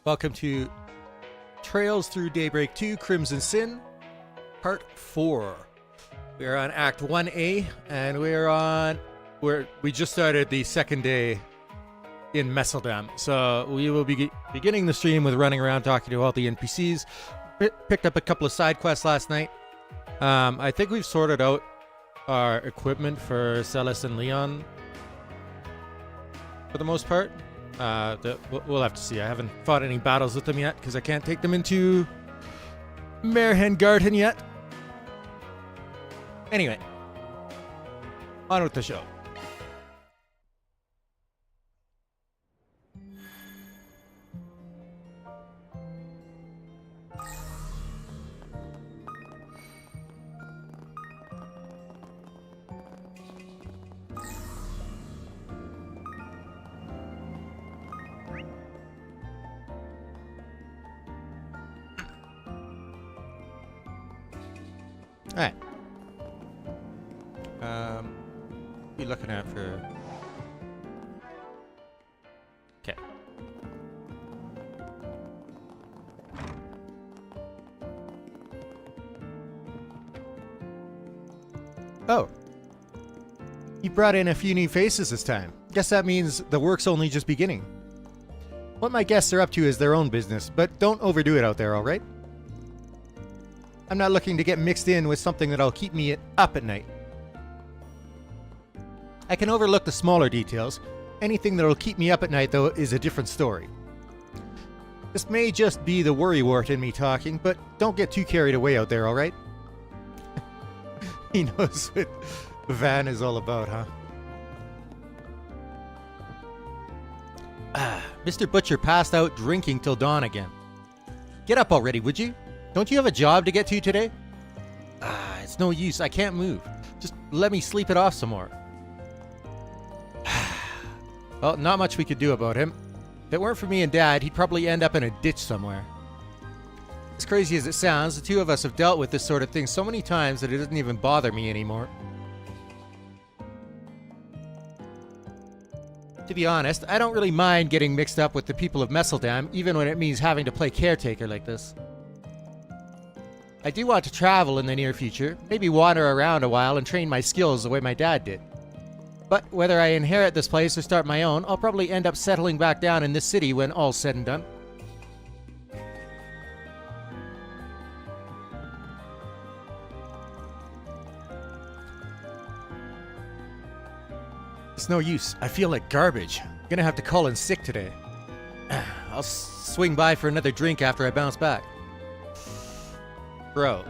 Welcome to Trails Through Daybreak II, Crimson Sin, Part 4. We are on Act 1A, and we just started the second day in Messeldam. So we will be beginning the stream with running around talking to all the NPCs. Picked up a couple of side quests last night. I think we've sorted out our equipment for Celis and Leon for the most part. We'll have to see. I haven't fought any battles with them yet because I can't take them into Merhengarten yet. Anyway, on with the show. Alright. Be looking out for... Okay. Oh. You brought in a few new faces this time. Guess that means the work's only just beginning. What my guests are up to is their own business, but don't overdo it out there, alright? I'm not looking to get mixed in with something that'll keep me up at night. I can overlook the smaller details. Anything that'll keep me up at night, though, is a different story. This may just be the worrywart in me talking, but don't get too carried away out there, alright? He knows what Van is all about, huh? Mr. Butcher passed out drinking till dawn again. Get up already, would you? Don't you have a job to get to today? It's no use. I can't move. Just let me sleep it off some more. Well, not much we could do about him. If it weren't for me and Dad, he'd probably end up in a ditch somewhere. As crazy as it sounds, the two of us have dealt with this sort of thing so many times that it doesn't even bother me anymore. To be honest, I don't really mind getting mixed up with the people of Messeldam, even when it means having to play caretaker like this. I do want to travel in the near future, maybe wander around a while and train my skills the way my dad did. But whether I inherit this place or start my own, I'll probably end up settling back down in this city when all's said and done. It's no use. I feel like garbage. I'm gonna have to call in sick today. I'll swing by for another drink after I bounce back. Bro.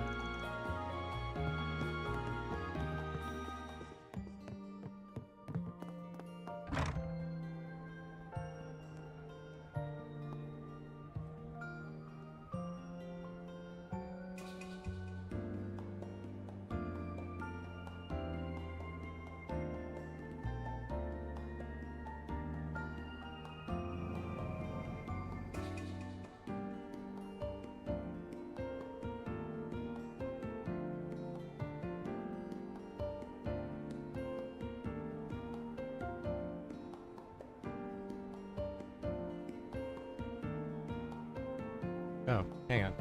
Oh, hang on.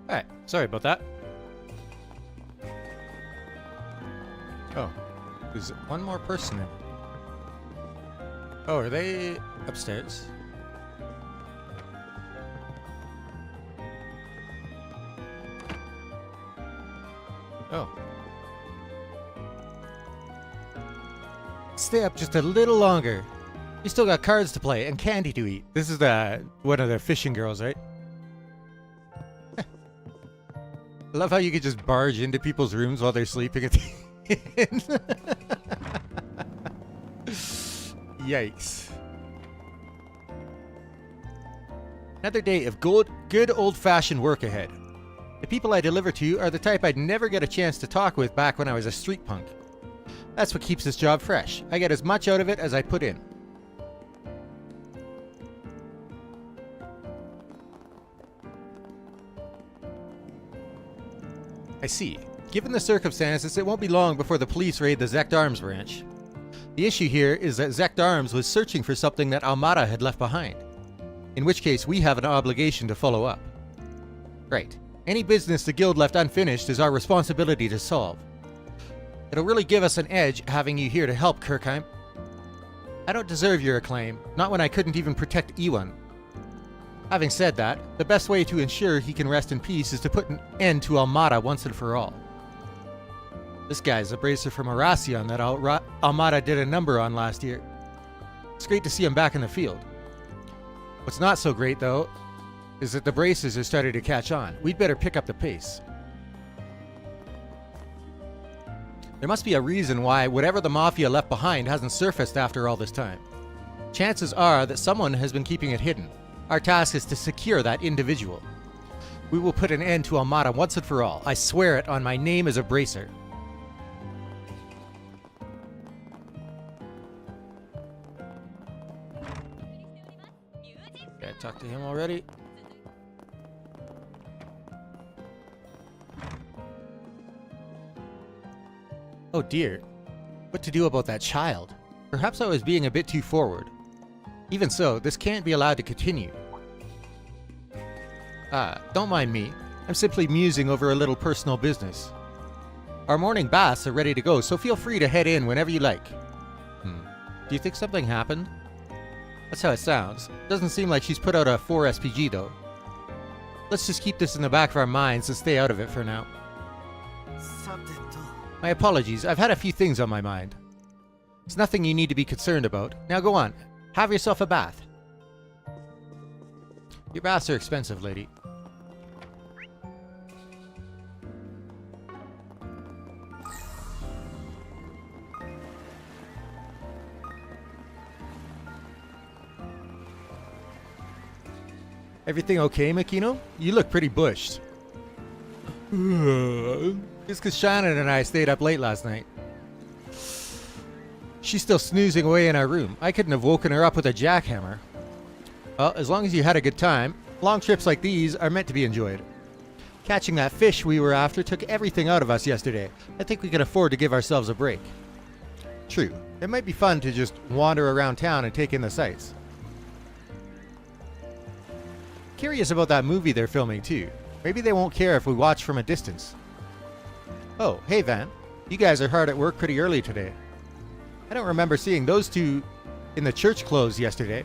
Alright, sorry about that. Oh, there's one more person in. Oh, are they upstairs? Oh. Stay up just a little longer. You still got cards to play and candy to eat. This is one of the fishing girls, right? I love how you could just barge into people's rooms while they're sleeping at the end. Yikes. Another day of good old-fashioned work ahead. The people I deliver to are the type I'd never get a chance to talk with back when I was a street punk. That's what keeps this job fresh. I get as much out of it as I put in. I see. Given the circumstances, it won't be long before the police raid the Zect Arms branch. The issue here is that Zect Arms was searching for something that Almada had left behind. In which case, we have an obligation to follow up. Right. Any business the guild left unfinished is our responsibility to solve. It'll really give us an edge having you here to help, Kirkheim. I don't deserve your acclaim, not when I couldn't even protect Ewan. Having said that, the best way to ensure he can rest in peace is to put an end to Almada once and for all. This guy's a bracer from Arasion that Almada did a number on last year. It's great to see him back in the field. What's not so great, though, is that the braces are starting to catch on. We'd better pick up the pace. There must be a reason why whatever the Mafia left behind hasn't surfaced after all this time. Chances are that someone has been keeping it hidden. Our task is to secure that individual. We will put an end to Almada once and for all. I swear it on my name as a bracer. Okay, I talked to him already. Oh dear. What to do about that child? Perhaps I was being a bit too forward. Even so, this can't be allowed to continue. Don't mind me. I'm simply musing over a little personal business. Our morning baths are ready to go, so feel free to head in whenever you like. Do you think something happened? That's how it sounds. Doesn't seem like she's put out a 4 SPG though. Let's just keep this in the back of our minds and stay out of it for now. My apologies, I've had a few things on my mind. It's nothing you need to be concerned about. Now go on, have yourself a bath. Your baths are expensive, lady. Everything okay, Makino? You look pretty bushed. It's because Shannon and I stayed up late last night. She's still snoozing away in our room. I couldn't have woken her up with a jackhammer. Well, as long as you had a good time, long trips like these are meant to be enjoyed. Catching that fish we were after took everything out of us yesterday. I think we can afford to give ourselves a break. True. It might be fun to just wander around town and take in the sights. Curious about that movie they're filming too. Maybe they won't care if we watch from a distance. Oh, hey Van. You guys are hard at work pretty early today. I don't remember seeing those two in the church clothes yesterday.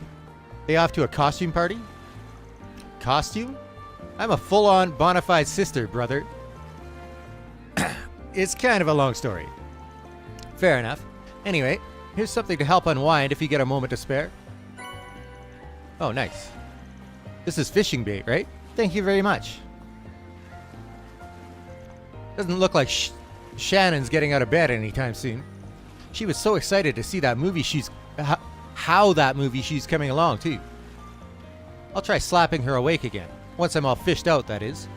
They off to a costume party? Costume? I'm a full-on bona fide sister, brother. It's kind of a long story. Fair enough. Anyway, here's something to help unwind if you get a moment to spare. Oh, nice. This is fishing bait, right? Thank you very much. Doesn't look like Shannon's getting out of bed anytime soon. She was so excited to see that movie how that movie she's coming along too. I'll try slapping her awake again. Once I'm all fished out, that is.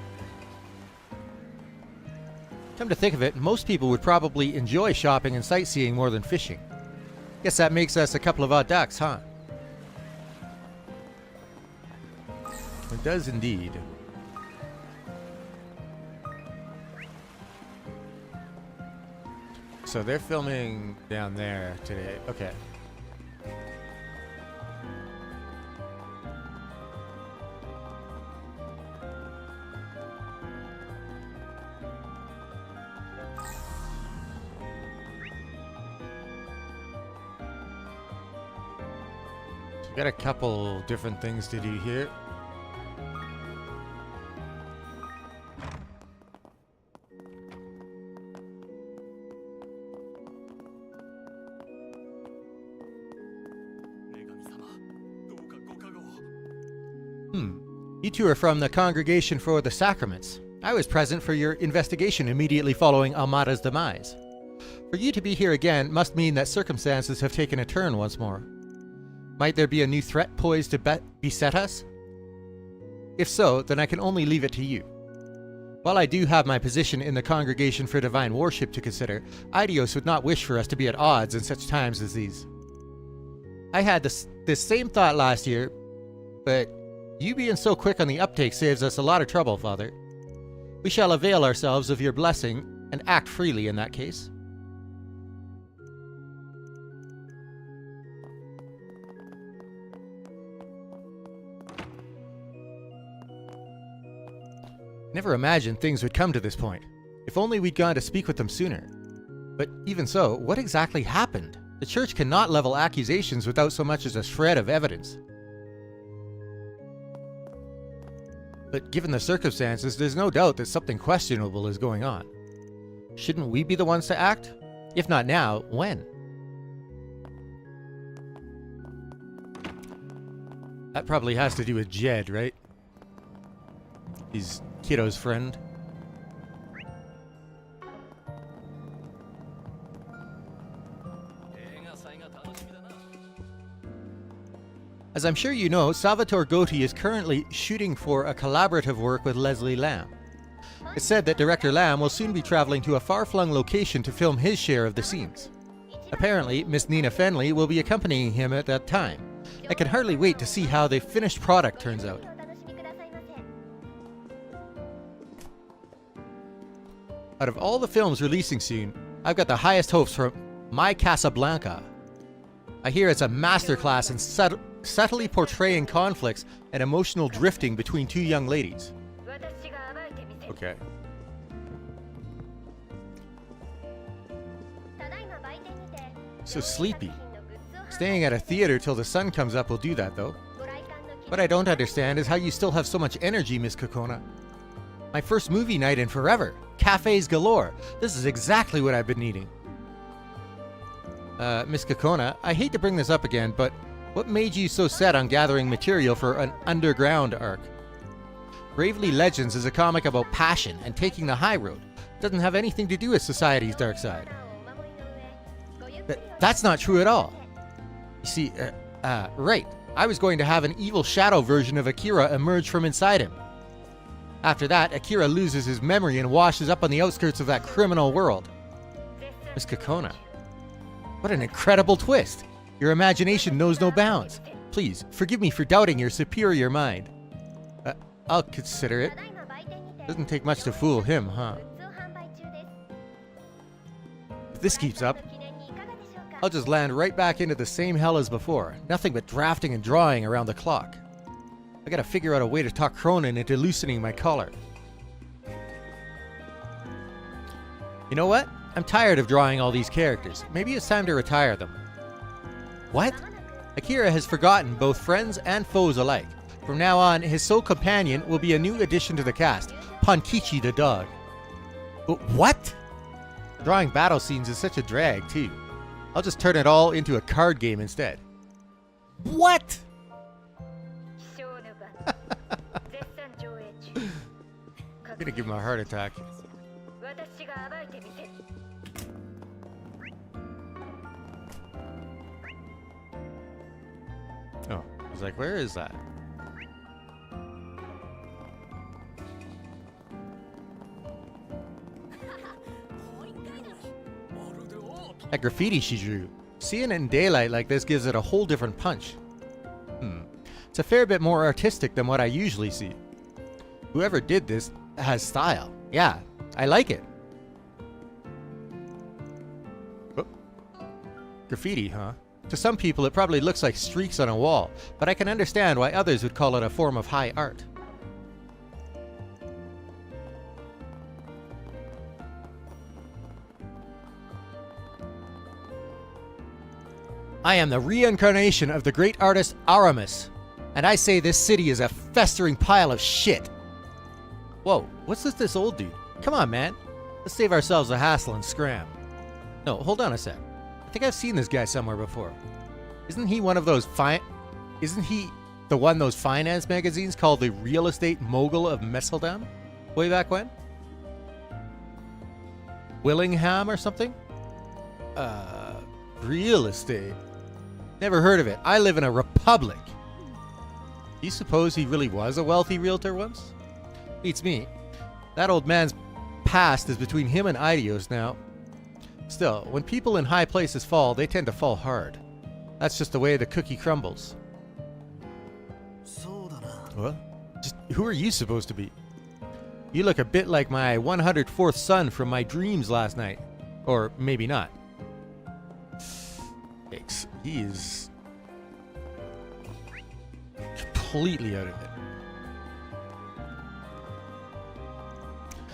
Come to think of it, most people would probably enjoy shopping and sightseeing more than fishing. Guess that makes us a couple of odd ducks, huh? It does indeed. So they're filming down there today. Okay. We got a couple different things to do here. You two are from the Congregation for the Sacraments. I was present for your investigation immediately following Almada's demise. For you to be here again must mean that circumstances have taken a turn once more. Might there be a new threat poised to beset us? If so, then I can only leave it to you. While I do have my position in the Congregation for Divine Worship to consider, Idios would not wish for us to be at odds in such times as these. I had this same thought last year, but you being so quick on the uptake saves us a lot of trouble, Father. We shall avail ourselves of your blessing and act freely in that case. Never imagined things would come to this point. If only we'd gone to speak with them sooner. But even so, what exactly happened? The church cannot level accusations without so much as a shred of evidence. But given the circumstances, there's no doubt that something questionable is going on. Shouldn't we be the ones to act? If not now, when? That probably has to do with Jed, right? He's Kiddo's friend. As I'm sure you know, Salvatore Gotti is currently shooting for a collaborative work with Leslie Lamb. It's said that director Lamb will soon be traveling to a far-flung location to film his share of the scenes. Apparently, Miss Nina Fenley will be accompanying him at that time. I can hardly wait to see how the finished product turns out. Out of all the films releasing soon, I've got the highest hopes for My Casablanca. I hear it's a masterclass in subtly portraying conflicts and emotional drifting between two young ladies. Okay. So sleepy. Staying at a theater till the sun comes up will do that, though. What I don't understand is how you still have so much energy, Miss Kokona. My first movie night in forever. Cafes galore. This is exactly what I've been needing. Miss Kokona, I hate to bring this up again, but what made you so set on gathering material for an underground arc? Bravely Legends is a comic about passion and taking the high road. It doesn't have anything to do with society's dark side. That's not true at all. You see, right. I was going to have an evil shadow version of Akira emerge from inside him. After that, Akira loses his memory and washes up on the outskirts of that criminal world. Miss Kokona, what an incredible twist! Your imagination knows no bounds. Please, forgive me for doubting your superior mind. I'll consider it. Doesn't take much to fool him, huh? If this keeps up, I'll just land right back into the same hell as before. Nothing but drafting and drawing around the clock. I gotta figure out a way to talk Cronin into loosening my collar. You know what? I'm tired of drawing all these characters. Maybe it's time to retire them. What? Akira has forgotten both friends and foes alike. From now on, his sole companion will be a new addition to the cast, Pankichi the dog. But what? Drawing battle scenes is such a drag, too. I'll just turn it all into a card game instead. What? I'm gonna give him a heart attack. Oh, I was like, where is that? That graffiti she drew. Seeing it in daylight like this gives it a whole different punch. It's a fair bit more artistic than what I usually see. Whoever did this has style. Yeah, I like it. Oh. Graffiti, huh? To some people it probably looks like streaks on a wall, but I can understand why others would call it a form of high art. I am the reincarnation of the great artist Aramis, and I say this city is a festering pile of shit. Whoa, what's this old dude? Come on, man. Let's save ourselves a hassle and scram. No, hold on a sec. I think I've seen this guy somewhere before. Isn't he one of those Isn't he the one those finance magazines called the real estate mogul of Messeldam? Way back when? Willingham or something? Real estate? Never heard of it. I live in a republic. Do you suppose he really was a wealthy realtor once? Beats me. That old man's past is between him and Idios now. Still, when people in high places fall, they tend to fall hard. That's just the way the cookie crumbles. What? Just who are you supposed to be? You look a bit like my 104th son from my dreams last night. Or maybe not. He is completely out of it.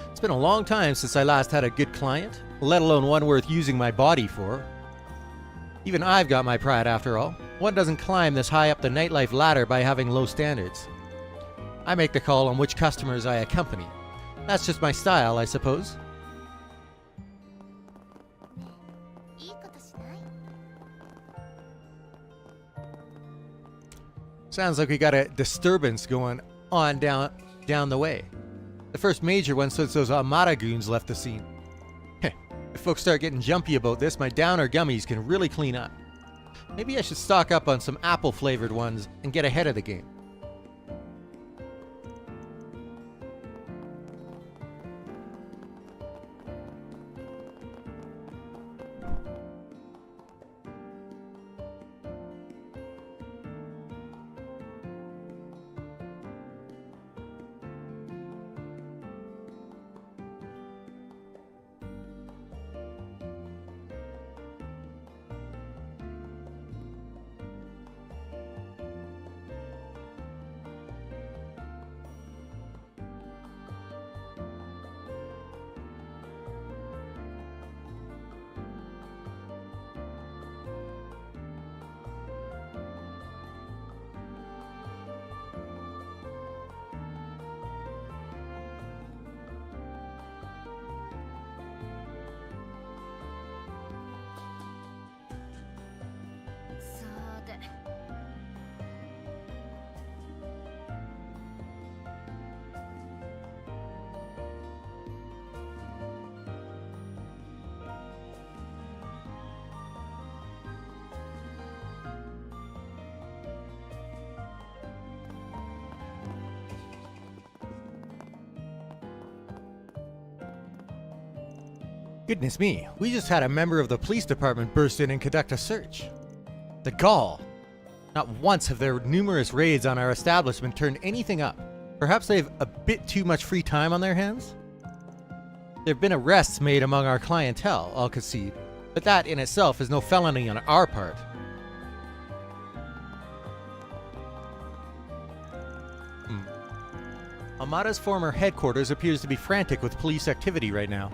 It's been a long time since I last had a good client, let alone one worth using my body for. Even I've got my pride after all. One doesn't climb this high up the nightlife ladder by having low standards. I make the call on which customers I accompany. That's just my style, I suppose. Sounds like we got a disturbance going on down the way. The first major one since those Amara goons left the scene. If folks start getting jumpy about this, my downer gummies can really clean up. Maybe I should stock up on some apple-flavored ones and get ahead of the game. Goodness me, we just had a member of the police department burst in and conduct a search. The gall! Not once have their numerous raids on our establishment turned anything up. Perhaps they have a bit too much free time on their hands? There have been arrests made among our clientele, I'll concede, but that in itself is no felony on our part. Amada's former headquarters appears to be frantic with police activity right now.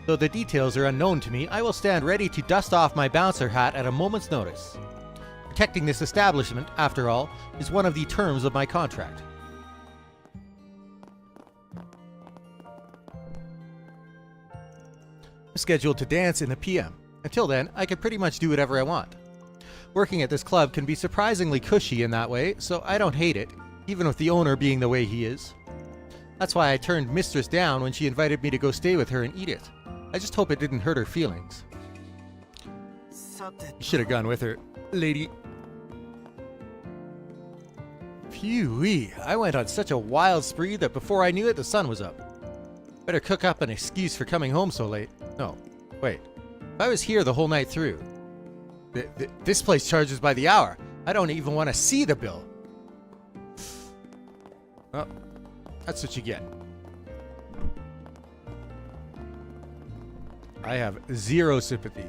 Though the details are unknown to me, I will stand ready to dust off my bouncer hat at a moment's notice. Protecting this establishment, after all, is one of the terms of my contract. I'm scheduled to dance in the PM. Until then, I can pretty much do whatever I want. Working at this club can be surprisingly cushy in that way, so I don't hate it, even with the owner being the way he is. That's why I turned Mistress down when she invited me to go stay with her and eat it. I just hope it didn't hurt her feelings. You should have gone with her, lady. Phew-wee, I went on such a wild spree that before I knew it, the sun was up. Better cook up an excuse for coming home so late. No, wait. If I was here the whole night through... This place charges by the hour. I don't even want to see the bill. Well, that's what you get. I have zero sympathy.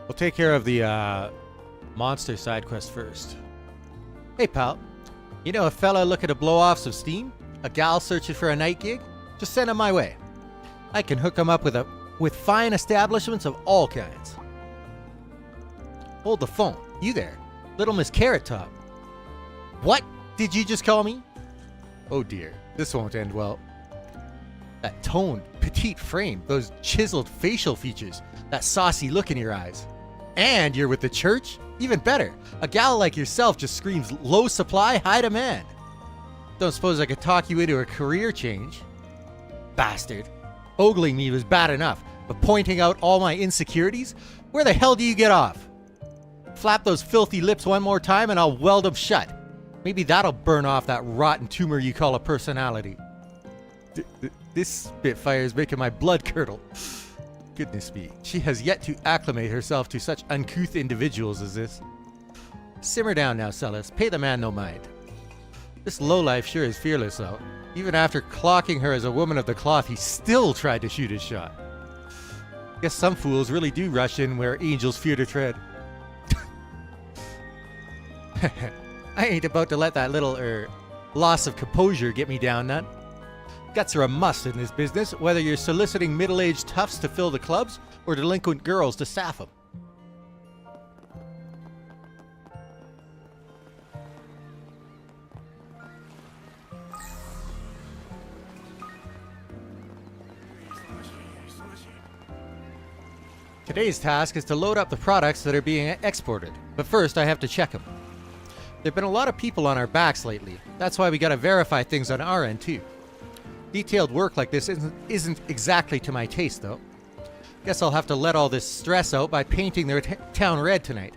We'll take care of the monster side quest first. Hey pal, you know a fella looking to blow off some steam? A gal searching for a night gig? Just send him my way. I can hook him up with a with fine establishments of all kinds. Hold the phone. You there. Little Miss Carrot Top. What did you just call me? Oh dear, this won't end well. That toned, petite frame, those chiseled facial features, that saucy look in your eyes. And you're with the church? Even better. A gal like yourself just screams low supply, high demand. Don't suppose I could talk you into a career change? Bastard. Ogling me was bad enough, but pointing out all my insecurities? Where the hell do you get off? Flap those filthy lips one more time and I'll weld them shut. Maybe that'll burn off that rotten tumor you call a personality. This spitfire is making my blood curdle. Goodness me, she has yet to acclimate herself to such uncouth individuals as this. Simmer down now, Celis. Pay the man no mind. This lowlife sure is fearless, though. Even after clocking her as a woman of the cloth, he still tried to shoot his shot. Guess some fools really do rush in where angels fear to tread. I ain't about to let that little, loss of composure get me down, nut. Guts are a must in this business, whether you're soliciting middle-aged toughs to fill the clubs or delinquent girls to saff them. Today's task is to load up the products that are being exported, but first I have to check them. There've been a lot of people on our backs lately. That's why we gotta verify things on our end too. Detailed work like this isn't exactly to my taste, though. Guess I'll have to let all this stress out by painting their town red tonight.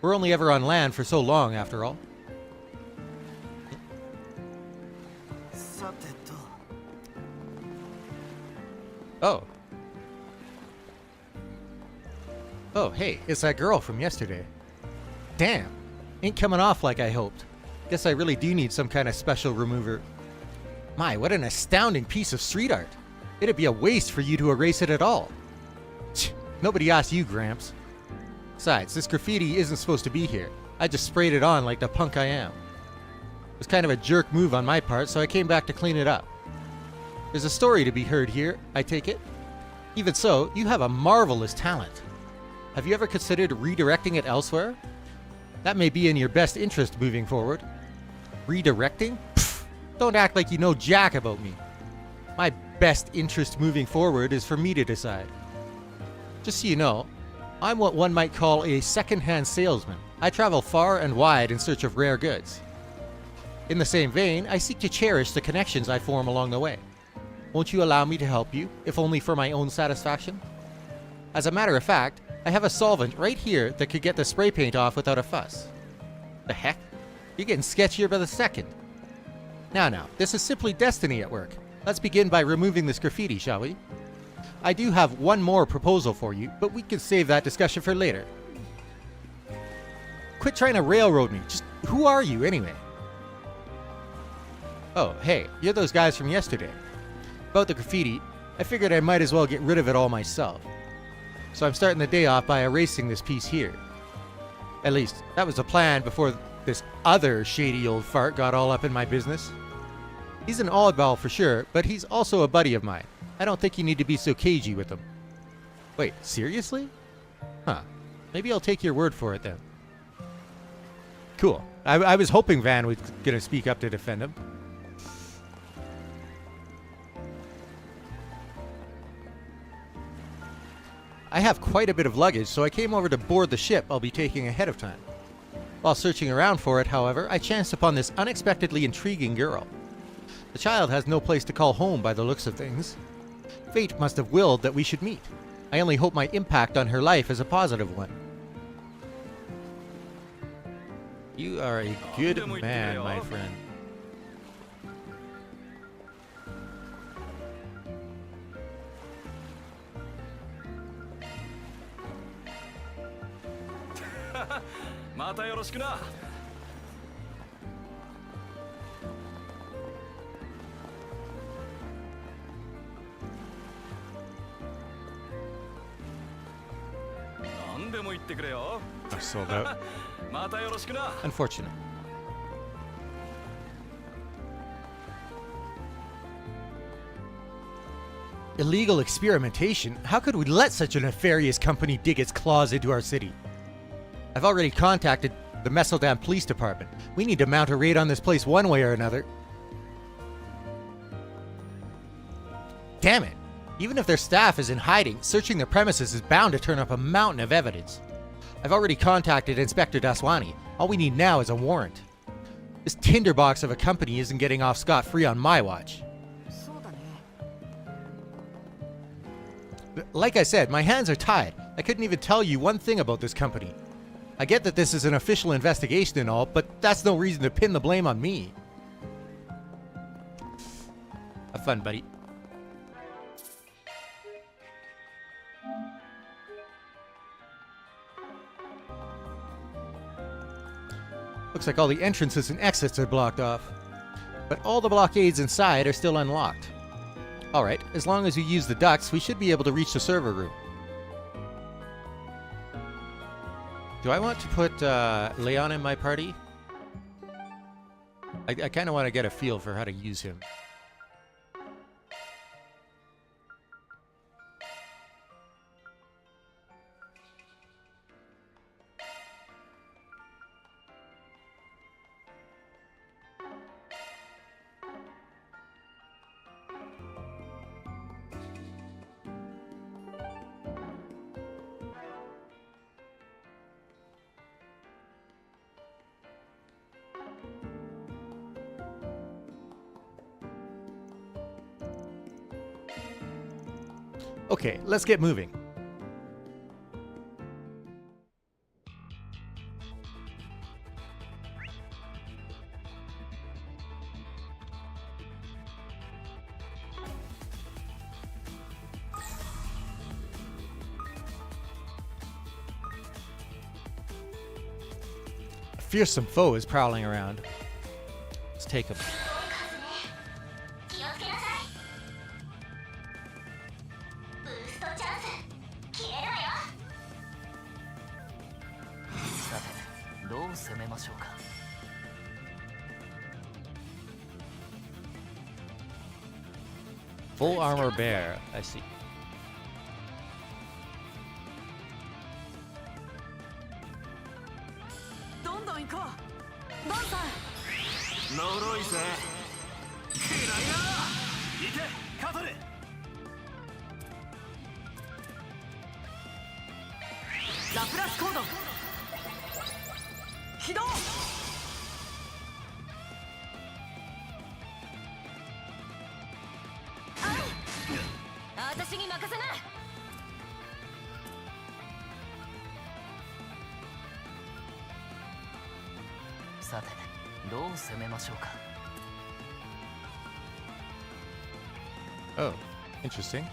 We're only ever on land for so long, after all. Oh. Oh, hey, it's that girl from yesterday. Damn, ain't coming off like I hoped. Guess I really do need some kind of special remover. My, what an astounding piece of street art. It'd be a waste for you to erase it at all. Nobody asked you, Gramps. Besides, this graffiti isn't supposed to be here. I just sprayed it on like the punk I am. It was kind of a jerk move on my part, so I came back to clean it up. There's a story to be heard here, I take it. Even so, you have a marvelous talent. Have you ever considered redirecting it elsewhere? That may be in your best interest moving forward. Redirecting? Pfft, don't act like you know jack about me. My best interest moving forward is for me to decide. Just so you know, I'm what one might call a second-hand salesman. I travel far and wide in search of rare goods. In the same vein, I seek to cherish the connections I form along the way. Won't you allow me to help you, if only for my own satisfaction? As a matter of fact, I have a solvent right here that could get the spray paint off without a fuss. The heck? You're getting sketchier by the second. Now, this is simply destiny at work. Let's begin by removing this graffiti, shall we? I do have one more proposal for you, but we can save that discussion for later. Quit trying to railroad me. Just who are you, anyway? Oh, hey, you're those guys from yesterday. About the graffiti, I figured I might as well get rid of it all myself. So I'm starting the day off by erasing this piece here. At least, that was the plan before this other shady old fart got all up in my business. He's an oddball for sure, but he's also a buddy of mine. I don't think you need to be so cagey with him. Wait, seriously? Huh. Maybe I'll take your word for it then. Cool. I was hoping Van was gonna speak up to defend him. I have quite a bit of luggage, so I came over to board the ship I'll be taking ahead of time. While searching around for it, however, I chanced upon this unexpectedly intriguing girl. The child has no place to call home by the looks of things. Fate must have willed that we should meet. I only hope my impact on her life is a positive one. You are a good man, my friend. I sold out. Unfortunate. Illegal experimentation? How could we let such a nefarious company dig its claws into our city? I've already contacted the Messeldam Police Department. We need to mount a raid on this place one way or another. Damn it! Even if their staff is in hiding, searching their premises is bound to turn up a mountain of evidence. I've already contacted Inspector Daswani. All we need now is a warrant. This tinderbox of a company isn't getting off scot-free on my watch. Like I said, my hands are tied. I couldn't even tell you one thing about this company. I get that this is an official investigation and all, but that's no reason to pin the blame on me. Have fun, buddy. Looks like all the entrances and exits are blocked off. But all the blockades inside are still unlocked. Alright, as long as you use the ducts, we should be able to reach the server room. Do I want to put Leon in my party? I kind of want to get a feel for how to use him. Okay, let's get moving. A fearsome foe is prowling around. Let's take him. Full armor bear, I see. Oh, interesting.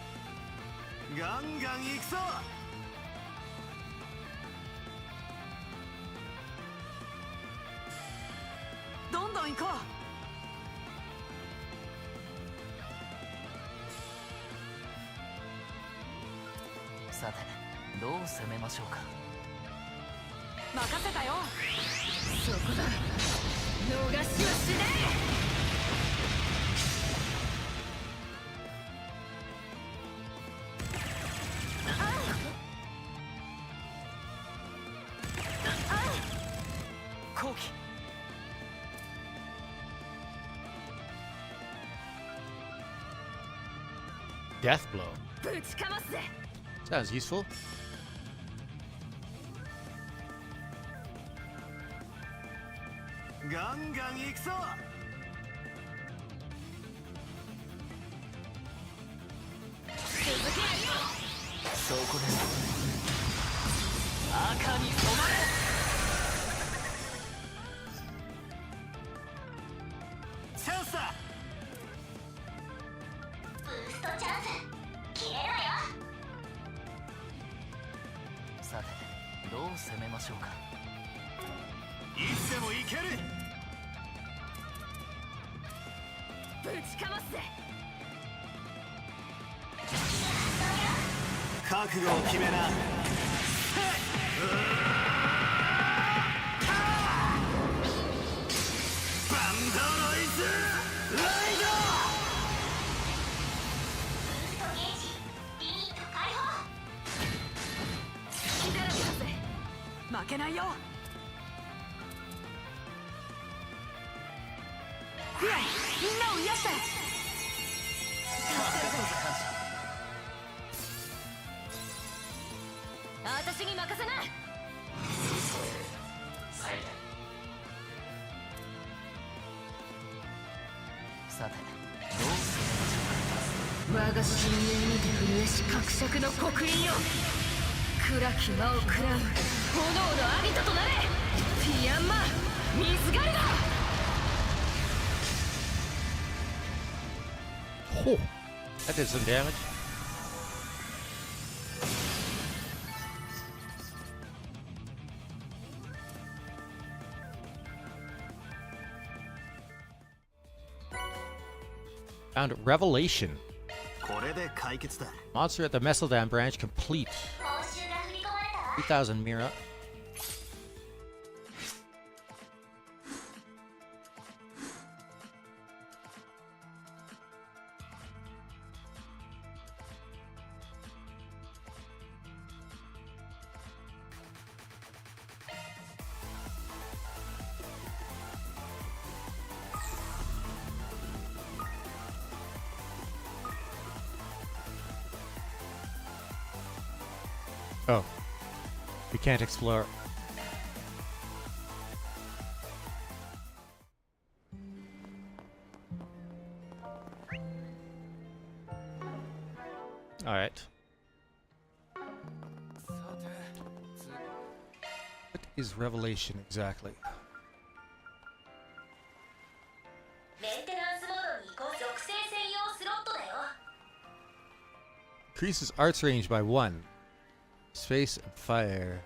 Death blow. Sounds useful. 負けないよ。フィア、みんなを癒した。私に任せな。さて、我が深淵にて震えし伯爵の刻印よ。暗き魔を食らう炎のアビトとなれ。ティアンマミスガルド。Oh, that did some damage. Found Revelation. Monster at the Messeldam branch complete. 3,000 Mira. Oh, we can't explore. All right. What is Revelation exactly? Increases arts range by 1. Space and fire.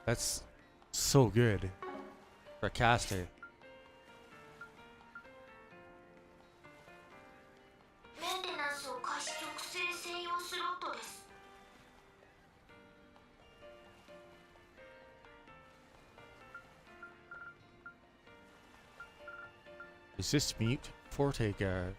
That's so good for a caster. Resist mute, forte guard.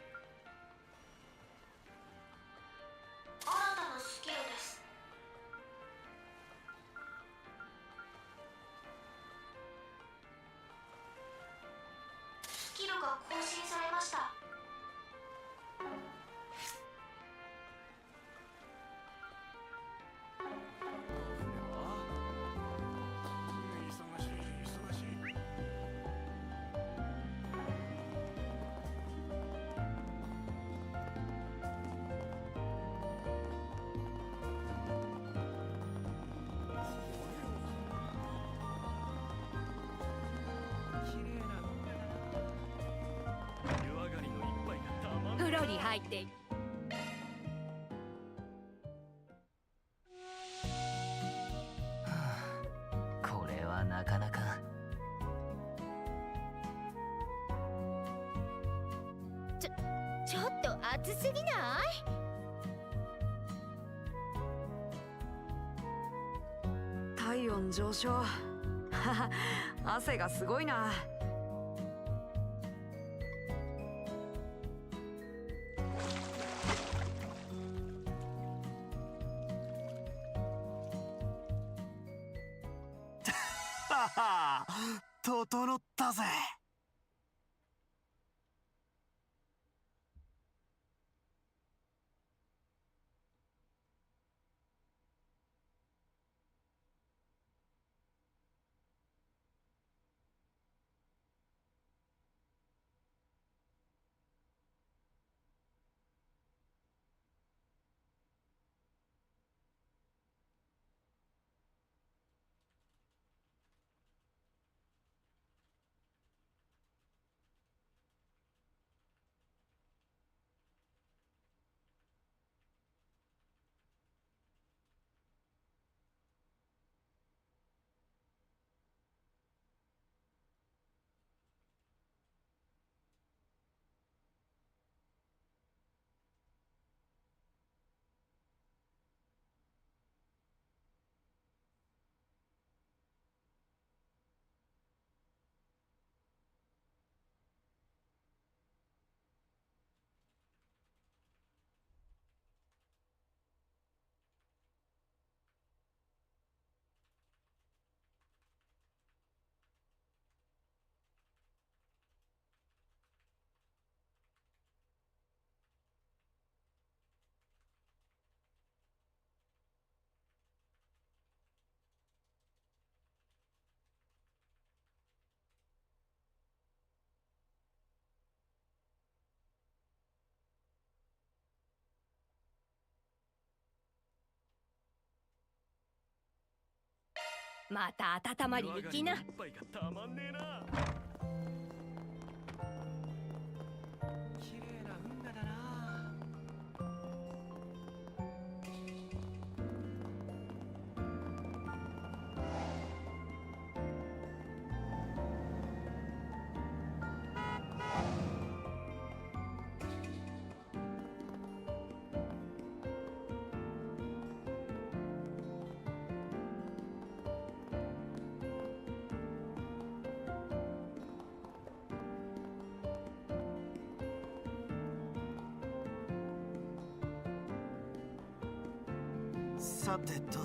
Taion 上昇。汗がすごいな。整ったぜ。また温まりに来な。さてと。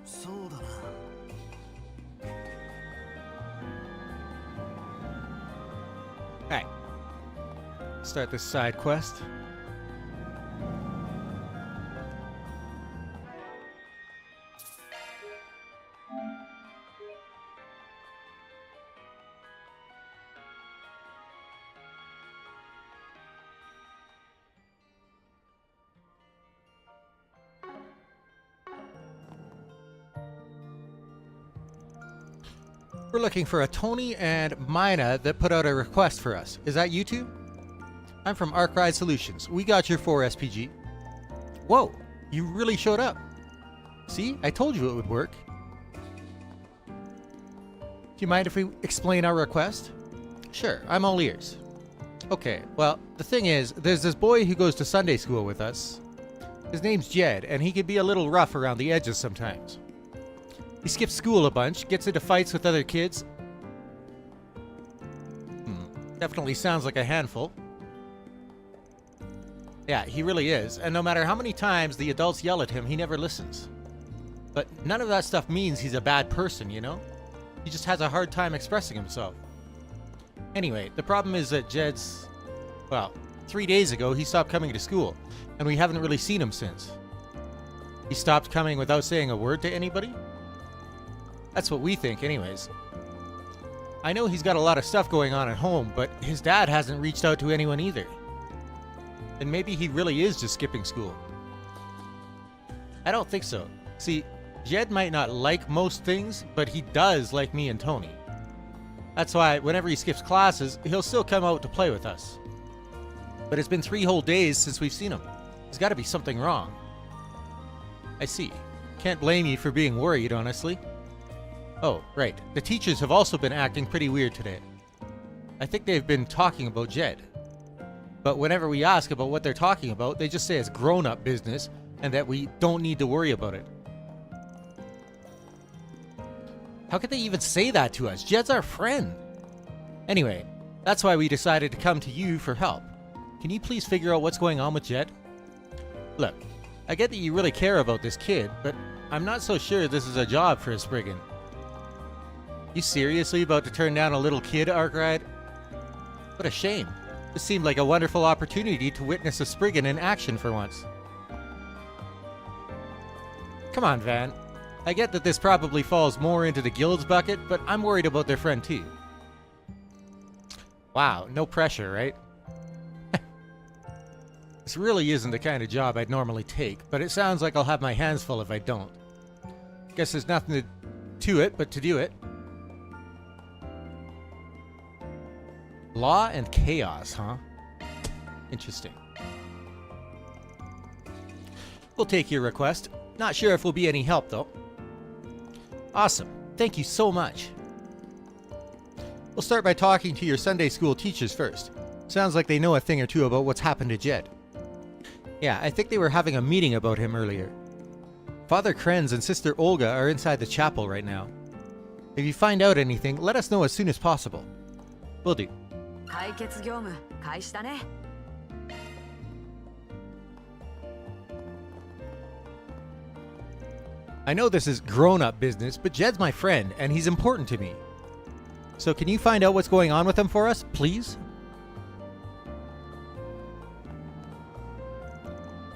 そうだな。Alright. Start this side quest. We're looking for a Tony and Mina that put out a request for us. Is that you two? I'm from Arc Ride Solutions. We got your 4 SPG. Whoa, you really showed up. See, I told you it would work. Do you mind if we explain our request? Sure, I'm all ears. Okay, well, the thing is, there's this boy who goes to Sunday school with us. His name's Jed, and he can be a little rough around the edges sometimes. He skips school a bunch, gets into fights with other kids. Definitely sounds like a handful. Yeah, he really is. And no matter how many times the adults yell at him, he never listens. But none of that stuff means he's a bad person, you know? He just has a hard time expressing himself. Anyway, the problem is that Jed's... Well, 3 days ago, he stopped coming to school, and we haven't really seen him since. He stopped coming without saying a word to anybody? That's what we think, anyways. I know he's got a lot of stuff going on at home, but his dad hasn't reached out to anyone either. And maybe he really is just skipping school. I don't think so. See, Jed might not like most things, but he does like me and Tony. That's why whenever he skips classes, he'll still come out to play with us. But it's been 3 whole days since we've seen him. There's got to be something wrong. I see. Can't blame you for being worried, honestly. Oh, right. The teachers have also been acting pretty weird today. I think they've been talking about Jed. But whenever we ask about what they're talking about, they just say it's grown-up business and that we don't need to worry about it. How could they even say that to us? Jed's our friend. Anyway, that's why we decided to come to you for help. Can you please figure out what's going on with Jed? Look, I get that you really care about this kid, but I'm not so sure this is a job for a Spriggan. You seriously about to turn down a little kid, Arkride? What a shame. This seemed like a wonderful opportunity to witness a Spriggan in action for once. Come on, Van. I get that this probably falls more into the guild's bucket, but I'm worried about their friend too. Wow, no pressure, right? This really isn't the kind of job I'd normally take, but it sounds like I'll have my hands full if I don't. Guess there's nothing to it but to do it. Law and chaos, huh? Interesting. We'll take your request. Not sure if we'll be any help, though. Awesome. Thank you so much. We'll start by talking to your Sunday school teachers first. Sounds like they know a thing or two about what's happened to Jed. Yeah, I think they were having a meeting about him earlier. Father Krenz and Sister Olga are inside the chapel right now. If you find out anything, let us know as soon as possible. Will do. 解決業務開始だね。I know this is grown-up business, but Jed's my friend, and he's important to me. So can you find out what's going on with him for us, please?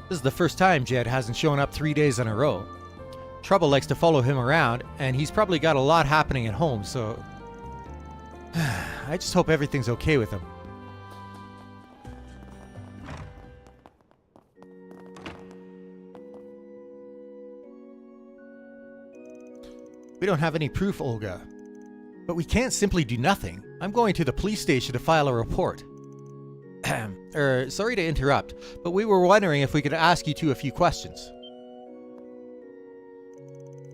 This is the first time Jed hasn't shown up 3 days in a row. Trouble likes to follow him around, and he's probably got a lot happening at home, so... I just hope everything's okay with him. We don't have any proof, Olga. But we can't simply do nothing. I'm going to the police station to file a report. Sorry to interrupt, but we were wondering if we could ask you two a few questions.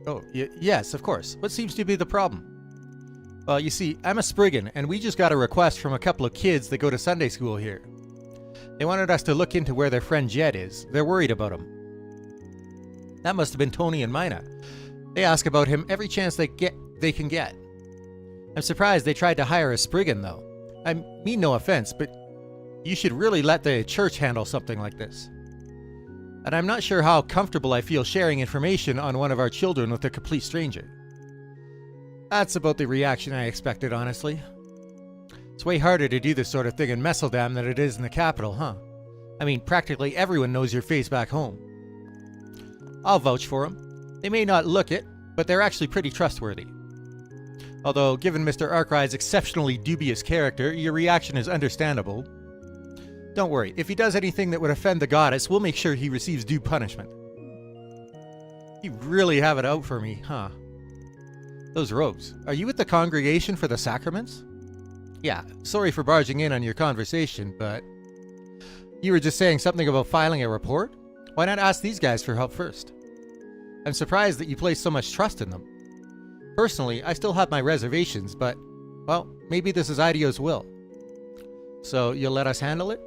Oh, yes, of course. What seems to be the problem? Well, you see, I'm a Spriggan, and we just got a request from a couple of kids that go to Sunday school here. They wanted us to look into where their friend Jed is. They're worried about him. That must have been Tony and Mina. They ask about him every chance they can get. I'm surprised they tried to hire a Spriggan, though. I mean no offense, but you should really let the church handle something like this. And I'm not sure how comfortable I feel sharing information on one of our children with a complete stranger. That's about the reaction I expected, honestly. It's way harder to do this sort of thing in Messeldam than it is in the capital, huh? I mean, practically everyone knows your face back home. I'll vouch for them. They may not look it, but they're actually pretty trustworthy. Although, given Mr. Arkwright's exceptionally dubious character, your reaction is understandable. Don't worry, if he does anything that would offend the goddess, we'll make sure he receives due punishment. You really have it out for me, huh? Those robes. Are you with the congregation for the sacraments? Yeah, sorry for barging in on your conversation, but... You were just saying something about filing a report? Why not ask these guys for help first? I'm surprised that you place so much trust in them. Personally, I still have my reservations, but, well, maybe this is Idio's will. So, you'll let us handle it?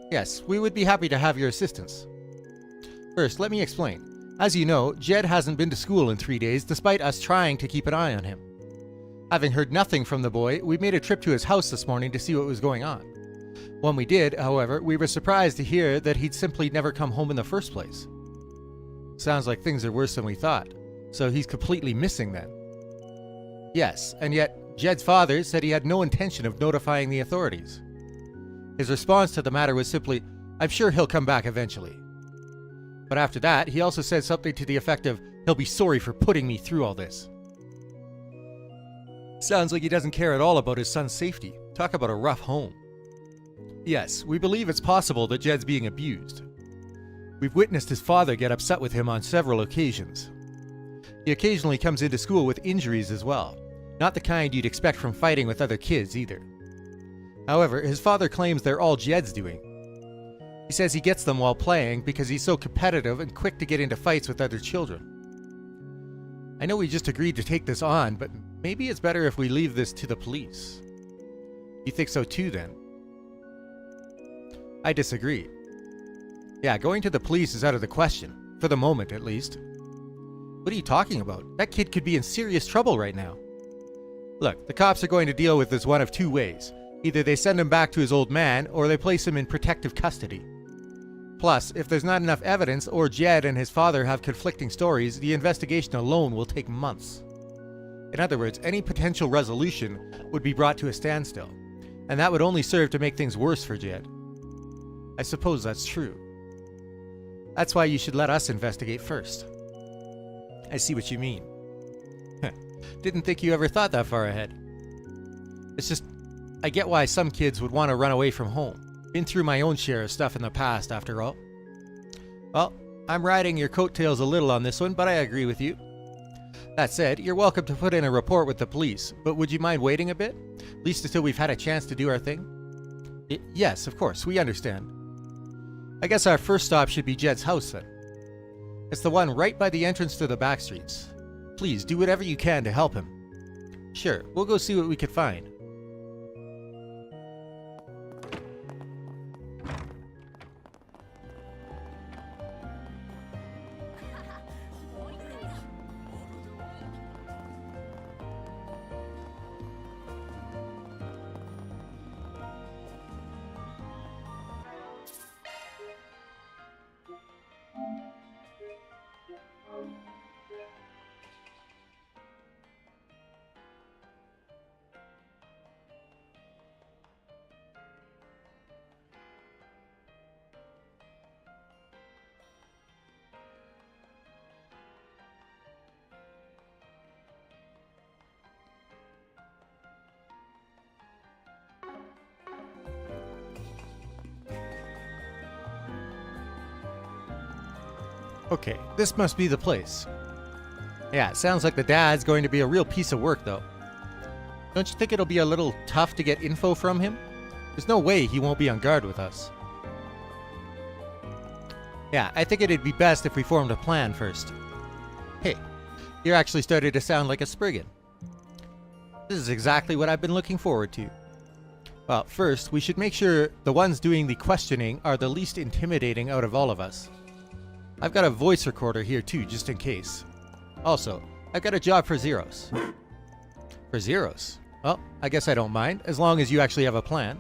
Yes, we would be happy to have your assistance. First, let me explain. As you know, Jed hasn't been to school in 3 days, despite us trying to keep an eye on him. Having heard nothing from the boy, we made a trip to his house this morning to see what was going on. When we did, however, we were surprised to hear that he'd simply never come home in the first place. Sounds like things are worse than we thought. So he's completely missing then. Yes, and yet Jed's father said he had no intention of notifying the authorities. His response to the matter was simply, "I'm sure he'll come back eventually." But after that, he also said something to the effect of, "He'll be sorry for putting me through all this." Sounds like he doesn't care at all about his son's safety. Talk about a rough home. Yes, we believe it's possible that Jed's being abused. We've witnessed his father get upset with him on several occasions. He occasionally comes into school with injuries as well, not the kind you'd expect from fighting with other kids either. However, his father claims they're all Jed's doing. He says he gets them while playing because he's so competitive and quick to get into fights with other children. I know we just agreed to take this on, but maybe it's better if we leave this to the police. You think so too, then? I disagree. Yeah, going to the police is out of the question, for the moment at least. What are you talking about? That kid could be in serious trouble right now. Look, the cops are going to deal with this one of two ways. Either they send him back to his old man, or they place him in protective custody. Plus, if there's not enough evidence, or Jed and his father have conflicting stories, the investigation alone will take months. In other words, any potential resolution would be brought to a standstill, and that would only serve to make things worse for Jed. I suppose that's true. That's why you should let us investigate first. I see what you mean. Didn't think you ever thought that far ahead. It's just, I get why some kids would want to run away from home. Been through my own share of stuff in the past, after all. Well, I'm riding your coattails a little on this one, but I agree with you. That said, you're welcome to put in a report with the police, but would you mind waiting a bit? At least until we've had a chance to do our thing? Yes, of course, we understand. I guess our first stop should be Jed's house then. It's the one right by the entrance to the back streets. Please, do whatever you can to help him. Sure, we'll go see what we can find. Okay, this must be the place. Yeah, it sounds like the dad's going to be a real piece of work, though. Don't you think it'll be a little tough to get info from him? There's no way he won't be on guard with us. Yeah, I think it'd be best if we formed a plan first. Hey, you're actually starting to sound like a Spriggan. This is exactly what I've been looking forward to. Well, first, we should make sure the ones doing the questioning are the least intimidating out of all of us. I've got a voice recorder here too, just in case. Also, I've got a job for Zeros. For Zeros? Well, I guess I don't mind, as long as you actually have a plan.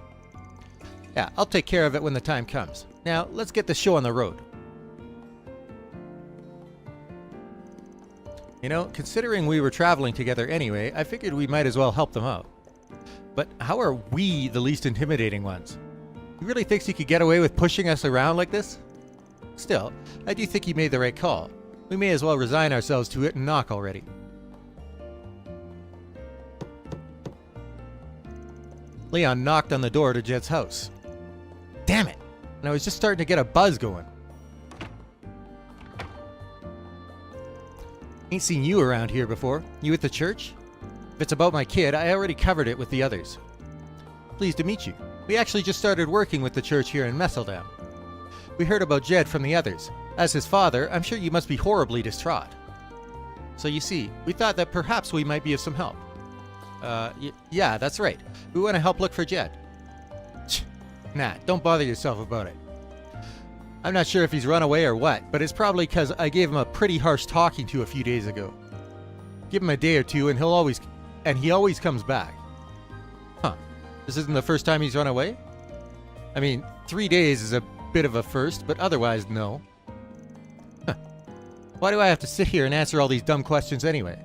Yeah, I'll take care of it when the time comes. Now, let's get the show on the road. You know, considering we were traveling together anyway, I figured we might as well help them out. But how are we the least intimidating ones? He really thinks he could get away with pushing us around like this? Still, I do think he made the right call. We may as well resign ourselves to it and knock already. Leon knocked on the door to Jed's house. Damn it! And I was just starting to get a buzz going. Ain't seen you around here before. You at the church? If it's about my kid, I already covered it with the others. Pleased to meet you. We actually just started working with the church here in Messeldam. We heard about Jed from the others. As his father, I'm sure you must be horribly distraught. So you see, we thought that perhaps we might be of some help. Yeah, that's right. We want to help look for Jed. Nah, don't bother yourself about it. I'm not sure if he's run away or what, but it's probably because I gave him a pretty harsh talking to a few days ago. Give him a day or two and he always comes back. Huh. This isn't the first time he's run away? I mean, 3 days is a bit of a first, but otherwise, no. Huh. Why do I have to sit here and answer all these dumb questions anyway?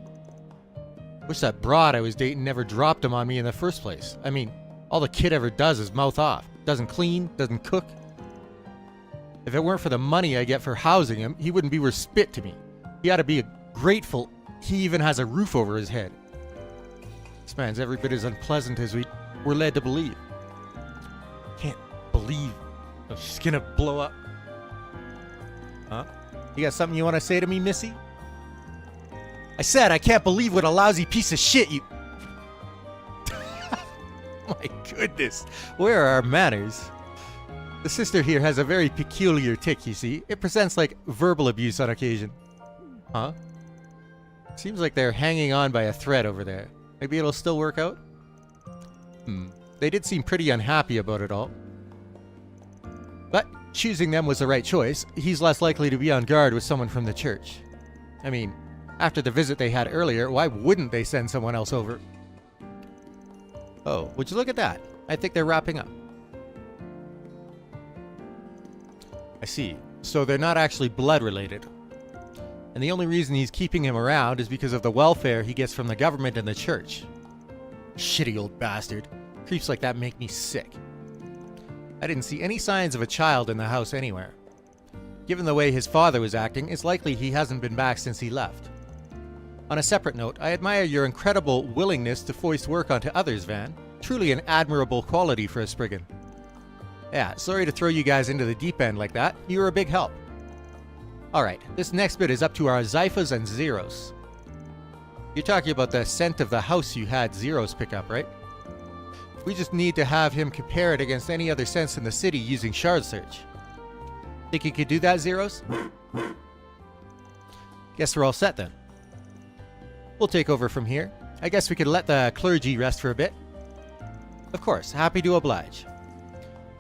Wish that broad I was dating never dropped them on me in the first place. I mean, all the kid ever does is mouth off. Doesn't clean, doesn't cook. If it weren't for the money I get for housing him, he wouldn't be worth spit to me. He ought to be grateful he even has a roof over his head. This man's every bit as unpleasant as we were led to believe. Can't believe... Oh, she's gonna blow up. Huh? You got something you want to say to me, Missy? I said I can't believe what a lousy piece of shit you... My goodness. Where are our manners? The sister here has a very peculiar tic, you see. It presents like verbal abuse on occasion. Huh? Seems like they're hanging on by a thread over there. Maybe it'll still work out? They did seem pretty unhappy about it all. But choosing them was the right choice. He's less likely to be on guard with someone from the church. I mean, after the visit they had earlier, why wouldn't they send someone else over? Oh, would you look at that? I think they're wrapping up. I see. So they're not actually blood related. And the only reason he's keeping him around is because of the welfare he gets from the government and the church. Shitty old bastard. Creeps like that make me sick. I didn't see any signs of a child in the house anywhere. Given the way his father was acting, it's likely he hasn't been back since he left. On a separate note, I admire your incredible willingness to foist work onto others, Van. Truly an admirable quality for a Spriggan. Yeah, sorry to throw you guys into the deep end like that. You were a big help. Alright, this next bit is up to our Zyphas and Zeros. You're talking about the scent of the house you had Zeros pick up, right? We just need to have him compare it against any other scents in the city using shard search. Think you could do that, Zeros? Guess we're all set then. We'll take over from here. I guess we could let the clergy rest for a bit. Of course, happy to oblige.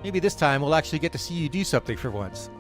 Maybe this time we'll actually get to see you do something for once.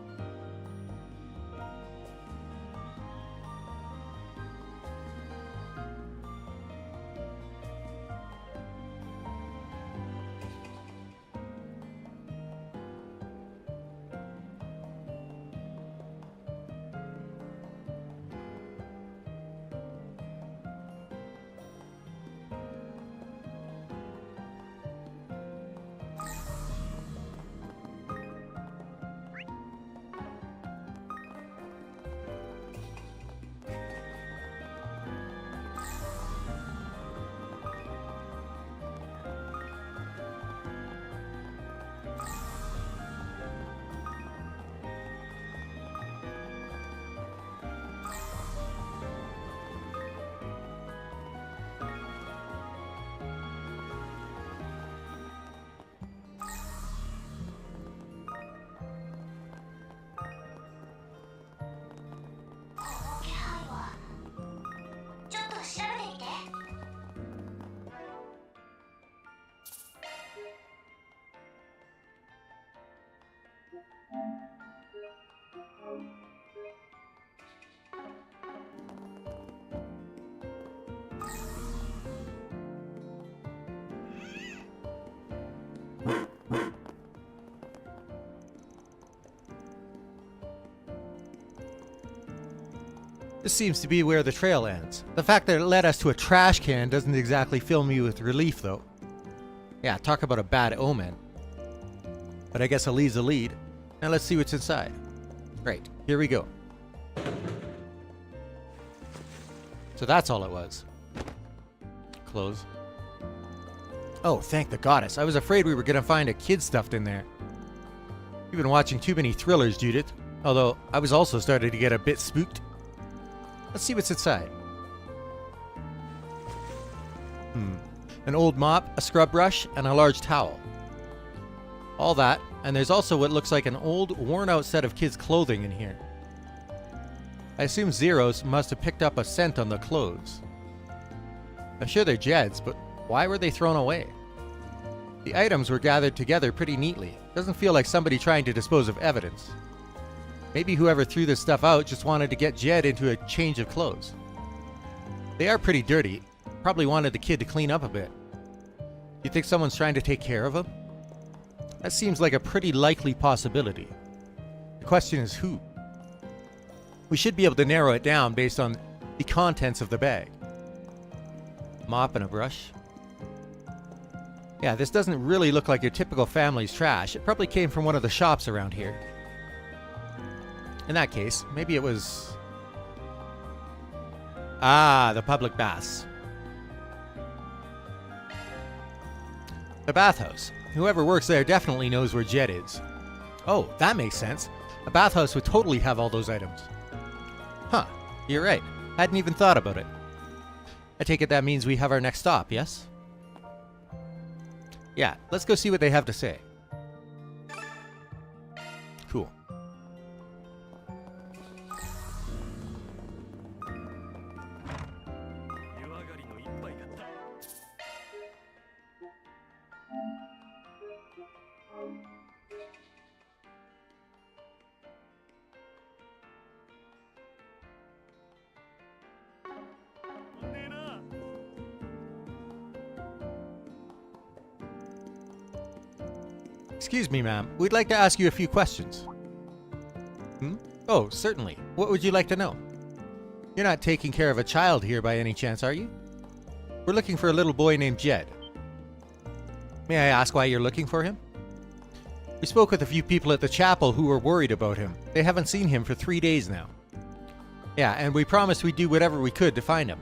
This seems to be where the trail ends. The fact that it led us to a trash can doesn't exactly fill me with relief, though. Yeah, talk about a bad omen. But I guess a lead's a lead. Now let's see what's inside. Great, here we go. So that's all it was. Close. Oh, thank the goddess. I was afraid we were going to find a kid stuffed in there. You've been watching too many thrillers, Judith. Although, I was also starting to get a bit spooked. Let's see what's inside. An old mop, a scrub brush, and a large towel. All that, and there's also what looks like an old, worn-out set of kids' clothing in here. I assume Zeros must have picked up a scent on the clothes. I'm sure they're Jed's, but why were they thrown away? The items were gathered together pretty neatly. Doesn't feel like somebody trying to dispose of evidence. Maybe whoever threw this stuff out just wanted to get Jed into a change of clothes. They are pretty dirty. Probably wanted the kid to clean up a bit. You think someone's trying to take care of him? That seems like a pretty likely possibility. The question is who? We should be able to narrow it down based on the contents of the bag. Mop and a brush. Yeah, this doesn't really look like your typical family's trash. It probably came from one of the shops around here. In that case, maybe it was... Ah, the public baths. The bathhouse. Whoever works there definitely knows where Jed is. Oh, that makes sense. A bathhouse would totally have all those items. Huh, you're right. Hadn't even thought about it. I take it that means we have our next stop, yes? Yeah, let's go see what they have to say. Cool. Excuse me, ma'am. We'd like to ask you a few questions. Oh, certainly. What would you like to know? You're not taking care of a child here by any chance, are you? We're looking for a little boy named Jed. May I ask why you're looking for him? We spoke with a few people at the chapel who were worried about him. They haven't seen him for 3 days now. Yeah, and we promised we'd do whatever we could to find him.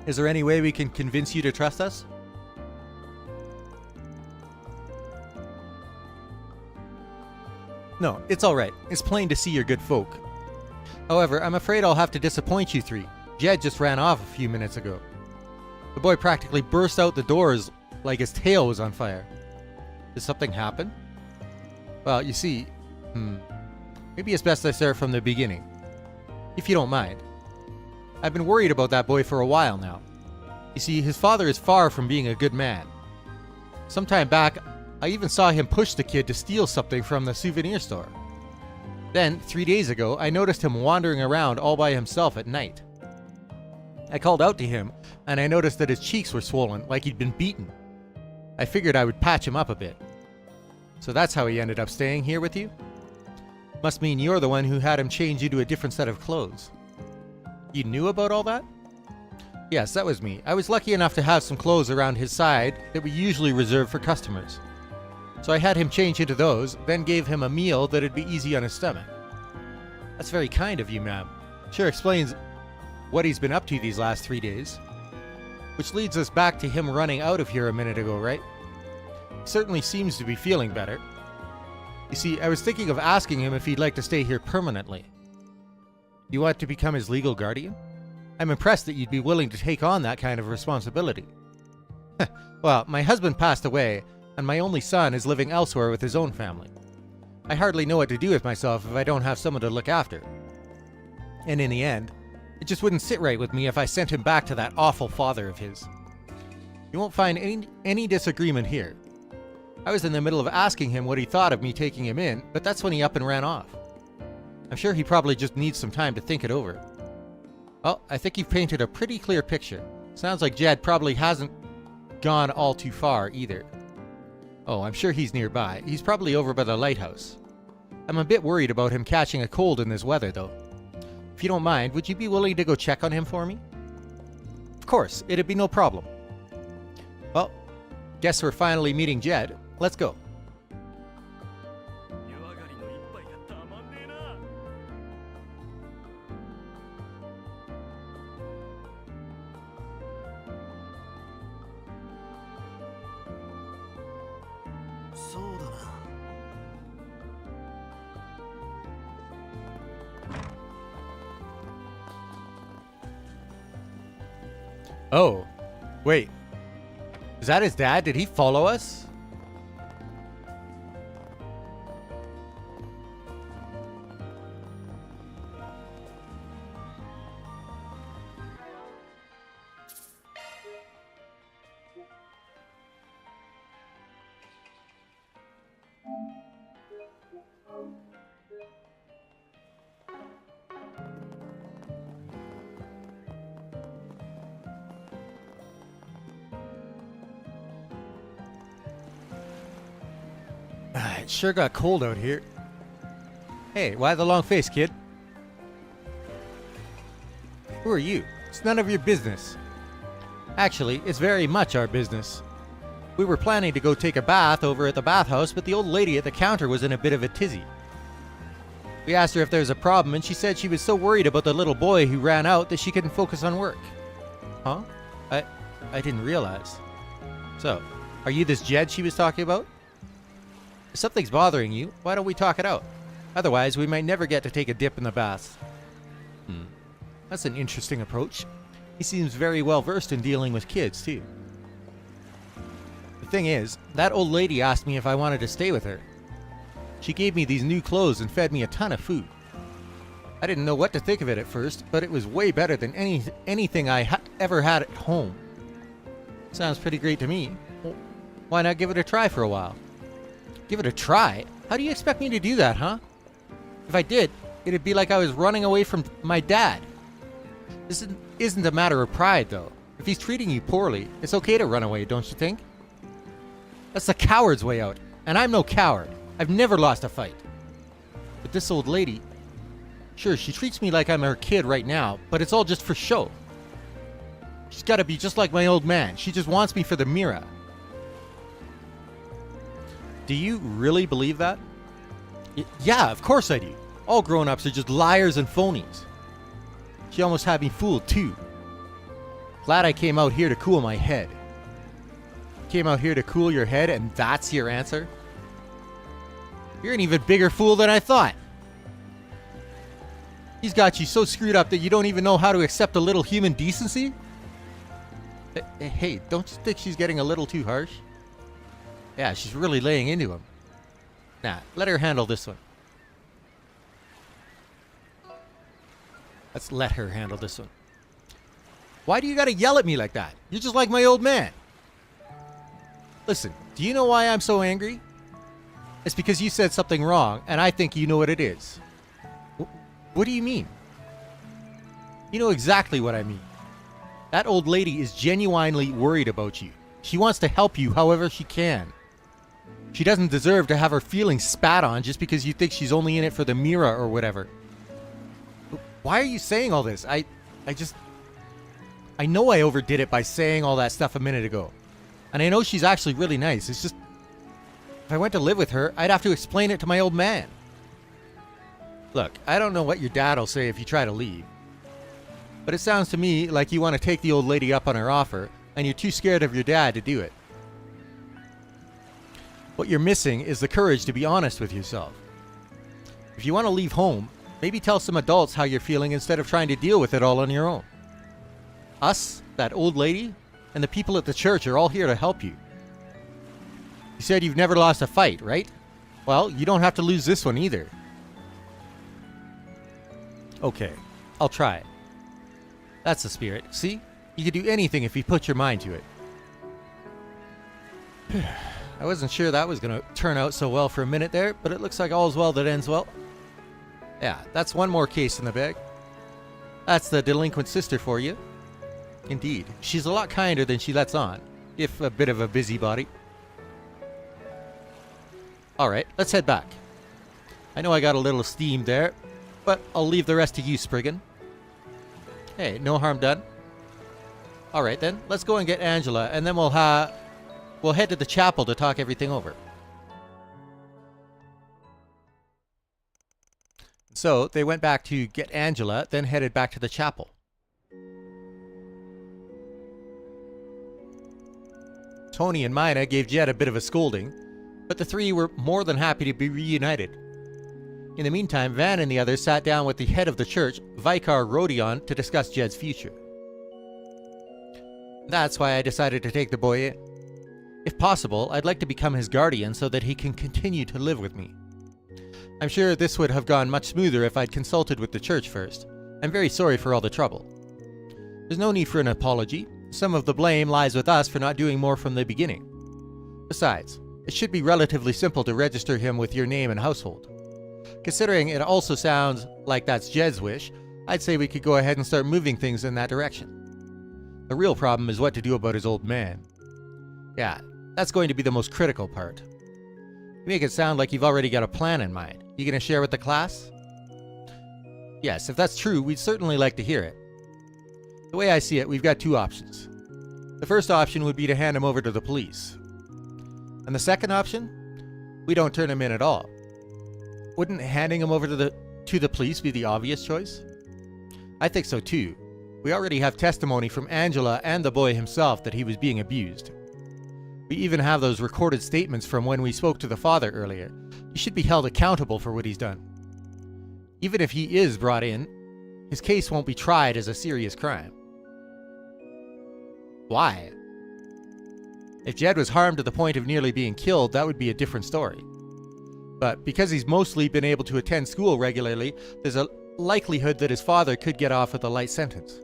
Is there any way we can convince you to trust us? No, it's alright. It's plain to see you're good folk. However, I'm afraid I'll have to disappoint you three. Jed just ran off a few minutes ago. The boy practically burst out the doors like his tail was on fire. Did something happen? Well, you see, maybe it's best I start from the beginning. If you don't mind. I've been worried about that boy for a while now. You see, his father is far from being a good man. Some time back, I even saw him push the kid to steal something from the souvenir store. Then, 3 days ago, I noticed him wandering around all by himself at night. I called out to him, and I noticed that his cheeks were swollen, like he'd been beaten. I figured I would patch him up a bit. So that's how he ended up staying here with you? Must mean you're the one who had him change into a different set of clothes. You knew about all that? Yes, that was me. I was lucky enough to have some clothes around his side that we usually reserve for customers. So I had him change into those, then gave him a meal that'd be easy on his stomach. That's very kind of you, ma'am. Sure explains what he's been up to these last 3 days. Which leads us back to him running out of here a minute ago, right? He certainly seems to be feeling better. You see, I was thinking of asking him if he'd like to stay here permanently. You want to become his legal guardian? I'm impressed that you'd be willing to take on that kind of responsibility. Well, my husband passed away, and my only son is living elsewhere with his own family. I hardly know what to do with myself if I don't have someone to look after. And in the end, it just wouldn't sit right with me if I sent him back to that awful father of his. You won't find any disagreement here. I was in the middle of asking him what he thought of me taking him in, but that's when he up and ran off. I'm sure he probably just needs some time to think it over. Well, I think you've painted a pretty clear picture. Sounds like Jed probably hasn't gone all too far either. Oh, I'm sure he's nearby. He's probably over by the lighthouse. I'm a bit worried about him catching a cold in this weather, though. If you don't mind, would you be willing to go check on him for me? Of course, it'd be no problem. Well, guess we're finally meeting Jed. Let's go. Oh, wait. Is that his dad? Did he follow us? It sure got cold out here. Hey, why the long face, kid? Who are you? It's none of your business. Actually, it's very much our business. We were planning to go take a bath over at the bathhouse, but the old lady at the counter was in a bit of a tizzy. We asked her if there was a problem, and she said she was so worried about the little boy who ran out that she couldn't focus on work. Huh? I didn't realize. So, are you this Jed she was talking about? If something's bothering you, why don't we talk it out? Otherwise, we might never get to take a dip in the bath. That's an interesting approach. He seems very well versed in dealing with kids, too. The thing is, that old lady asked me if I wanted to stay with her. She gave me these new clothes and fed me a ton of food. I didn't know what to think of it at first, but it was way better than anything I ever had at home. Sounds pretty great to me. Well, why not give it a try for a while? Give it a try? How do you expect me to do that, huh? If I did, it'd be like I was running away from my dad. This isn't a matter of pride, though. If he's treating you poorly, it's okay to run away, don't you think? That's the coward's way out, and I'm no coward. I've never lost a fight. But this old lady, sure, she treats me like I'm her kid right now, but it's all just for show. She's gotta be just like my old man. She just wants me for the Mira. Do you really believe that? Yeah, of course I do. All grown-ups are just liars and phonies. She almost had me fooled, too. Glad I came out here to cool my head. Came out here to cool your head, and that's your answer? You're an even bigger fool than I thought. He's got you so screwed up that you don't even know how to accept a little human decency? Hey, don't you think she's getting a little too harsh? Yeah, she's really laying into him. Nah, let her handle this one. Let's let her handle this one. Why do you gotta yell at me like that? You're just like my old man. Listen, do you know why I'm so angry? It's because you said something wrong, and I think you know what it is. What do you mean? You know exactly what I mean. That old lady is genuinely worried about you. She wants to help you however she can. She doesn't deserve to have her feelings spat on just because you think she's only in it for the Mira or whatever. Why are you saying all this? I know I overdid it by saying all that stuff a minute ago. And I know she's actually really nice. It's just, if I went to live with her, I'd have to explain it to my old man. Look, I don't know what your dad will say if you try to leave. But it sounds to me like you want to take the old lady up on her offer, and you're too scared of your dad to do it. What you're missing is the courage to be honest with yourself. If you want to leave home, maybe tell some adults how you're feeling instead of trying to deal with it all on your own. Us, that old lady, and the people at the church are all here to help you. You said you've never lost a fight, right? Well, you don't have to lose this one either. Okay, I'll try it. That's the spirit. See? You could do anything if you put your mind to it. I wasn't sure that was going to turn out so well for a minute there, but it looks like all's well that ends well. Yeah, that's one more case in the bag. That's the delinquent sister for you. Indeed, she's a lot kinder than she lets on, if a bit of a busybody. Alright, let's head back. I know I got a little steam there, but I'll leave the rest to you, Spriggan. Hey, no harm done. Alright then, let's go and get Angela, and then we'll head to the chapel to talk everything over. So, they went back to get Angela, then headed back to the chapel. Tony and Mina gave Jed a bit of a scolding, but the three were more than happy to be reunited. In the meantime, Van and the others sat down with the head of the church, Vicar Rodion, to discuss Jed's future. That's why I decided to take the boy in. If possible, I'd like to become his guardian so that he can continue to live with me. I'm sure this would have gone much smoother if I'd consulted with the church first. I'm very sorry for all the trouble. There's no need for an apology. Some of the blame lies with us for not doing more from the beginning. Besides, it should be relatively simple to register him with your name and household. Considering it also sounds like that's Jed's wish, I'd say we could go ahead and start moving things in that direction. The real problem is what to do about his old man. Yeah, that's going to be the most critical part. You make it sound like you've already got a plan in mind. You gonna share with the class? Yes, if that's true, we'd certainly like to hear it. The way I see it, we've got two options. The first option would be to hand him over to the police. And the second option? We don't turn him in at all. Wouldn't handing him over to the police be the obvious choice? I think so too. We already have testimony from Angela and the boy himself that he was being abused. We even have those recorded statements from when we spoke to the father earlier. He should be held accountable for what he's done. Even if he is brought in, his case won't be tried as a serious crime. Why? If Jed was harmed to the point of nearly being killed, that would be a different story. But because he's mostly been able to attend school regularly, there's a likelihood that his father could get off with a light sentence.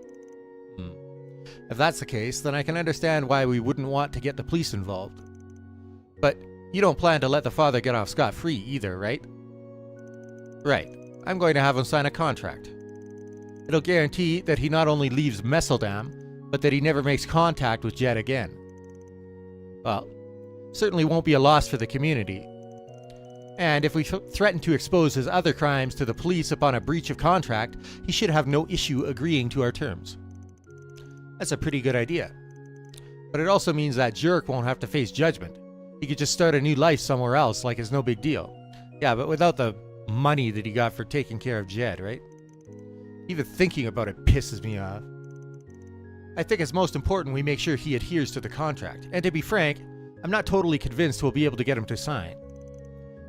If that's the case, then I can understand why we wouldn't want to get the police involved. But you don't plan to let the father get off scot-free either, right? Right. I'm going to have him sign a contract. It'll guarantee that he not only leaves Messeldam, but that he never makes contact with Jed again. Well, certainly won't be a loss for the community. And if we threaten to expose his other crimes to the police upon a breach of contract, he should have no issue agreeing to our terms. That's a pretty good idea. But it also means that jerk won't have to face judgment. He could just start a new life somewhere else like it's no big deal. Yeah, but without the money that he got for taking care of Jed, right? Even thinking about it pisses me off. I think it's most important we make sure he adheres to the contract. And to be frank, I'm not totally convinced we'll be able to get him to sign.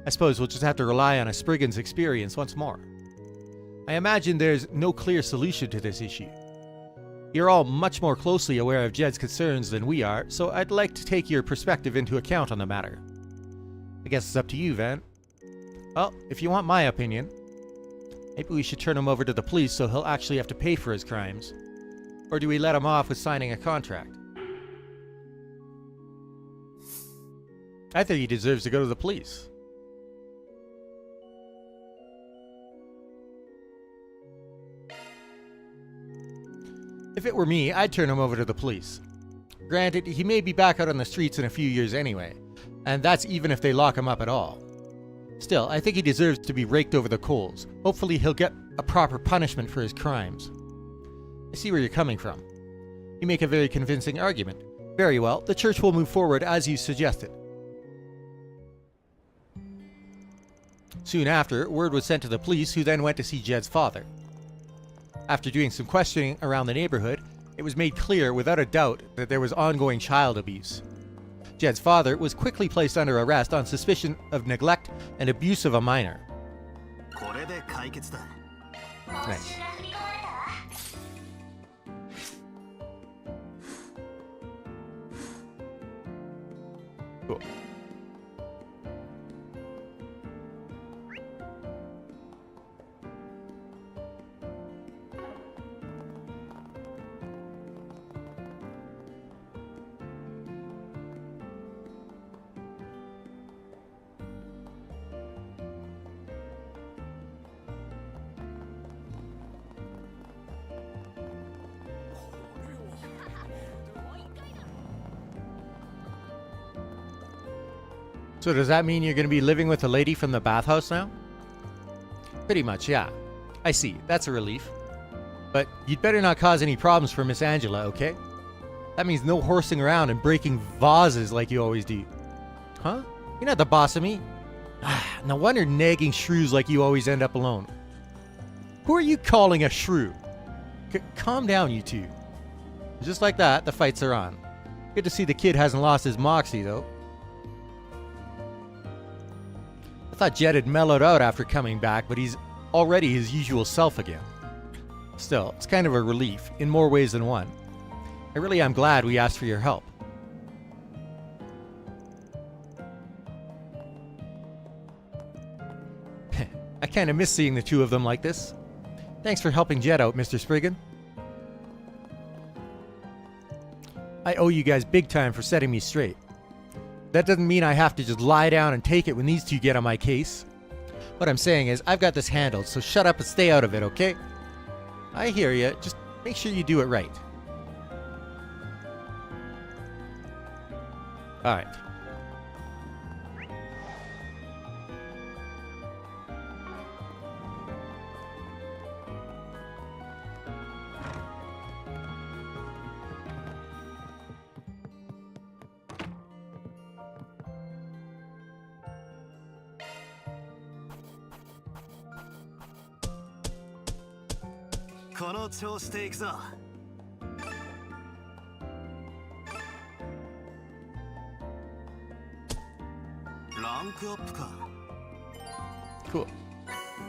I suppose we'll just have to rely on a Spriggan's experience once more. I imagine there's no clear solution to this issue. You're all much more closely aware of Jed's concerns than we are, so I'd like to take your perspective into account on the matter. I guess it's up to you, Van. Well, if you want my opinion, maybe we should turn him over to the police so he'll actually have to pay for his crimes. Or do we let him off with signing a contract? I think he deserves to go to the police. If it were me, I'd turn him over to the police. Granted, he may be back out on the streets in a few years anyway, and that's even if they lock him up at all. Still, I think he deserves to be raked over the coals. Hopefully he'll get a proper punishment for his crimes. I see where you're coming from. You make a very convincing argument. Very well, the church will move forward as you suggested. Soon after, word was sent to the police, who then went to see Jed's father. After doing some questioning around the neighborhood, it was made clear without a doubt that there was ongoing child abuse. Jed's father was quickly placed under arrest on suspicion of neglect and abuse of a minor. これで解決だ。 Nice. Cool. So does that mean you're going to be living with a lady from the bathhouse now? Pretty much, yeah. I see. That's a relief. But you'd better not cause any problems for Miss Angela, okay? That means no horsing around and breaking vases like you always do. Huh? You're not the boss of me. No wonder nagging shrews like you always end up alone. Who are you calling a shrew? Calm down, you two. Just like that, the fights are on. Good to see the kid hasn't lost his moxie, though. I thought Jed had mellowed out after coming back, but he's already his usual self again. Still, it's kind of a relief, in more ways than one. I really am glad we asked for your help. I kind of miss seeing the two of them like this. Thanks for helping Jed out, Mr. Spriggan. I owe you guys big time for setting me straight. That doesn't mean I have to just lie down and take it when these two get on my case. What I'm saying is, I've got this handled, so shut up and stay out of it, okay? I hear you. Just make sure you do it right. Alright.この調子でいくぞ。ランクアップか。Cool.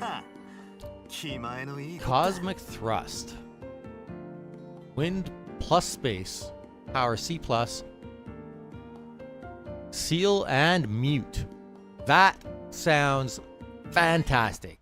はあ、気前のいい。 Cosmic Thrust. Wind plus space. Power C plus. Seal and mute. That sounds fantastic.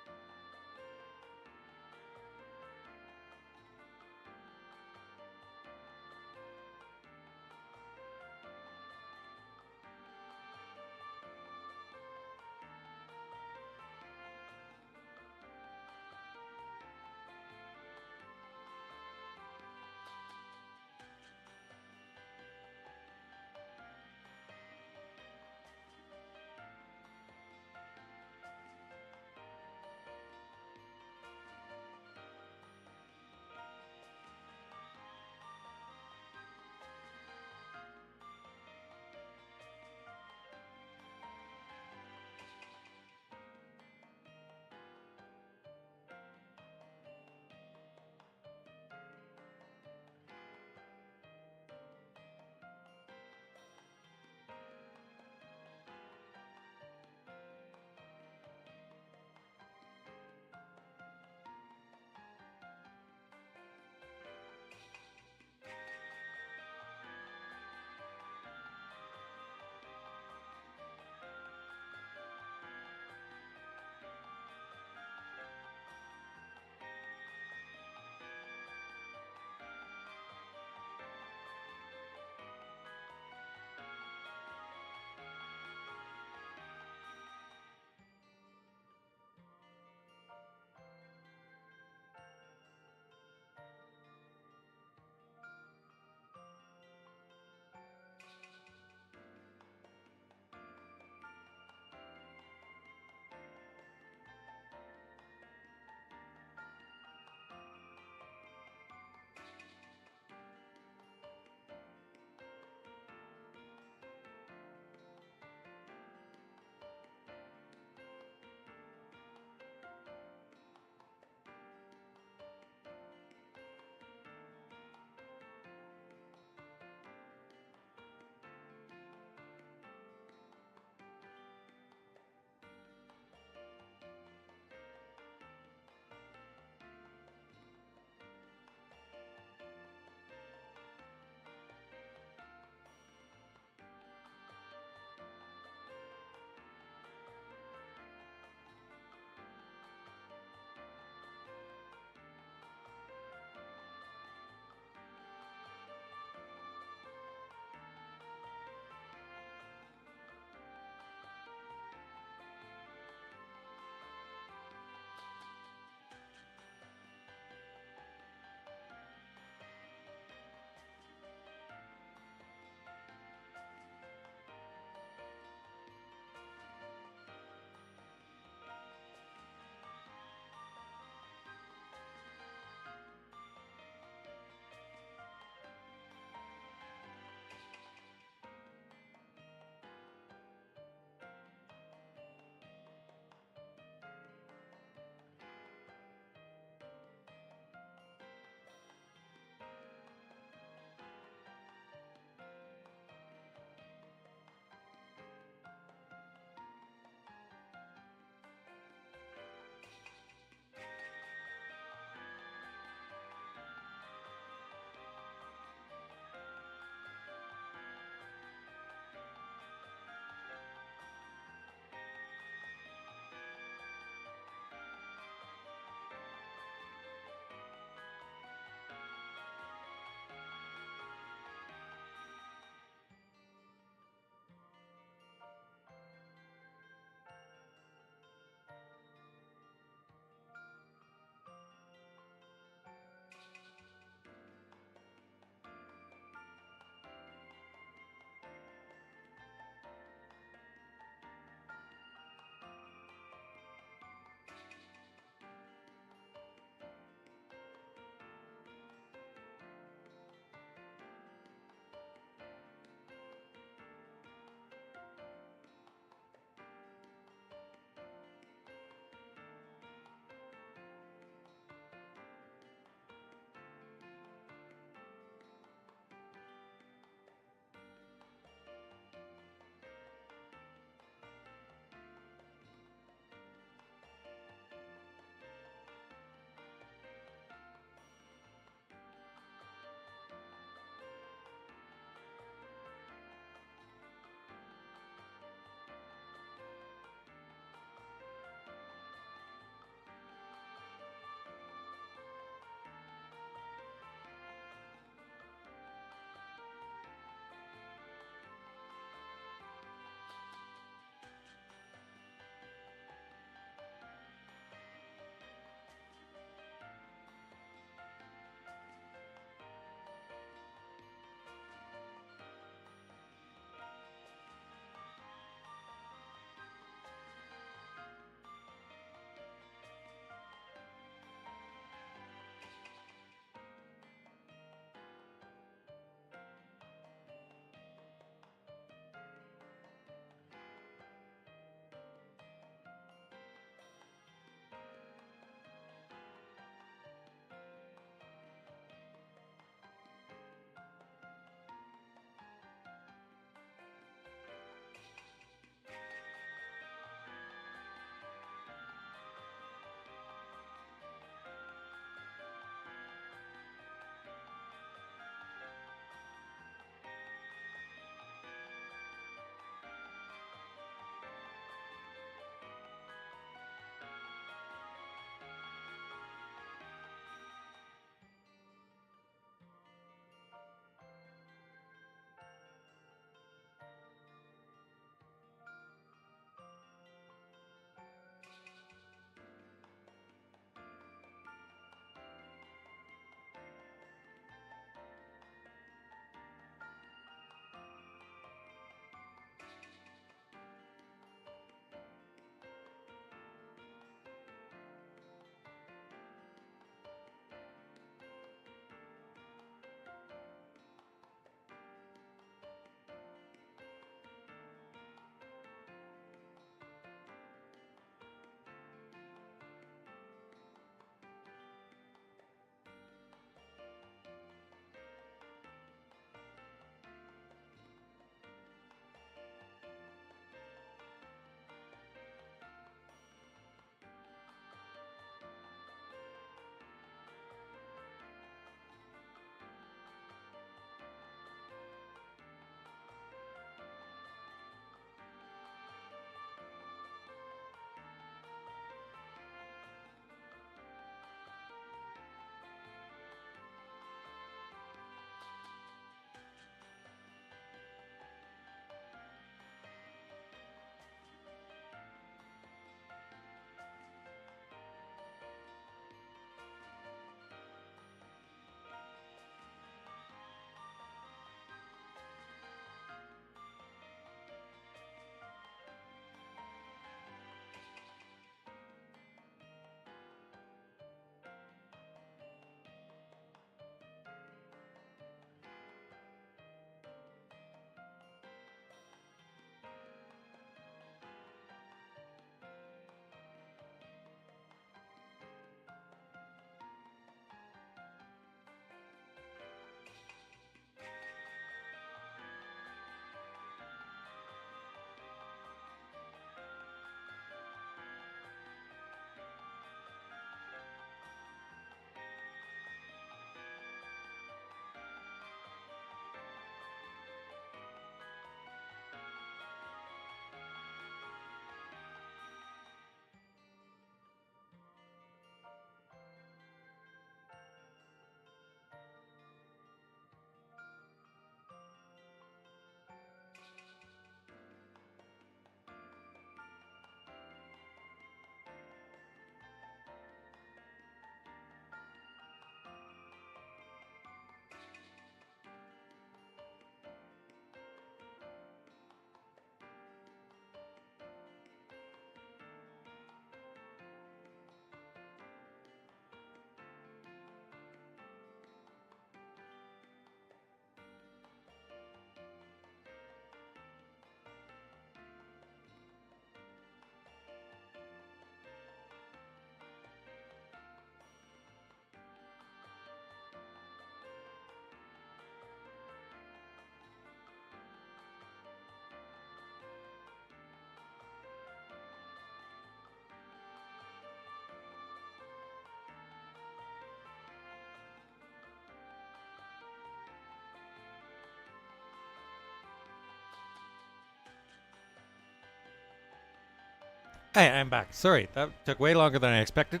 Hey, I'm back. Sorry, that took way longer than I expected.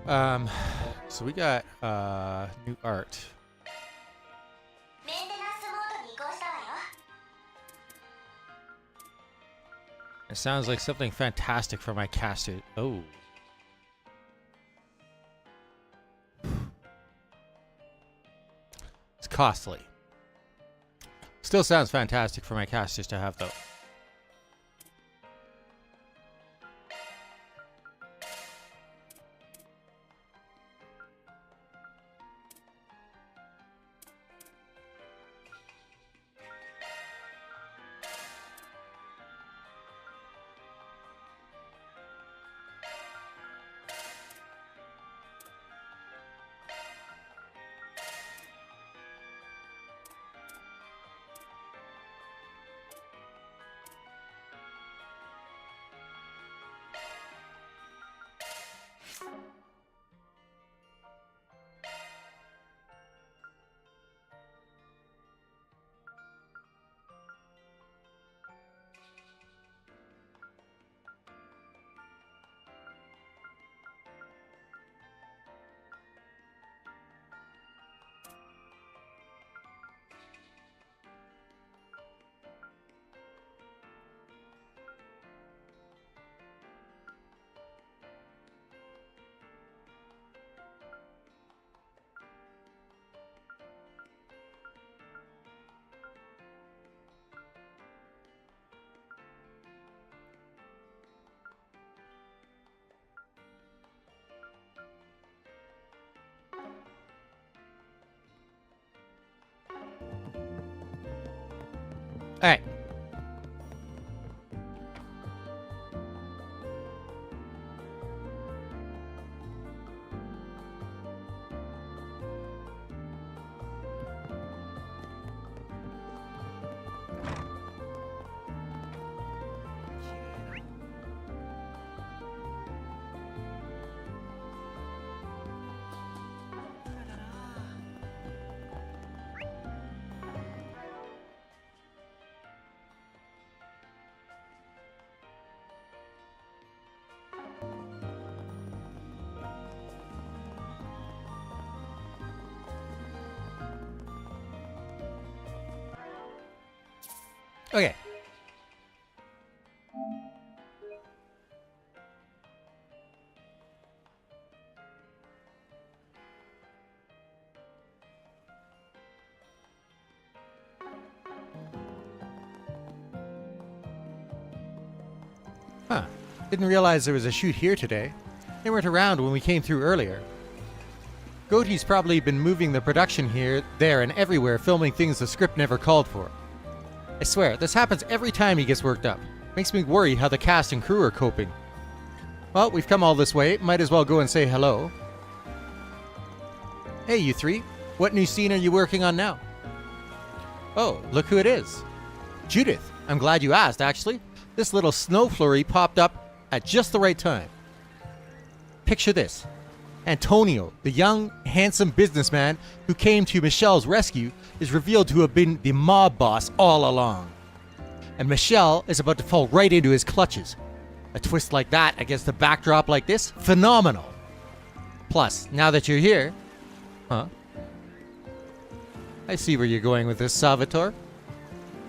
So we got new art. It sounds like something fantastic for my caster. Oh. It's costly. Still sounds fantastic for my casters to have, though. All right. Okay. Huh. Didn't realize there was a shoot here today. They weren't around when we came through earlier. Goatee's probably been moving the production here, there, and everywhere, filming things the script never called for. I swear, this happens every time he gets worked up. Makes me worry how the cast and crew are coping. Well, we've come all this way. Might as well go and say hello. Hey, you three. What new scene are you working on now? Oh, look who it is. Judith. I'm glad you asked, actually. This little snow flurry popped up at just the right time. Picture this. Antonio, the young, handsome businessman who came to Michelle's rescue, is revealed to have been the mob boss all along. And Michelle is about to fall right into his clutches. A twist like that against a backdrop like this? Phenomenal! Plus, now that you're here... Huh? I see where you're going with this, Salvatore.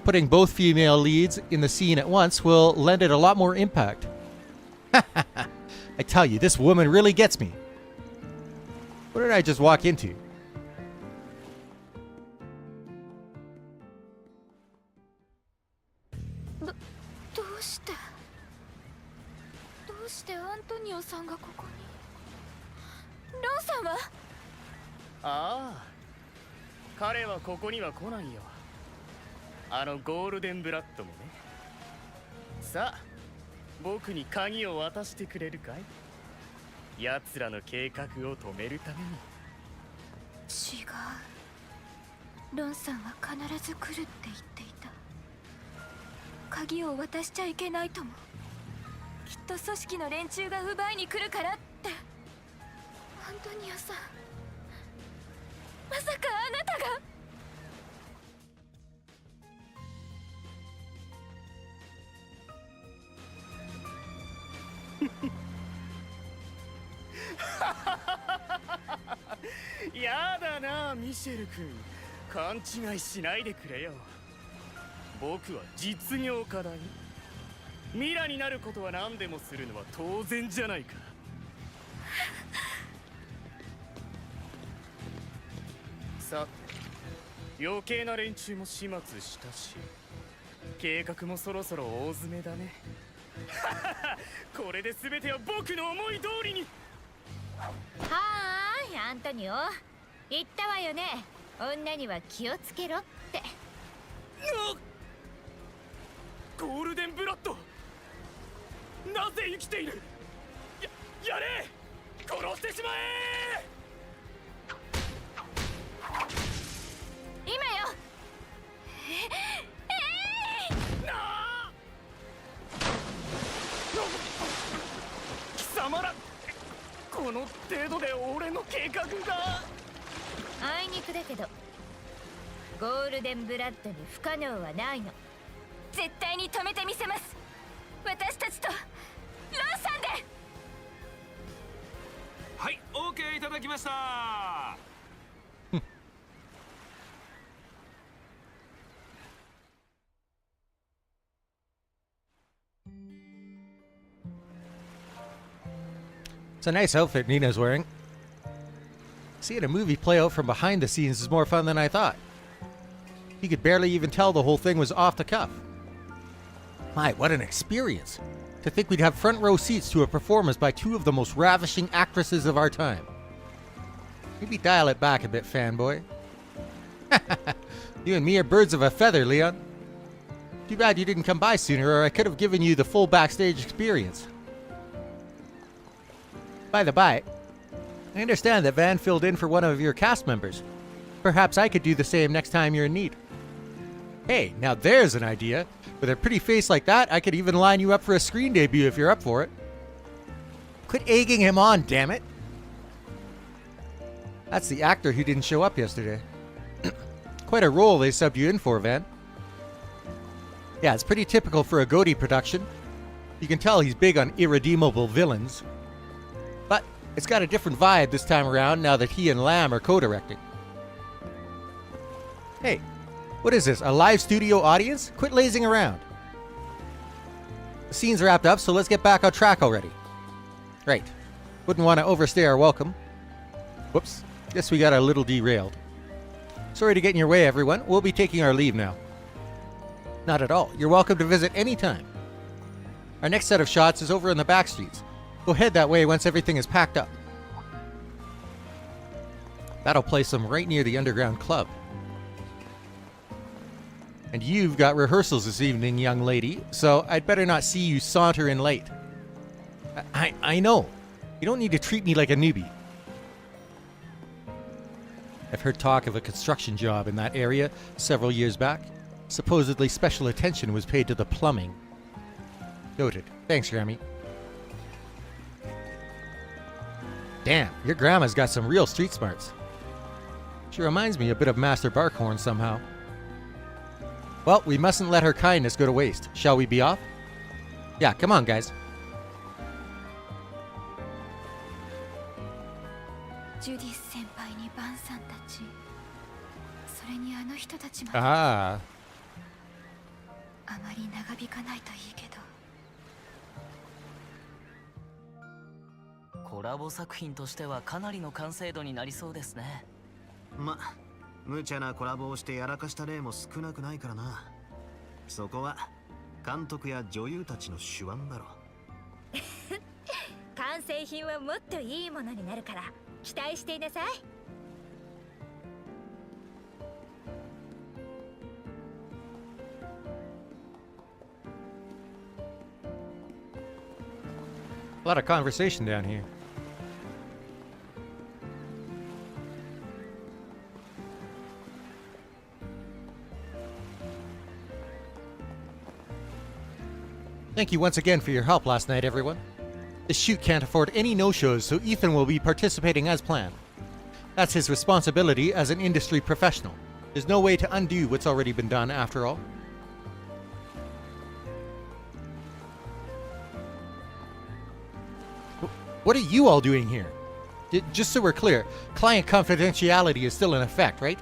Putting both female leads in the scene at once will lend it a lot more impact. I tell you, this woman really gets me. What did I just walk into?どうしてアントニオさんがここに。ロンさんは？ああ、彼はここには来ないよ。あのゴールデンブラッドもね。さあ、僕に鍵を渡してくれるかい？奴らの計画を止めるために。違う。ロンさんは必ず来るって言っていた。鍵を渡しちゃいけないとも。きっと組織の連中が奪いに来るからって。アントニオさん、まさかあなたが。やだなミシェル君、勘違いしないでくれよ。僕は実業家だよ。ミラになることは何でもするのは当然じゃないか。さて、余計な連中も始末したし、計画もそろそろ大詰めだね。これで全ては僕の思い通りに。はーい、アントニオ言ったわよね、女には気をつけろって。ゴールデンブラッド、なぜ生きている。やれ、殺してしまえ。今よ。なあ、貴様ら、この程度で俺の計画が。あいにくだけどゴールデンブラッドに不可能はないの。絶対に止めてみせます。私たちとロンさんで。はい、OK いただきました。It's a nice outfit Nina's wearing. Seeing a movie play out from behind the scenes is more fun than I thought. You could barely even tell the whole thing was off the cuff. My, what an experience. To think we'd have front row seats to a performance by two of the most ravishing actresses of our time. Maybe dial it back a bit, fanboy. You and me are birds of a feather, Leon. Too bad you didn't come by sooner, or I could have given you the full backstage experience. By the by, I understand that Van filled in for one of your cast members. Perhaps I could do the same next time you're in need. Hey, now there's an idea. With a pretty face like that, I could even line you up for a screen debut if you're up for it. Quit egging him on, damn it. That's the actor who didn't show up yesterday. Quite a role they subbed you in for, Van. Yeah, it's pretty typical for a Goaty production. You can tell he's big on irredeemable villains. But it's got a different vibe this time around now that he and Lamb are co-directing. Hey, what is this, a live studio audience? Quit lazing around. The scene's wrapped up, so let's get back on track already. Right. Wouldn't want to overstay our welcome. Whoops. Guess we got a little derailed. Sorry to get in your way, everyone. We'll be taking our leave now. Not at all. You're welcome to visit anytime. Our next set of shots is over in the back streets. We'll head that way once everything is packed up. That'll place them right near the underground club. And you've got rehearsals this evening, young lady, so I'd better not see you saunter in late. I know. You don't need to treat me like a newbie. I've heard talk of a construction job in that area several years back. Supposedly special attention was paid to the plumbing. Noted. Thanks, Grammy. Damn, your grandma's got some real street smarts. She reminds me a bit of Master Barkhorn somehow. Well, we mustn't let her kindness go to waste. Shall we be off? Yeah, come on, guys. Ah. あまり長引かないといいけど。コラボ作品としてはかなりの完成度になりそうですね。ま、無茶なコラボをしてやらかした例も少なくないからな。そこは監督や女優たちの手腕だろ。完成品はもっといいものになるから期待していなさい。A lot of conversation down here. Thank you once again for your help last night, everyone. This shoot can't afford any no-shows, so Ethan will be participating as planned. That's his responsibility as an industry professional. There's no way to undo what's already been done, after all. What are you all doing here? Just so we're clear, client confidentiality is still in effect, right?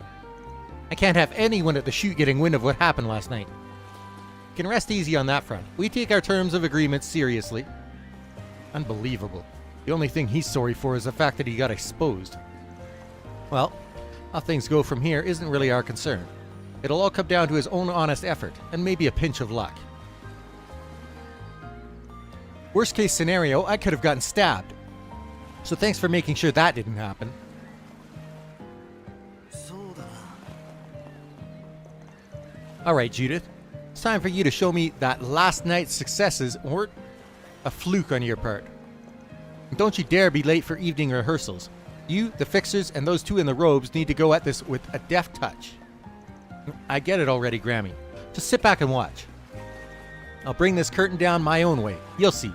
I can't have anyone at the shoot getting wind of what happened last night. You can rest easy on that front. We take our terms of agreement seriously. Unbelievable. The only thing he's sorry for is the fact that he got exposed. Well, how things go from here isn't really our concern. It'll all come down to his own honest effort, and maybe a pinch of luck. Worst case scenario, I could have gotten stabbed. So thanks for making sure that didn't happen. Alright, Judith. It's time for you to show me that last night's successes weren't a fluke on your part. And don't you dare be late for evening rehearsals. You, the fixers, and those two in the robes need to go at this with a deft touch. I get it already, Grammy. Just sit back and watch. I'll bring this curtain down my own way. You'll see.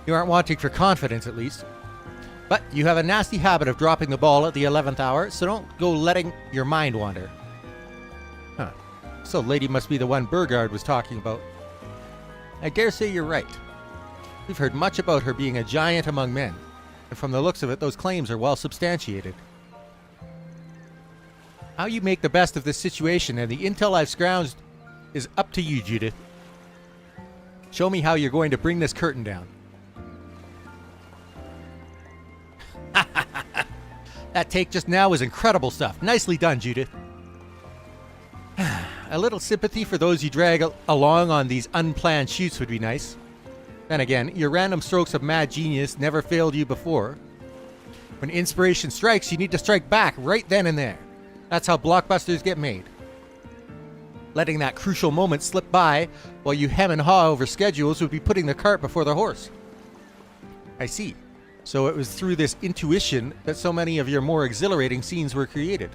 You aren't wanting for confidence, at least. But you have a nasty habit of dropping the ball at the 11th hour, so don't go letting your mind wander. Huh. So lady must be the one Burgard was talking about. I dare say you're right. We've heard much about her being a giant among men, and from the looks of it, those claims are well substantiated. How you make the best of this situation and the intel I've scrounged is up to you, Judith. Show me how you're going to bring this curtain down. That take just now was incredible stuff. Nicely done, Judith. A little sympathy for those you drag along on these unplanned shoots would be nice. Then again, your random strokes of mad genius never failed you before. When inspiration strikes, you need to strike back right then and there. That's how blockbusters get made. Letting that crucial moment slip by while you hem and haw over schedules would be putting the cart before the horse. I see. So it was through this intuition that so many of your more exhilarating scenes were created.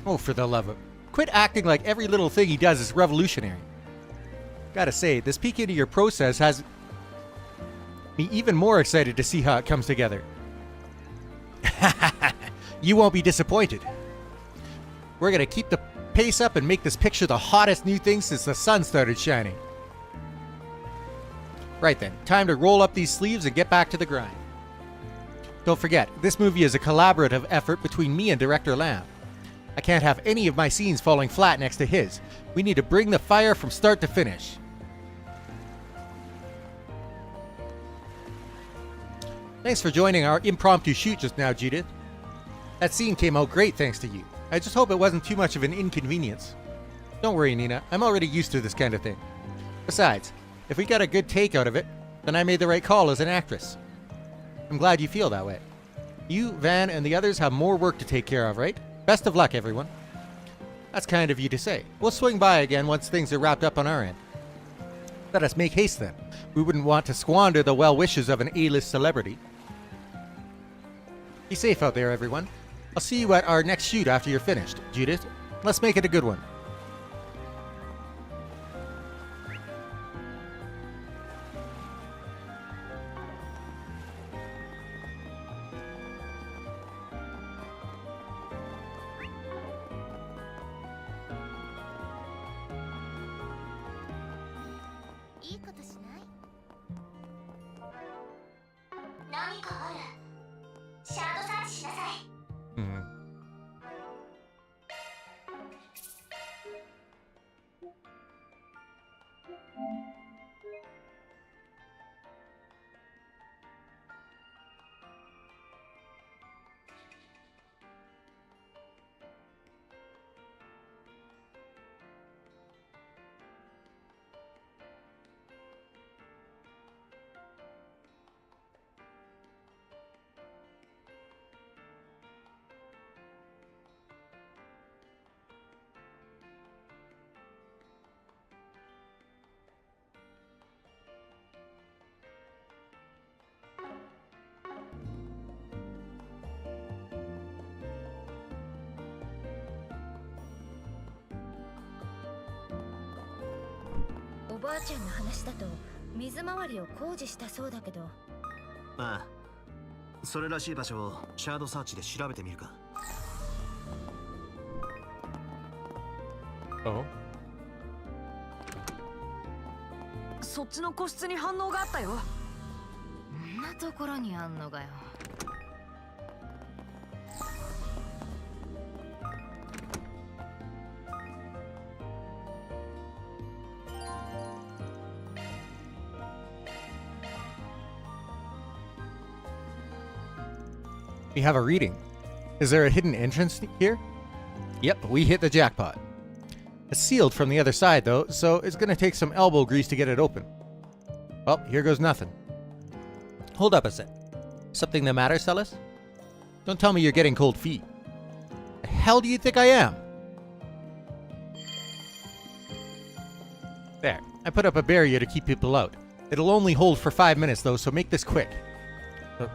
Oh, for the love of... Quit acting like every little thing he does is revolutionary. Gotta say, this peek into your process has me even more excited to see how it comes together. You won't be disappointed. We're gonna keep the pace up and make this picture the hottest new thing since the sun started shining. Right then, time to roll up these sleeves and get back to the grind. Don't forget, this movie is a collaborative effort between me and Director Lamb. I can't have any of my scenes falling flat next to his. We need to bring the fire from start to finish. Thanks for joining our impromptu shoot just now, Judith. That scene came out great thanks to you. I just hope it wasn't too much of an inconvenience. Don't worry, Nina. I'm already used to this kind of thing. Besides, if we got a good take out of it, then I made the right call as an actress. I'm glad you feel that way. You, Van, and the others have more work to take care of, right? Best of luck, everyone. That's kind of you to say. We'll swing by again once things are wrapped up on our end. Let us make haste then. We wouldn't want to squander the well wishes of an A-list celebrity. Be safe out there, everyone. I'll see you at our next shoot after you're finished. Judith, let's make it a good one.おばあちゃんの話だと水回りを工事したそうだけど。ああ、それらしい場所をシャードサーチで調べてみるか。そっちの個室に反応があったよ。ところにあんのかよ。We have a reading. Is there a hidden entrance here? Yep, we hit the jackpot. It's sealed from the other side, though, so it's going to take some elbow grease to get it open. Well, here goes nothing. Hold up a sec. Something the matter, Celis? Don't tell me you're getting cold feet. The hell do you think I am? There. I put up a barrier to keep people out. It'll only hold for 5 minutes, though, so make this quick.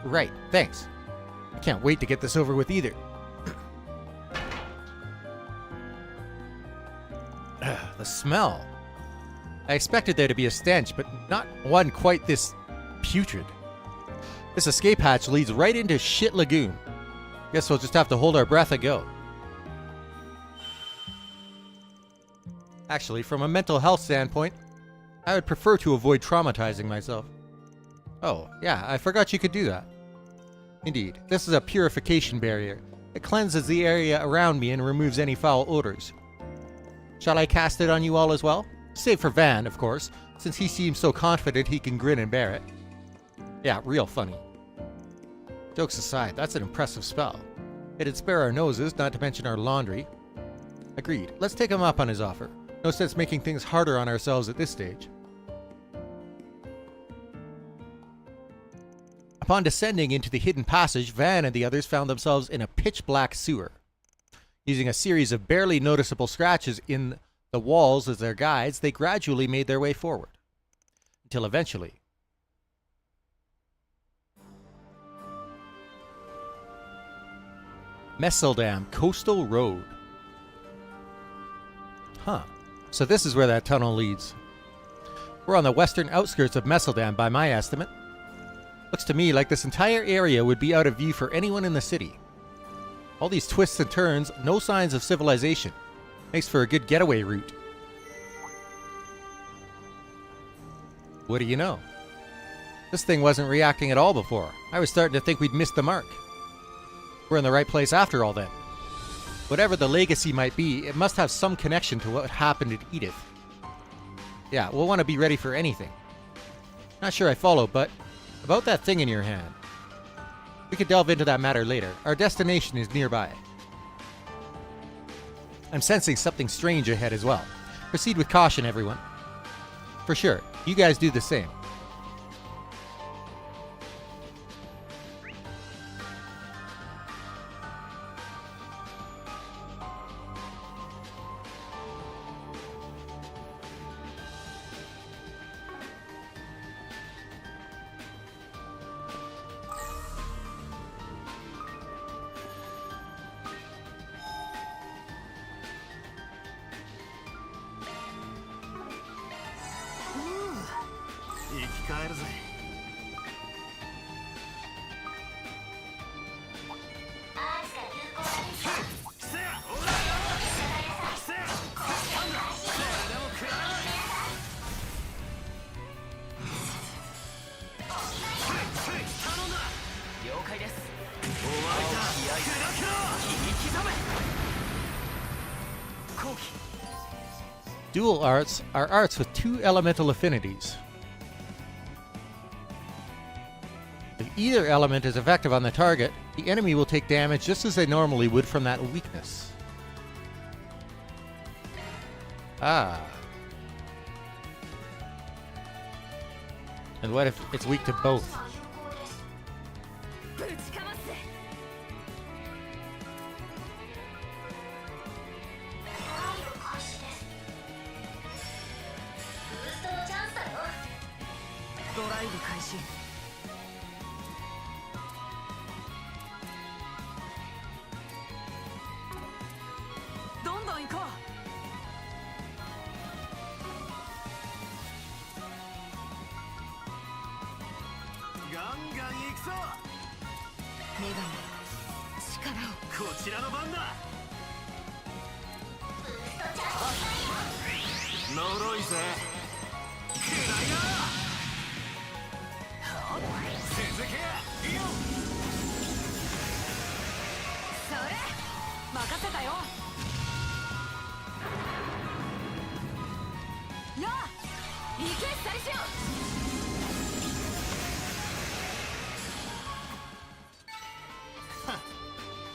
Right. Thanks. I can't wait to get this over with either. The smell. I expected there to be a stench, but not one quite this putrid. This escape hatch leads right into Shit Lagoon. Guess we'll just have to hold our breath and go. Actually, from a mental health standpoint, I would prefer to avoid traumatizing myself. Oh, yeah, I forgot you could do that. Indeed, this is a purification barrier. It cleanses the area around me and removes any foul odors. Shall I cast it on you all as well? Save for Van, of course, since he seems so confident he can grin and bear it. Yeah, real funny. Jokes aside, that's an impressive spell. It'd spare our noses, not to mention our laundry. Agreed. Let's take him up on his offer. No sense making things harder on ourselves at this stage. Upon descending into the hidden passage, Van and the others found themselves in a pitch-black sewer. Using a series of barely noticeable scratches in the walls as their guides, they gradually made their way forward. Until eventually... Messeldam Coastal Road. Huh. So this is where that tunnel leads. We're on the western outskirts of Messeldam by my estimate. Looks to me like this entire area would be out of view for anyone in the city. All these twists and turns, no signs of civilization. Makes for a good getaway route. What do you know? This thing wasn't reacting at all before. I was starting to think we'd missed the mark. We're in the right place after all then. Whatever the legacy might be, it must have some connection to what happened at Edith. Yeah, we'll want to be ready for anything. Not sure I follow, but about that thing in your hand. We could delve into that matter later. Our destination is nearby. I'm sensing something strange ahead as well. Proceed with caution, everyone. For sure. You guys do the same. Dual arts are arts with two elemental affinities. If either element is effective on the target, the enemy will take damage just as they normally would from that weakness. Ah. And what if it's weak to both?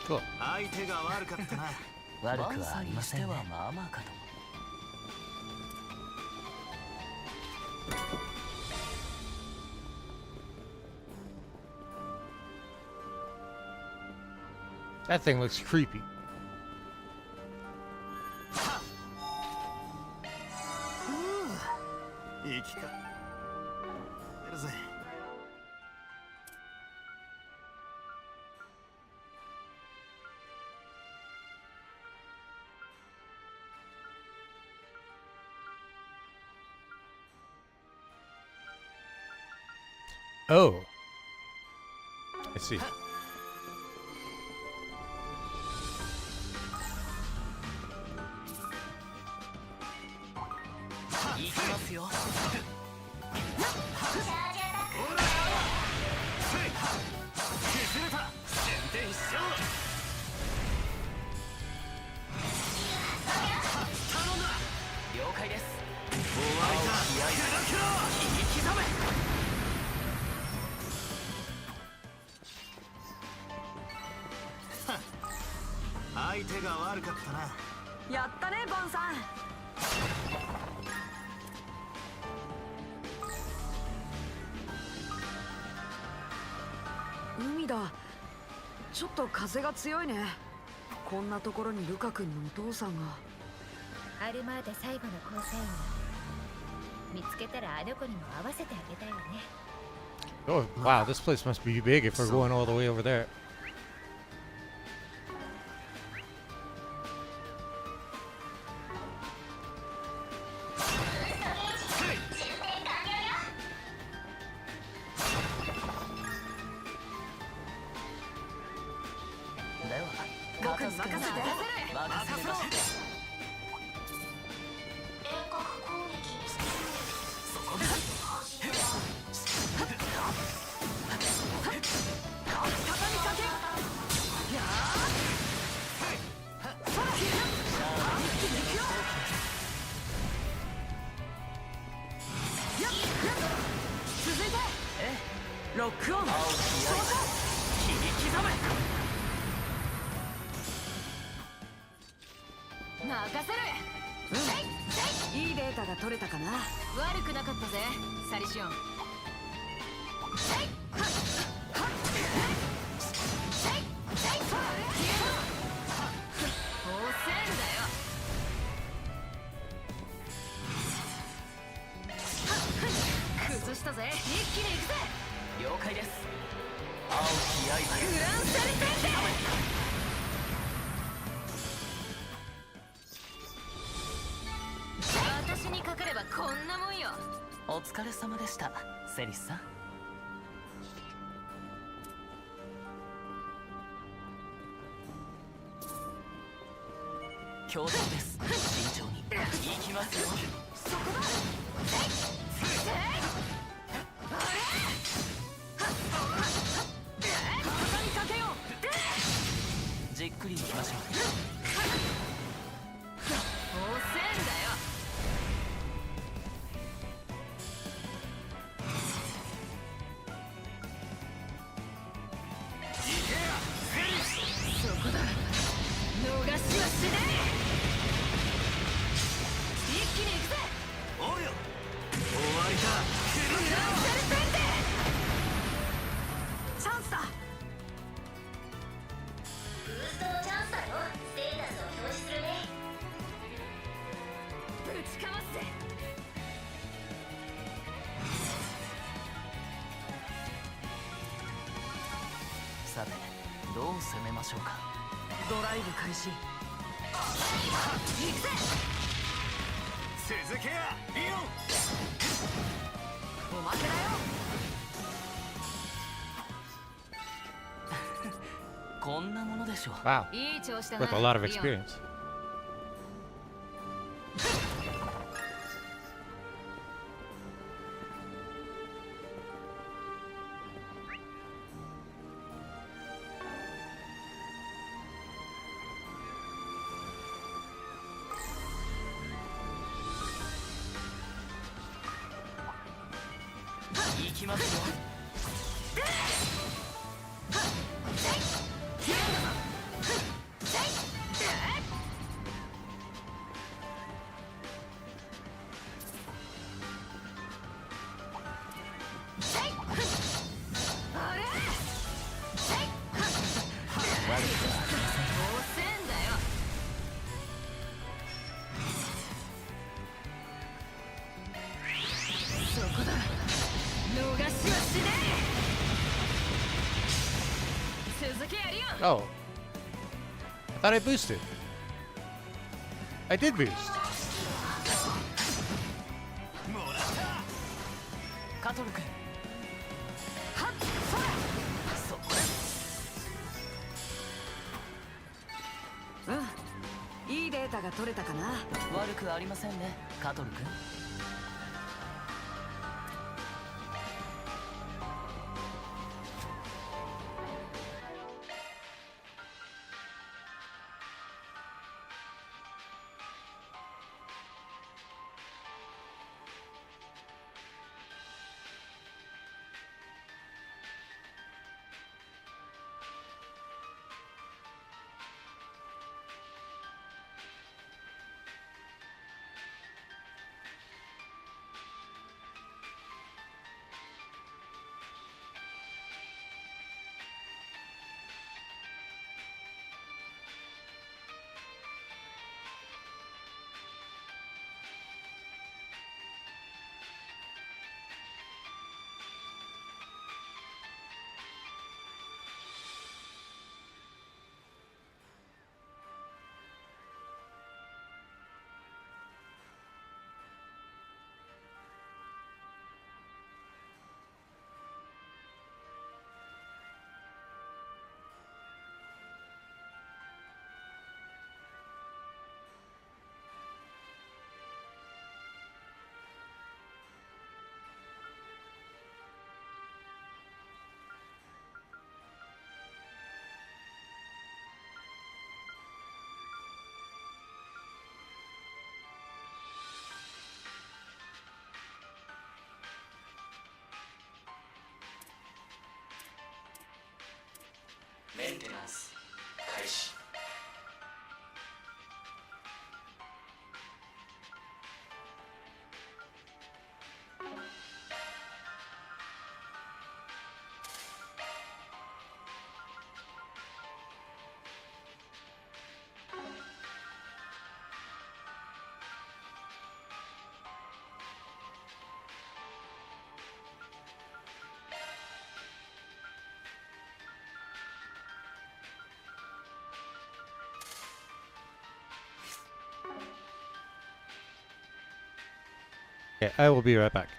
Cool. 相手が悪かったな。悪くはありませんね。Oh. That thing looks creepy. 生きかやるぜ。Oh. I see. 行きますよ。崩れた。先手必勝。頼んだ。了解です。終わりだ。キラキラ。引き刻め。相手が悪かったな。やったねボンさん。海だ。ちょっと風が強いね。こんなところにルカ君のお父さんが。アルマータ最後の交際員見つけたらあの子にも会わせてあげたいわね。 Oh, wow, this place must be big if we're going all the way over there.いいデータが取れたかな。悪くなかったぜサリシオン。崩したぜ。一気に行くぜ。了解です。青き刃よ。グランセルテンデ。私にかかればこんなもんよ。お疲れ様でした、セリスさん。兄弟です。慎重に行きますよ。そこだ。じっくり行きましょう。遅えんだよ。そこだ。逃しはしねえ。一気に行くぜ。おうよ。終わりだ。グランセルテンデ。チャンスだ。ブーストのチャンスだよ。ステータスを表示するね。ぶちかますぜ。さて、どう攻めましょうか。ドライブ開始。行くぜ。続けやリオン。おまけだよ。こんなものでしょう。 Wow, いい調子だな。 with a lot of リオン。 experience. 行きますよ。Oh. I thought I boosted. I did boost. カトル君。そこうん、いいデータが取れたかな。悪くありませんね、カトル君。メンテナンス開始。Okay, I will be right back.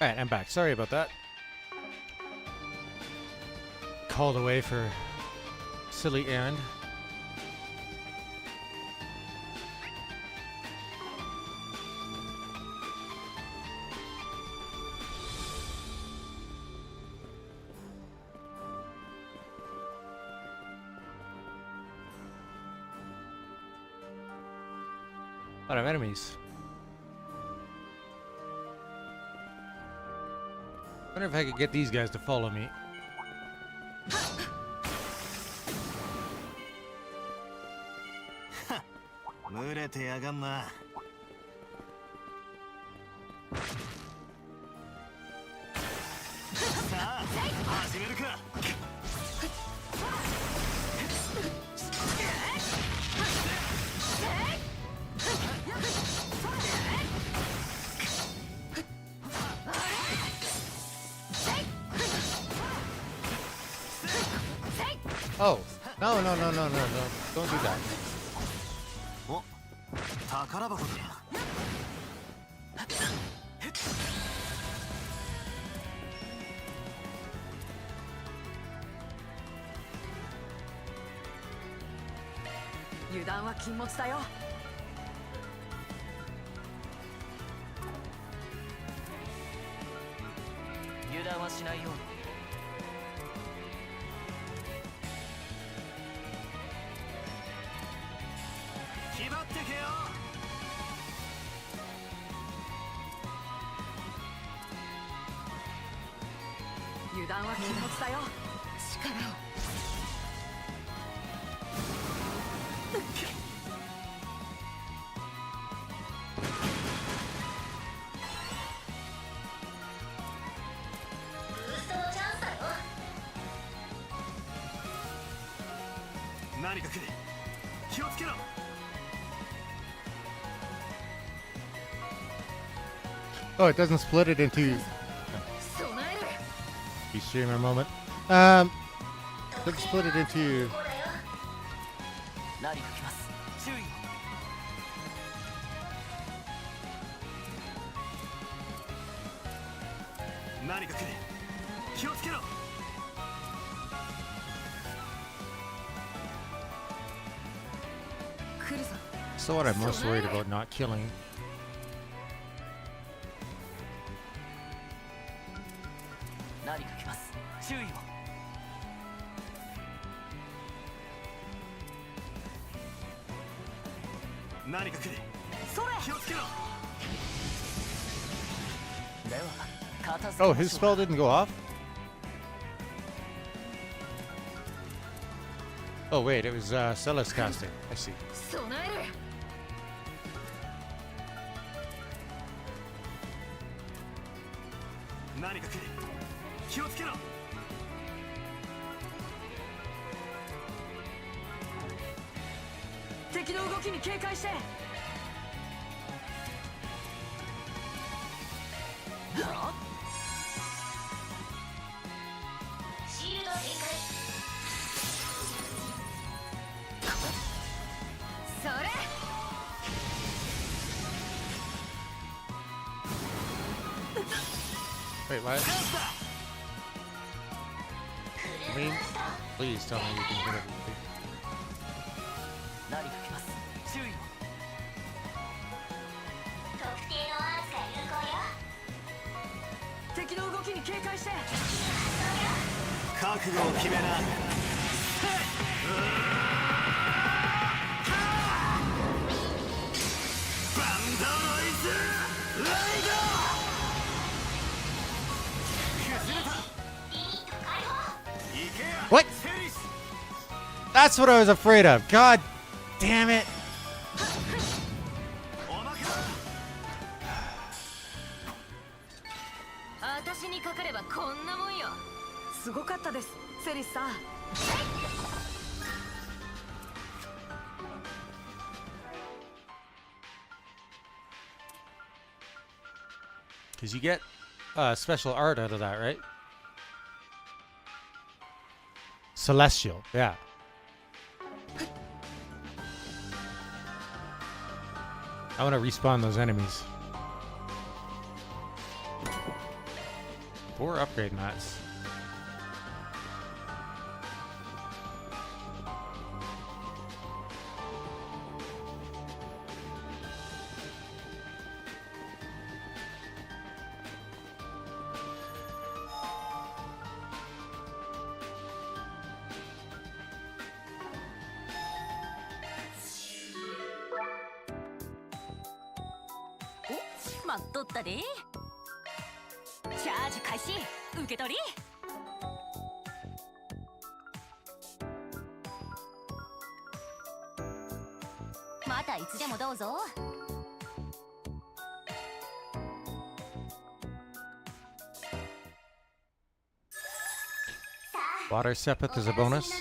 Alright, I'm back. Sorry about that. Called away for silly errand. A lot of enemies. Wonder if I could get these guys to follow me. Oh, no, no, no, no, no, no. Don't do that. お、宝箱だ。油断は禁物だよ。油断はしないように。気張ってけよ。油断は禁物だよ。力を。何か来る。気をつけろ。Oh, it doesn't split it into. 備える。 You stream a moment. Doesn't split it into. 何か来ます。注意。何か来る。気をつけろ。来るぞ。 So what I'm most worried about not killing. 何か来ます。注意を。何か来る。それ。気をつけろ。では、片付け Oh, ま his しょう。 spell didn't go off? Oh, wait, it was Cella's casting. I see. 備える。何か来る。気をつけろ。敵の動きに警戒して。シールド展開。それ。 Wait, what? I mean, please tell me you can hit everything. 何か来ます。注意を。特定のアーツが有効よ。敵の動きに警戒して。覚悟を決めな。バンドロイズライド。 What? That's what I was afraid of. God damn it. 私にかかればこんなもんよ。すごかったです、セリスさん。 Because you get special art out of that, right? Celestial, yeah. I want to respawn those enemies. 4 upgrade mats. Oh, 待っとったで。チャージ開始。受け取り。またいつでもどうぞ。Water Sepith is a bonus.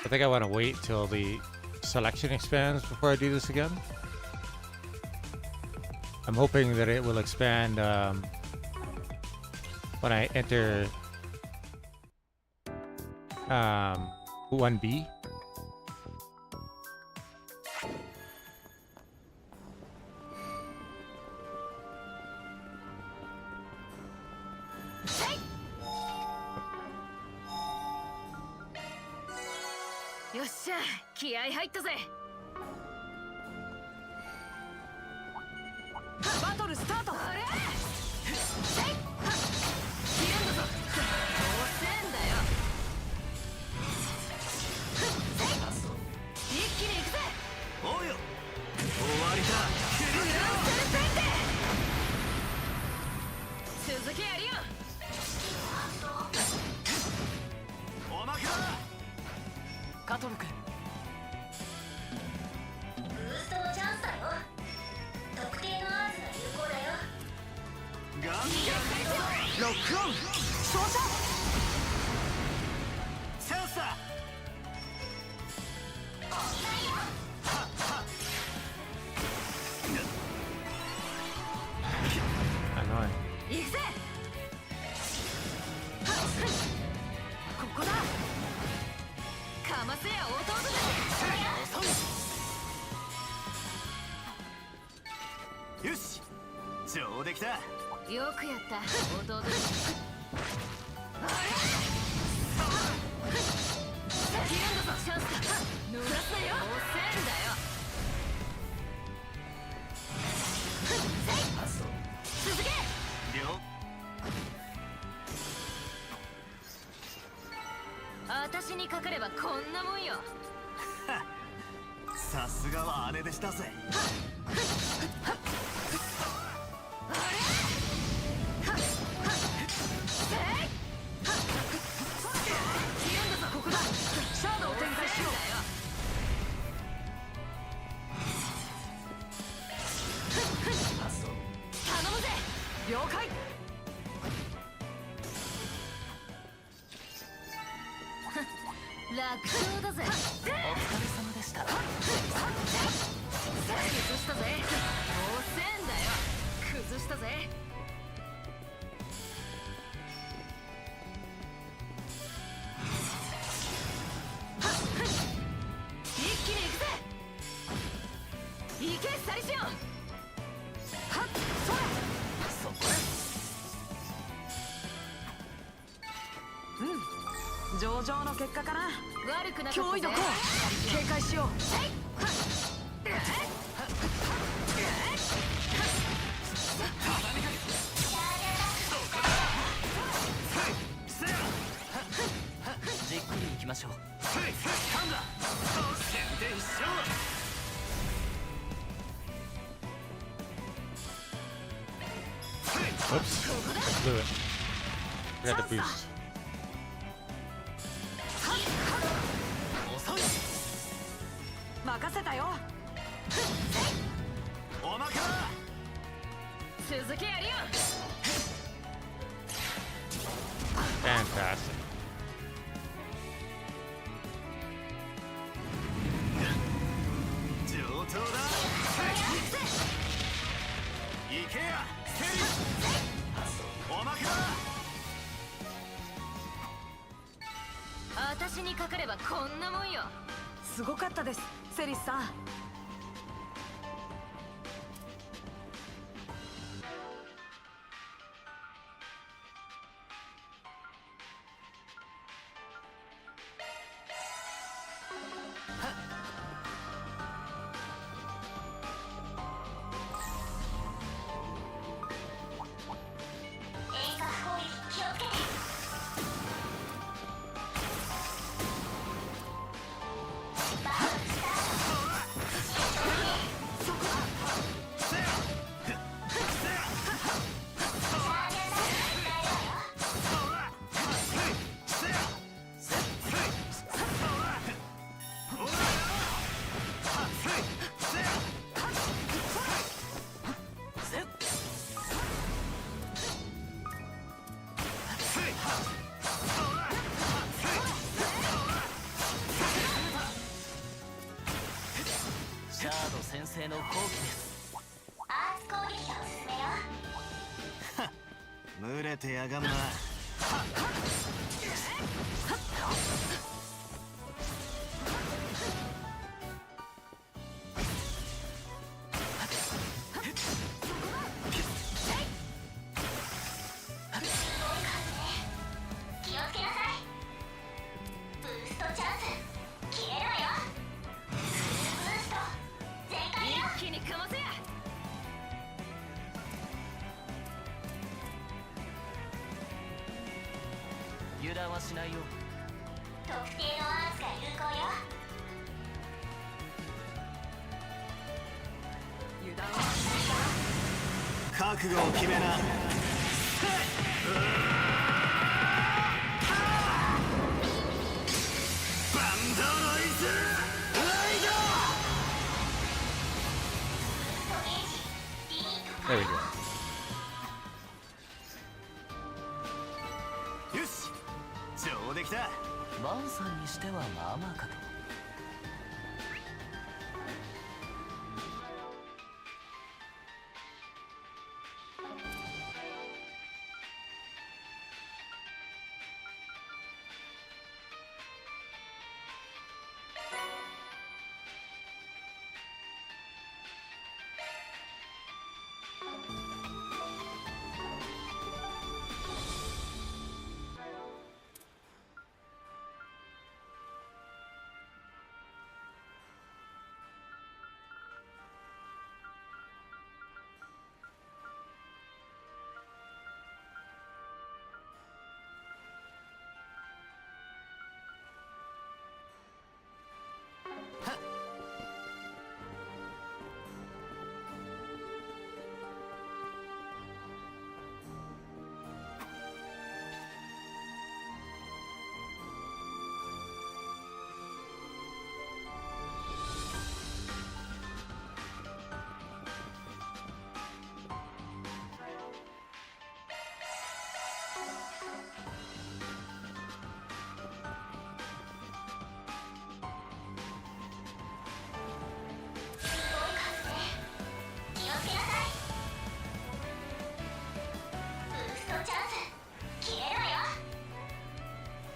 I think I want to wait till the selection expands before I do this again. I'm hoping that it will expand when I enter 1B. Yossha, 気合入ったぜ。バトルスタート。あれ？カトル君。ブーストのチャンスだよ。特定のアーツが有効だよ。ロックオン。照射。チャンスだ。Annoying. 行くぜ。ここだ。かませや弟だ。よし、上出来だ。よくやった、弟だ。あれ？先なんだぞ、チャンスだ。濡らすなよ。遅えんだよ。続け。私にかかればこんなもんよ。さすがは姉弟子だぜ。あれ？消えんだぞ、ここだ。シャードを展開しよう。頼むぜ。了解。楽勝だぜ。お疲れ様でした。崩したぜ。遅えんだよ。崩したぜ。一気に行くぜ。行けサリシオン。はっ、それ。そこうん、上々の結果かな。悪くなかったぜ。脅威度こう。警戒しよう。じっくり行きましょう。Oops. Blew it. Forgot to boost. 任せたよ。おまけだ。続けやりよ。Fantastic. 上等だ。行けやセリ。おまけだ。私にかかればこんなもんよ。すごかったです、セリスさん。シャード先生の好機です。アーツ攻撃を進めよ群れてやがんな。気をつけなさい。ブーストチャンス切れるわよ。ブースト全開よ。一気にかませや。油断はしないよ。特定のアーツが有効よ。油断はしないから覚悟を決めな。バンドロイズライド。 There we go. よし、上出来だ。マンさんにしてはまあまあかと。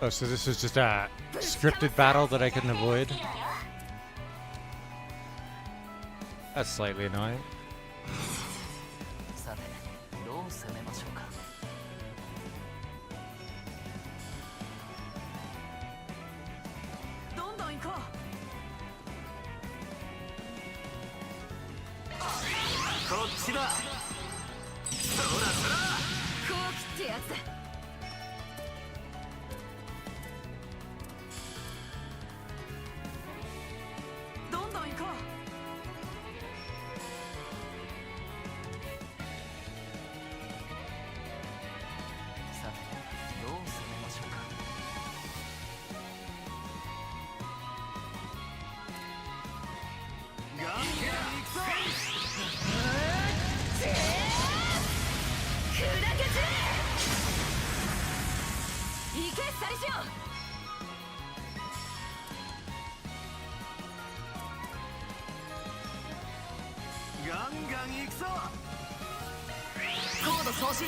Oh, so this is just a scripted battle that I can avoid? That's slightly annoying. さて、どう攻めましょうか。どんどん行こう。こっちだ。そらそら。こう切ってやつだ。どんどん行こう。さて、どう攻めましょうか。ガンガン行くぞ。砕け散れ。行けサリシオン。ガンガン行くぞ。コード送信。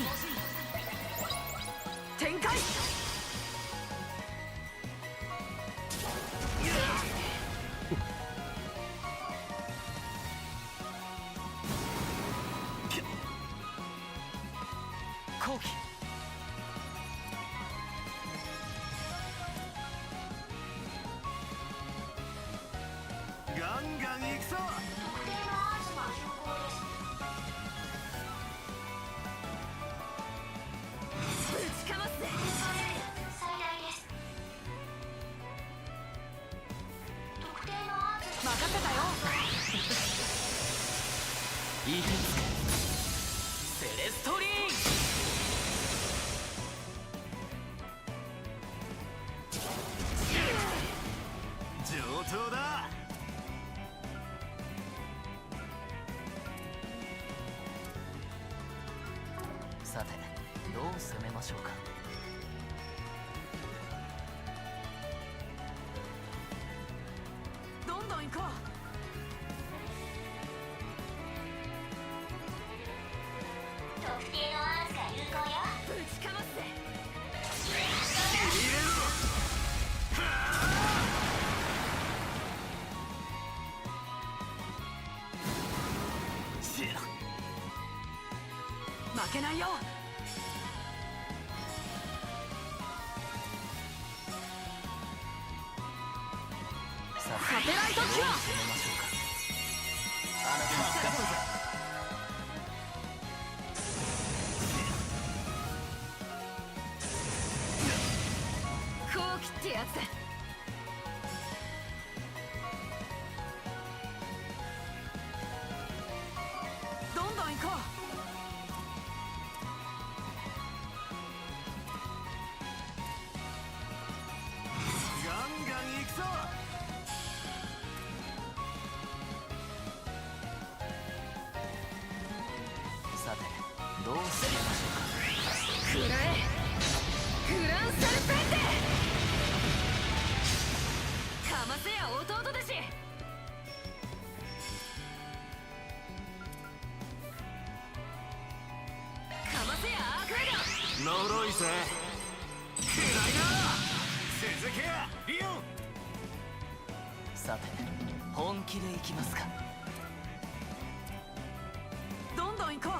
展開。後期。ガンガン行くぞ。特定のアーツが有効です。ぶちかますぜ。最大です。特定のアーツ任せたよ。いてつくセレストリーン。上等だ。さてどう攻めましょうか。どんどん行こ特定のアーツが有効よ。ぶちかますぜ。う。負けないよ。さサテライトどうキラー。攻めましょうか。あなたに使ったぞ。こう切ってやつだ。どんどん行こガンガン行くぞ。さてどう攻めましょうか。くらえ。グランサルペンテ。かませや弟だし。かませやアークライド。呪いぜ。くらいな。続けやリオン。さて本気でいきますか。う。どんどん行こ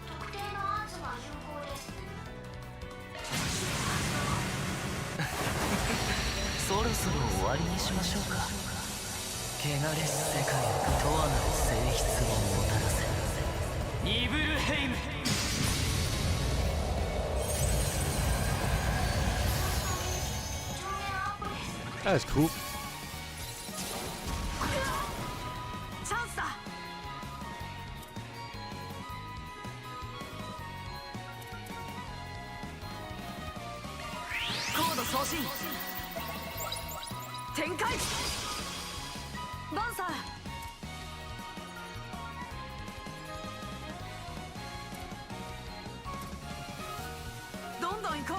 特定のアーツが有効です。そろそろ終わりにしましょうか。汚れし世界にとわなる性質をもたらせ。ニブルヘイム。 That was cool. う。チャンスだ。コード送信。展開。バンサー。どんどん行こう。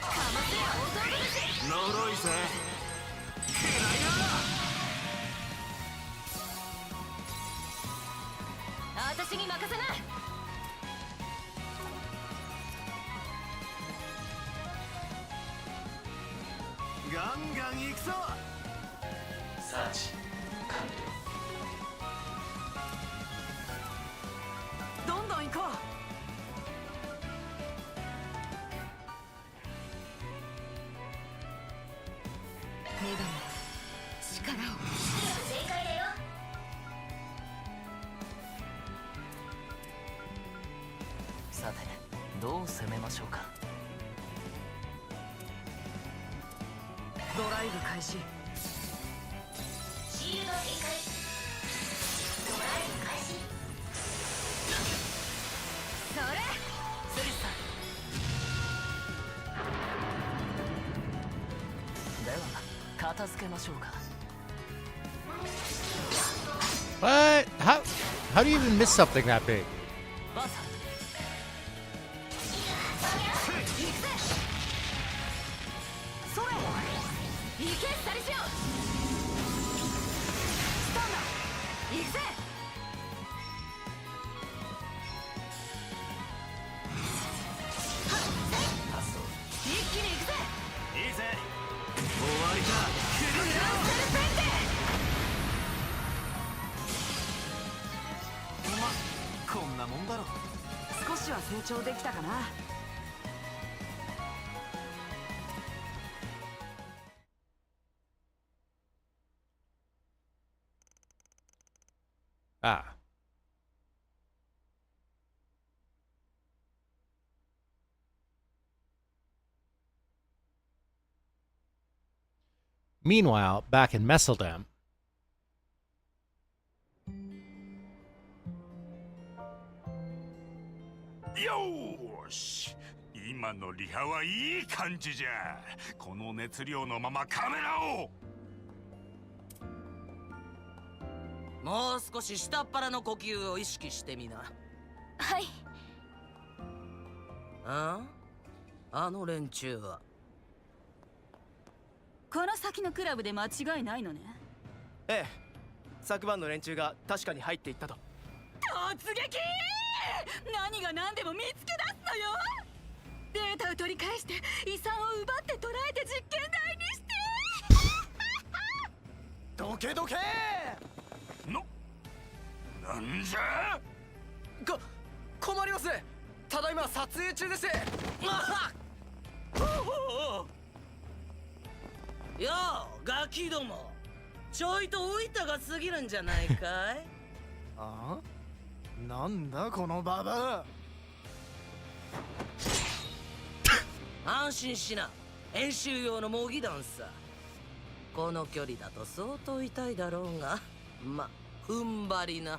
かませや弟だし。呪いぜ。くらいな。私に任せな。ガンガン行くぞ。サーチ完了。どんどん行こう。女神力を。正解だよ。さてどう攻めましょうか。ドライブ開始。シールド展開。ドライブ開始。それ。セリスさん。では片付けましょうか。 What? How do you even miss something that big? バンサー。それ。行けスタリシオ。スタンだ。行くぜ。パスを。一気に行くぜ。いいぜ。終わりか。グランサルペンテ。こんなもんだろ。少しは成長できたかな。Ah. Meanwhile, back in Messeldam. よーし、今のリハはいい感じじゃ。この熱量のままカメラを。もう少し下っ腹の呼吸を意識してみな。はい。あの連中はこの先のクラブで間違いないのね。ええ、昨晩の連中が確かに入っていったと。突撃！何が何でも見つけ出すのよ。データを取り返して遺産を奪って捉えて実験台にしてどけどけなんじゃ。困ります。ただいま撮影中です。ようガキども、ちょいと浮いたが過ぎるんじゃないかい。あ？なんだこのババア。安心しな、演習用の模擬弾さ。この距離だと相当痛いだろうが、ま、踏ん張りな。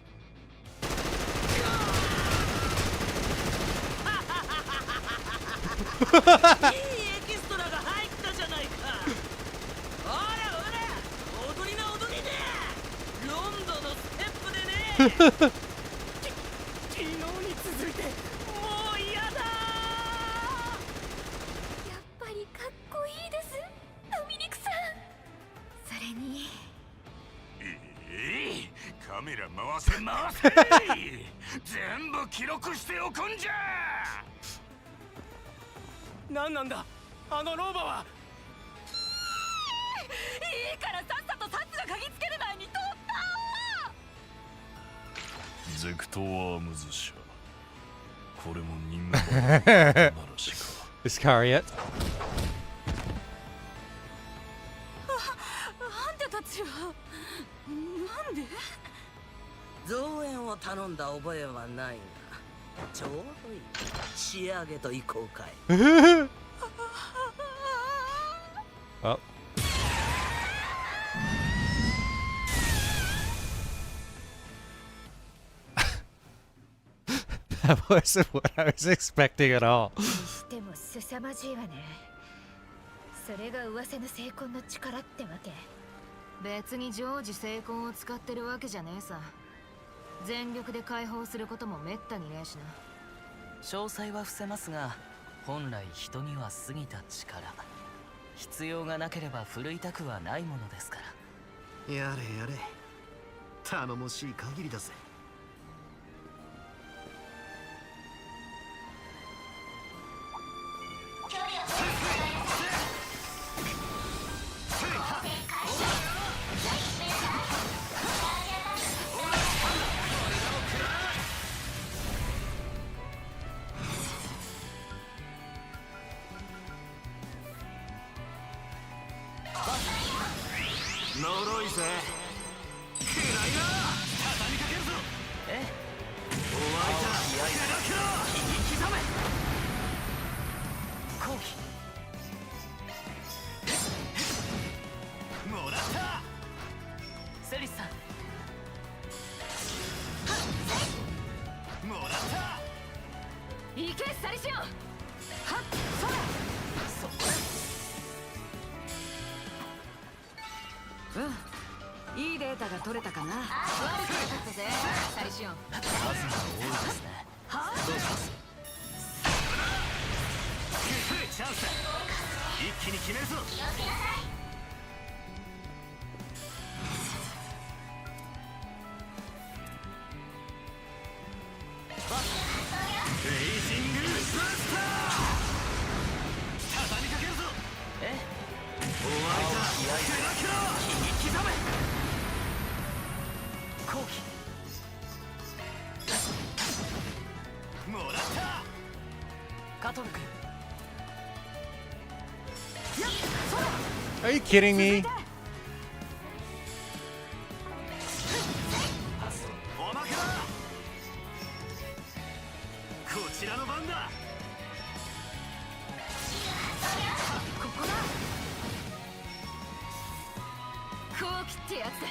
いいエキストラが入ったじゃないか。おらおら、踊りの踊りでロンドンのステップでね。昨日に続いてもう嫌だ。やっぱりかっこいいです、ドミニクさん。それにカメラ回せ回せ。全部記録しておくんじゃ。何なんだあの老婆は。いいからさっさとサツが嗅ぎつける前に取ったゼクトアームズ社。これも任務ならしか。Iscariot. あんたたちはなんで？増援を頼んだ覚えはないが、ちょうどいい。仕上げといこうかい。Well. That wasn't what I was expecting at all. しても凄まじいわね。それが噂の聖魂の力ってわけ。別に常時聖魂を使ってるわけじゃねえさ。全力で解放することもめったにねえしな。詳細は伏せますが、本来人には過ぎた力、必要がなければ奮いたくはないものですから。やれやれ、頼もしい限りだぜ。距離を測定呪いぜ。暗いな。畳みかけるぞ。お相手は切り刻め。後期もらった。セリスさん。もらった。行けサリシオン。はっそら。そこいいデータが取れたかな。悪くなかったぜサリシオン。数が多いですね。どうします？チャンスだ。一気に決めるぞ。気をつけなさい。レイジングブースター。畳みかけるぞ。お相手は切り刻め。後期もらった。カトル君。Are you kidding me? お前ってやつだ。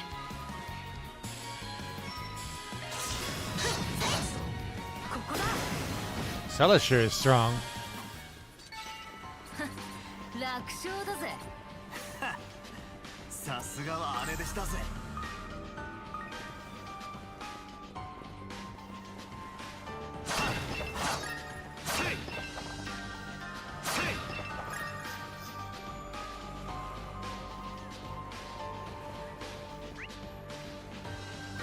ここだ。 Sella sure is strong. 楽勝だぜ。さすがは姉でしたぜ。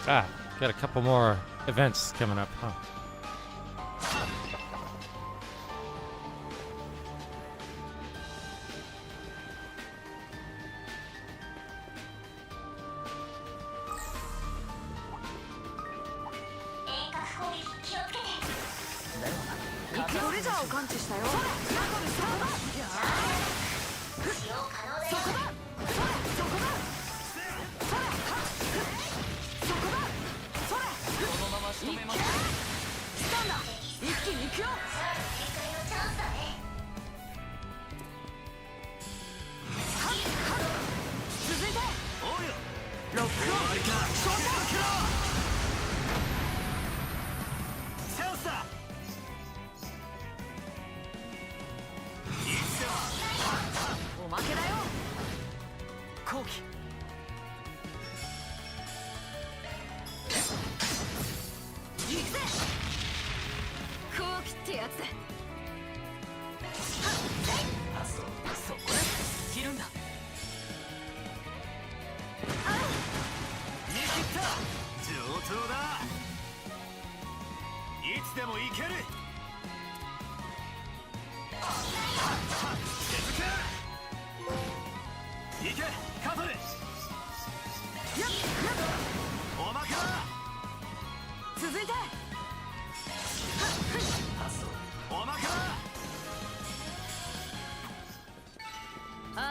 Ah, got a couple more events coming up, huh?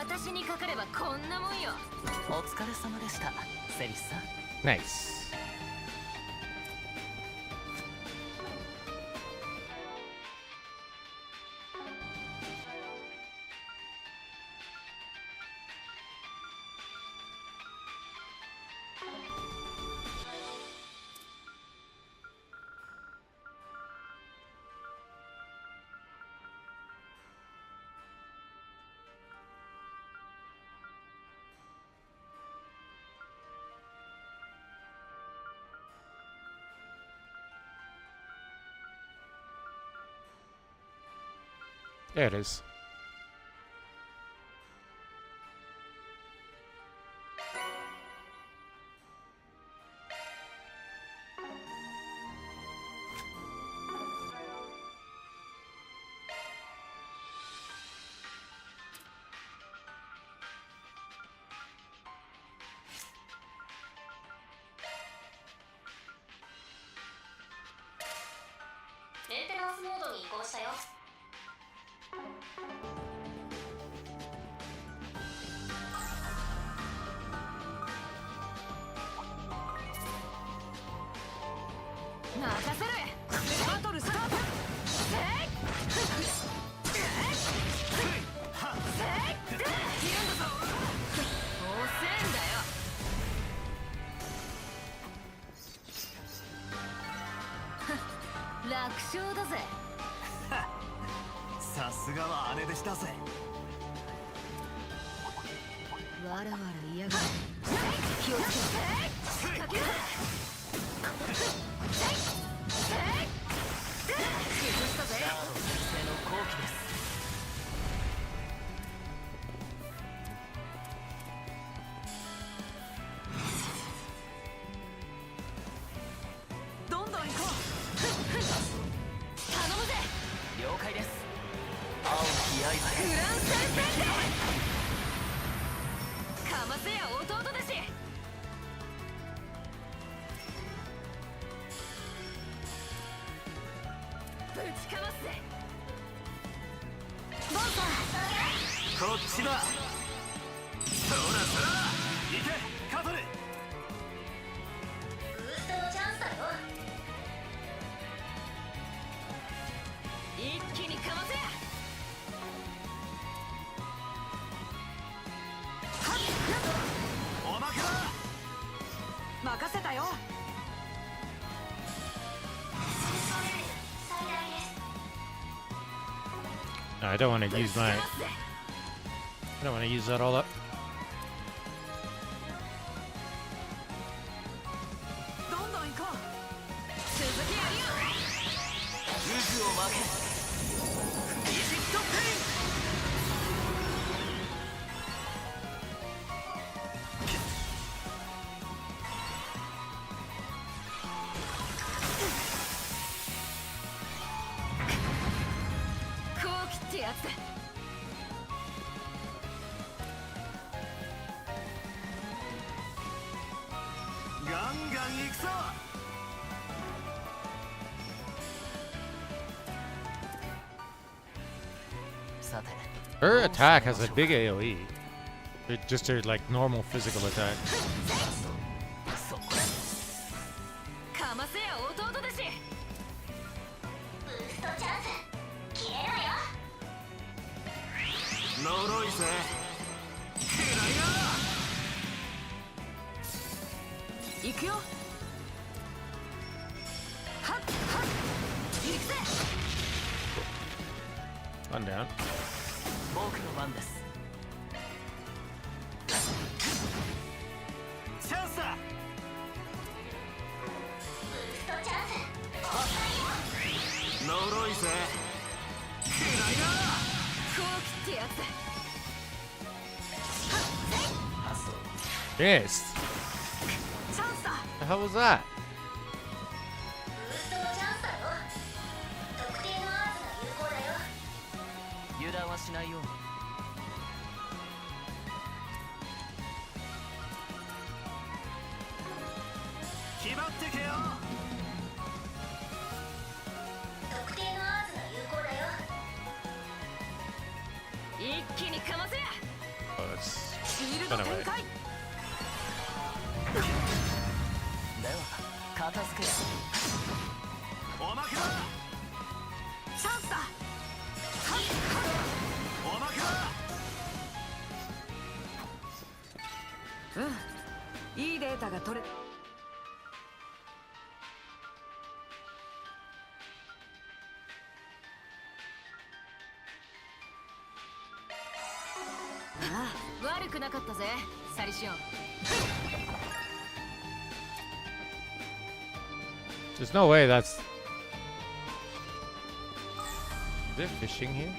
私にかかればこんなもんよ。お疲れ様でした、セリスさん。 Nice. There it is.さすがは姉でしたぜ。わらわら嫌がる。気をつけて。かける。崩したぜ。偽の好機です。どんどん行こう。頼むぜ。了解です。青き刃で。フランス戦線で。かませや弟だし。ぶちかますぜ。ボンさん。こっちだ。そらそら。行け、カトル。ブーストのチャンスだよ。一気にかませや。おまけだ。よ。 No, I don't want to use my. I don't want to use that all up. どんどん行こう。続きやるよ。渦を巻け。イジプトペイン。こう切ってやつだ。ガンガン行くぞ。 さて。 Her attack has a big AoE. Just her like normal physical attack. そこだ。かませや弟だし。ブーストチャンス消えろよ。呪いぜ。行くよ。はっはっ行くぜ。 One down. 僕の番です。チャンスだ。ブーストチャンス呪いぜ。こう切ってやつだ。 Yes. チャンスだ。 The hell was that? ブーストのチャンスだよ。特定のアーツが有効だよ。油断はしないように。決まってけよ。特定のアーツが有効だよ。一気にかませや。 Oh, that's シールド kind 展 of 開。では片付け。おまけだ。チャンスだ。はっおまけだ。うん。いいデータが取れ。悪くなかったぜ、サリシオン。 There's no way that's. Is there fishing here?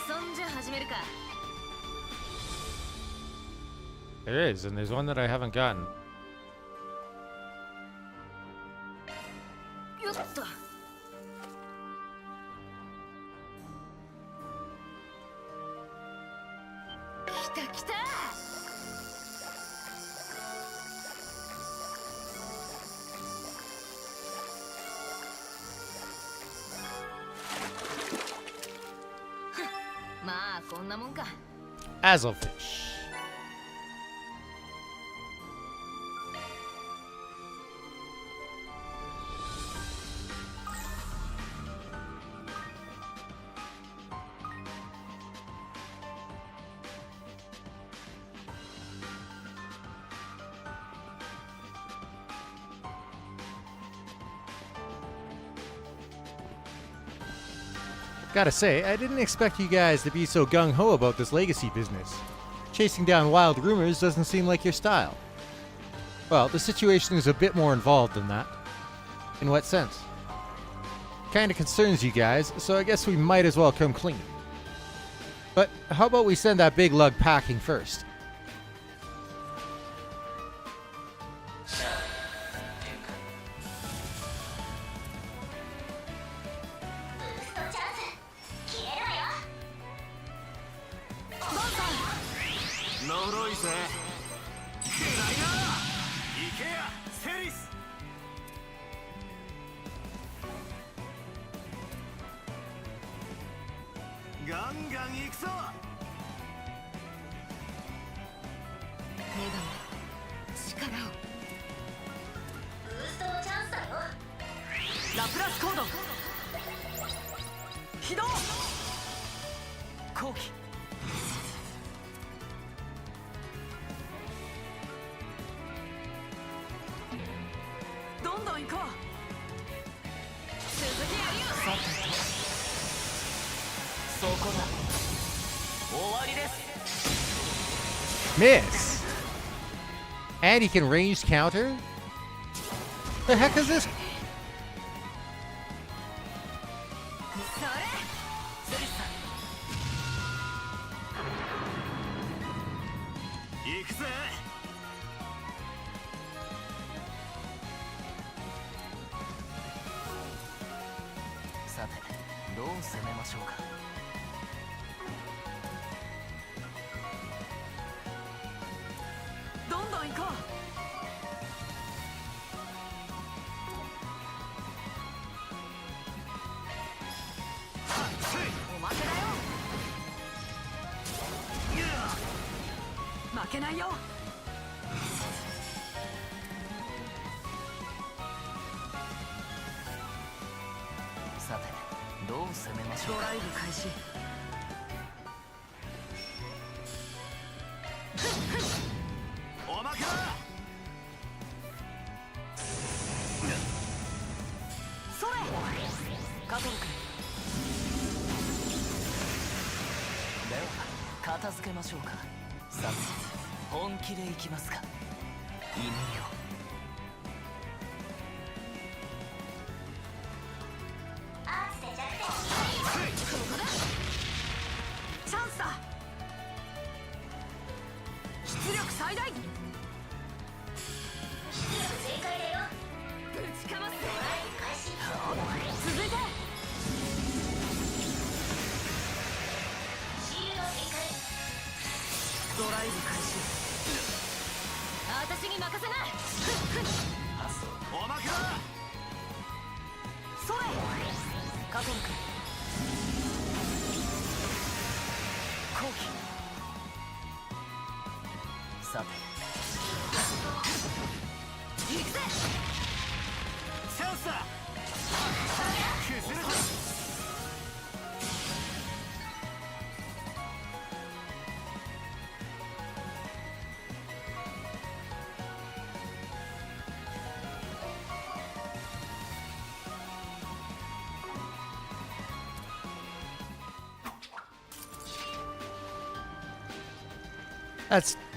そんじゃ始めるか。 There is, and there's one that I haven't gotten. よっと。 来た来た。 まあこんなもんか。 Azelfish. Gotta say, I didn't expect you guys to be so gung-ho about this legacy business. Chasing down wild rumors doesn't seem like your style. Well, the situation is a bit more involved than that. In what sense? Kinda concerns you guys, so I guess we might as well come clean. But how about we send that big lug packing first? そこだ。終わりです。 Miss. And he can ranged counter? The heck is this? それゼリスさん、行くぜ。さてどう攻めましょうか。どんどん行こう。おまけだよ。負けないよ。さてどう攻めましょうか。ドライブ開始。おまけだ。それカトル君、では片付けましょうか。さて本気でいきますか。犬よ。アーツで弱点。チャンスだ。出力最大。出力全開だよ。ぶちかますドライブ開始。続いてシールド展開。ドライブ開始。私に任せな。おまけだ。それカトル君、後期。さて行くぜ。チャンスだ。崩れた。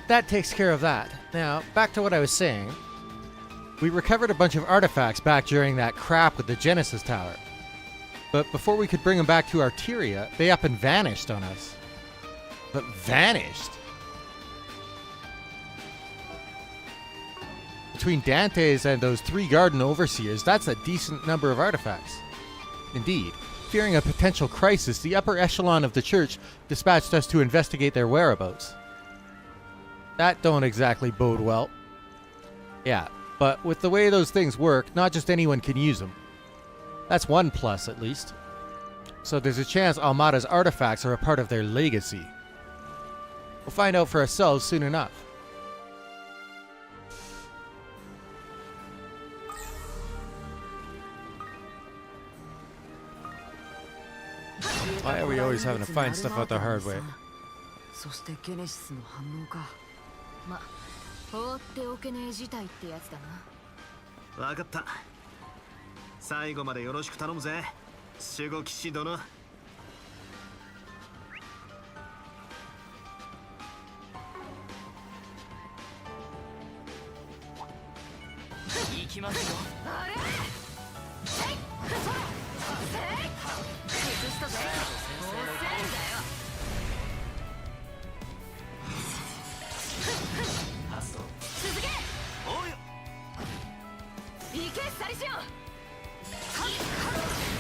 That takes care of that. Now, back to what I was saying. We recovered a bunch of artifacts back during that crap with the Genesis Tower. But before we could bring them back to Arteria, they up and vanished on us. But vanished? Between Dante's and those 3 Garden Overseers, that's a decent number of artifacts. Indeed. Fearing a potential crisis, the upper echelon of the church dispatched us to investigate their whereabouts. That don't exactly bode well. Yeah, but with the way those things work, not just anyone can use them. That's one plus, at least. So there's a chance Almada's artifacts are a part of their legacy. We'll find out for ourselves soon enough. Why are we always having to find stuff out the hard way? そしてゲネシスの反応か。ま、放っておけねえ事態ってやつだな。わかった。最後までよろしく頼むぜ、守護騎士殿。行きますよ。あれせいそれせい崩したぜ。もうせんだよ。続け。おうよ。行けサリシオン。はっ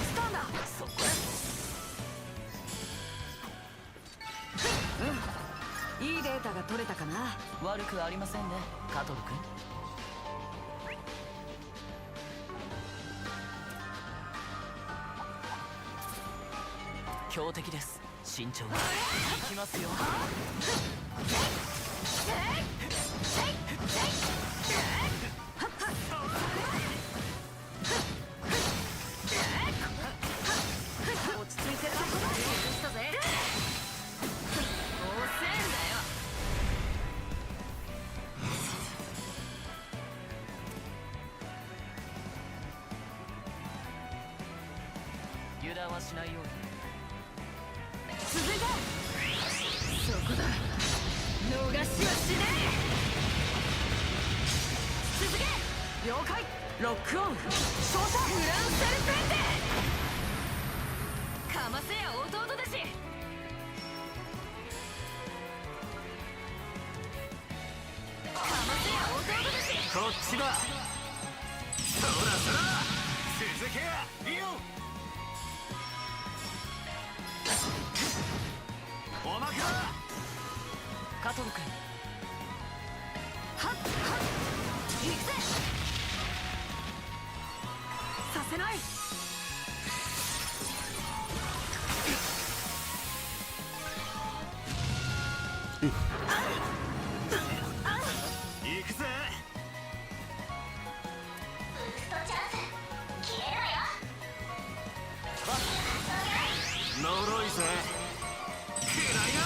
スタンだ。そこいいデータが取れたかな。悪くありませんね、カトル君。強敵です。慎重に。行きますよ。落ち着いてる。崩したぜ。もうせんだよ。油断はしないように。続いてそこだ逃しはしねえ続け了解ロックオン照射グランセルペンテかませや弟だしかませや弟だしこっちだそらそら続けやリオおまけだカトル君はっはっ行くぜさせない行くぜブーストチャンス消えろよ呪いぜくらいな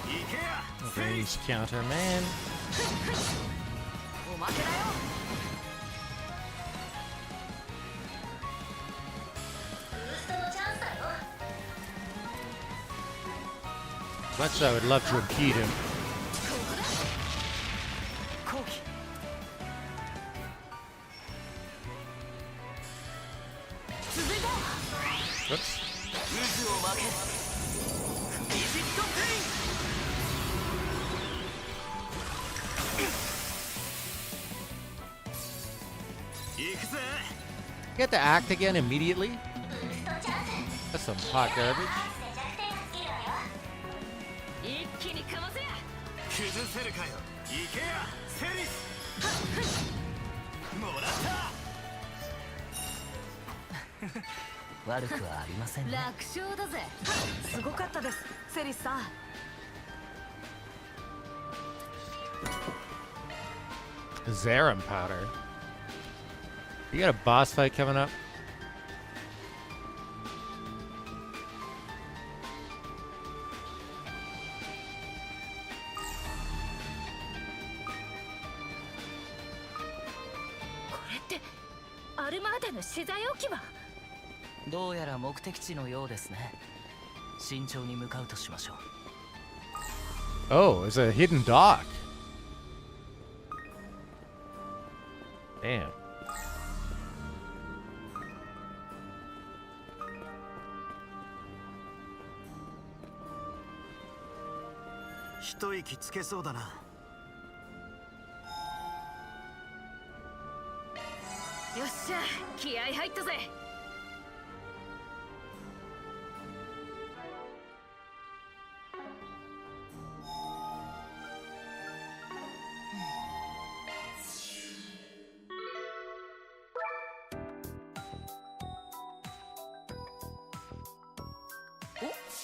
行けや Range counter, man. おまけだよ Much I would love to impede him. 後期 続いて Whoops. 渦を巻けビジットペイン行くぜ Get the act again immediately? ブーストチャンス That's some hot garbage. 弱点が尽きるわよ一気にかませや崩せるかよ行けやセリスもらった悪くはありませんね。楽勝だぜ。すごかったですセリスさん Zarum powder. You got a boss fight coming up? This アルマーダの資材置き場どうやら目的地のようですね。慎重に向かうとしましょう。 Oh, it's a hidden dock. Damn. 一息つけそうだなよっしゃ気合入ったぜ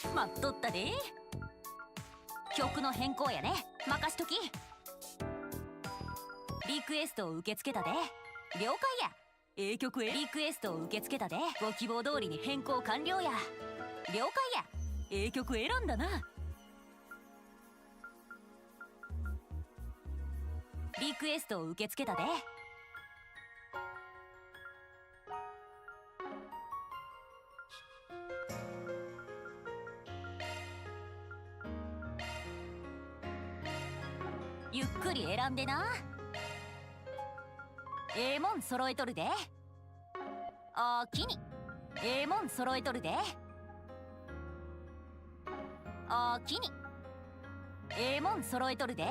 お待っとったで曲の変更やね任しときリクエストを受け付けたで了解やA 曲へリクエストを受け付けたでご希望通りに変更完了や了解や A 曲選んだなリクエストを受け付けたでゆっくり選んでなええもん揃えとるでおおきにええもん揃えとるでおおきにええもん揃えとるで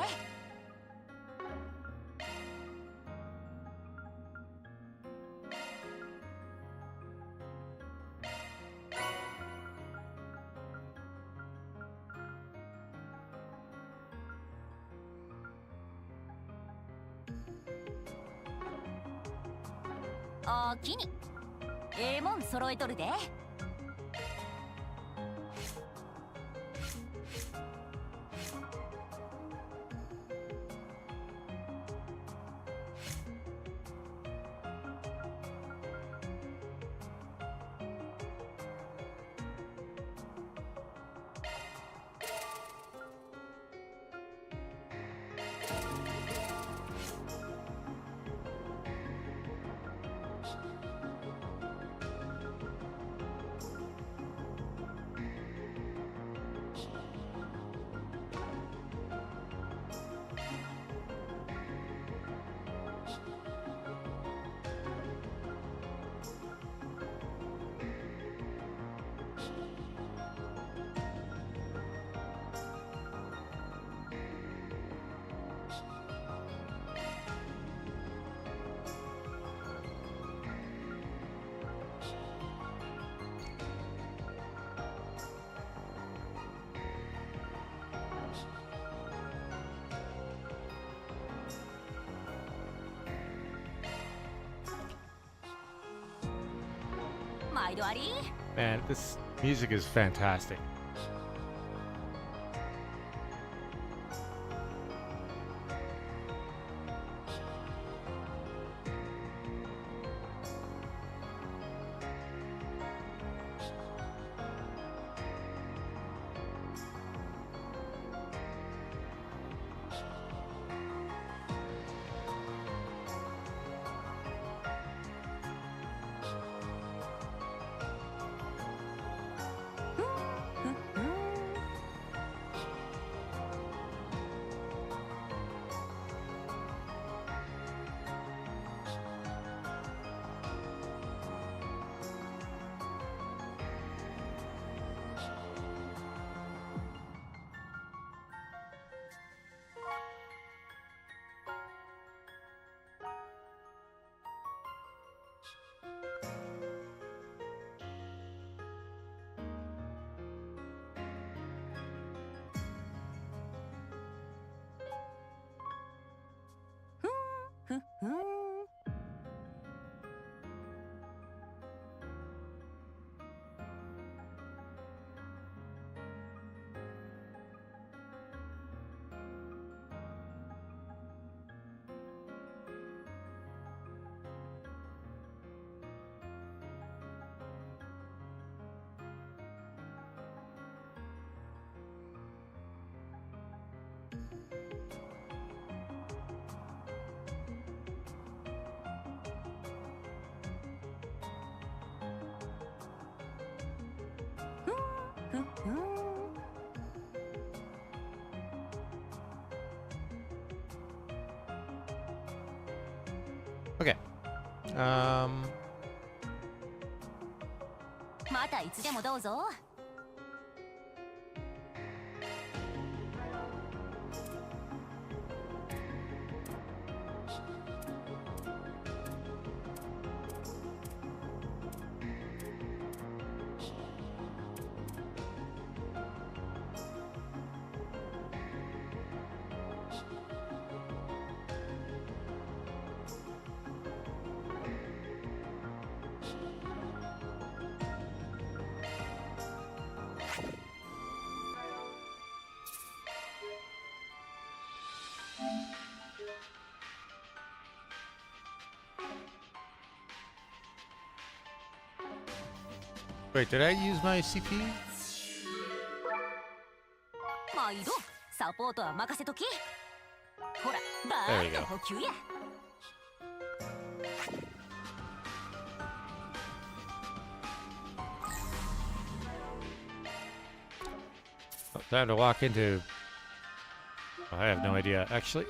おおきにええもん揃えとるで毎度あり。 Man, this music is fantastic. Okay. またいつでもどうぞ。Wait, did I use my CP? 毎度サポートは任せとき。ほら、バ There ー you ッと go. 補給や。Oh, time to walk into. Oh, I have no idea. Actually,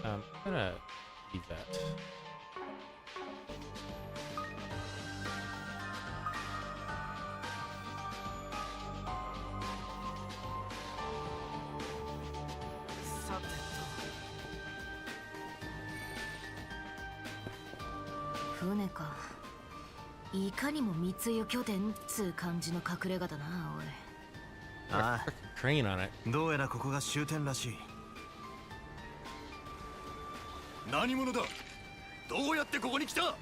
I'm gonna leave that. さて船か。いかにも密輸拠点っつう感じの隠れ家だな、おい。あ Crane on it. あ、どうやらここが終点らしい。何者だ。どうやってここに来た。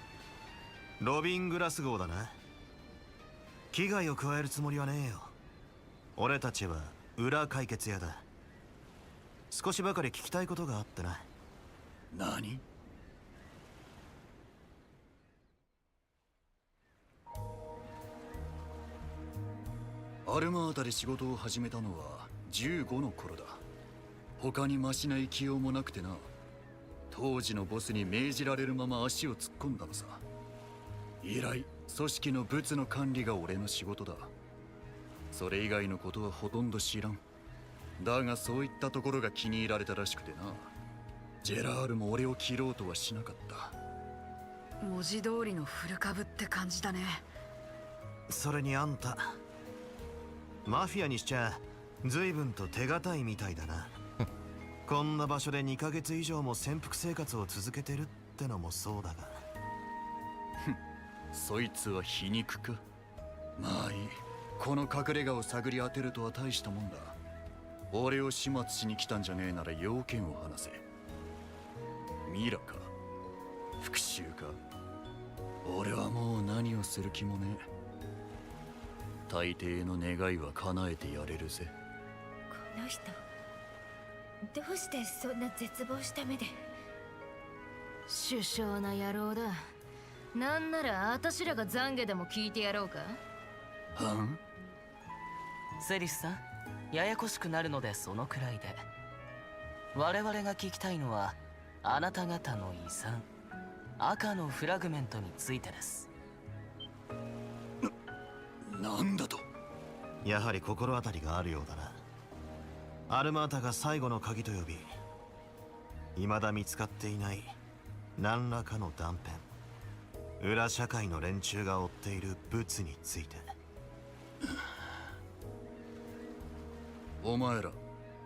ロビングラス号だな。危害を加えるつもりはねえよ。俺たちは裏解決屋だ。少しばかり聞きたいことがあってな。何。アルマータで仕事を始めたのは15の頃だ。他にマシな生きようもなくてな。当時のボスに命じられるまま足を突っ込んだのさ。以来組織の物の管理が俺の仕事だ。それ以外のことはほとんど知らん。だがそういったところが気に入られたらしくてな。ジェラールも俺を切ろうとはしなかった。文字通りの古株って感じだね。それにあんたマフィアにしちゃ随分と手堅いみたいだな。こんな場所で2ヶ月以上も潜伏生活を続けてるってのもそうだが。そいつは皮肉か。まあいい。この隠れ家を探り当てるとは大したもんだ。俺を始末しに来たんじゃねえなら要件を話せ。ミラか復讐か。俺はもう何をする気もねえ。大抵の願いは叶えてやれるぜ。この人どうしてそんな絶望した目で。首相な野郎だ。なんなら私らが懺悔でも聞いてやろうか。はん？セリスさん、ややこしくなるのでそのくらいで。我々が聞きたいのはあなた方の遺産、赤のフラグメントについてです。なんだと？やはり心当たりがあるようだな。アルマータが最後の鍵と呼び、未だ見つかっていない何らかの断片、裏社会の連中が追っている物について。お前ら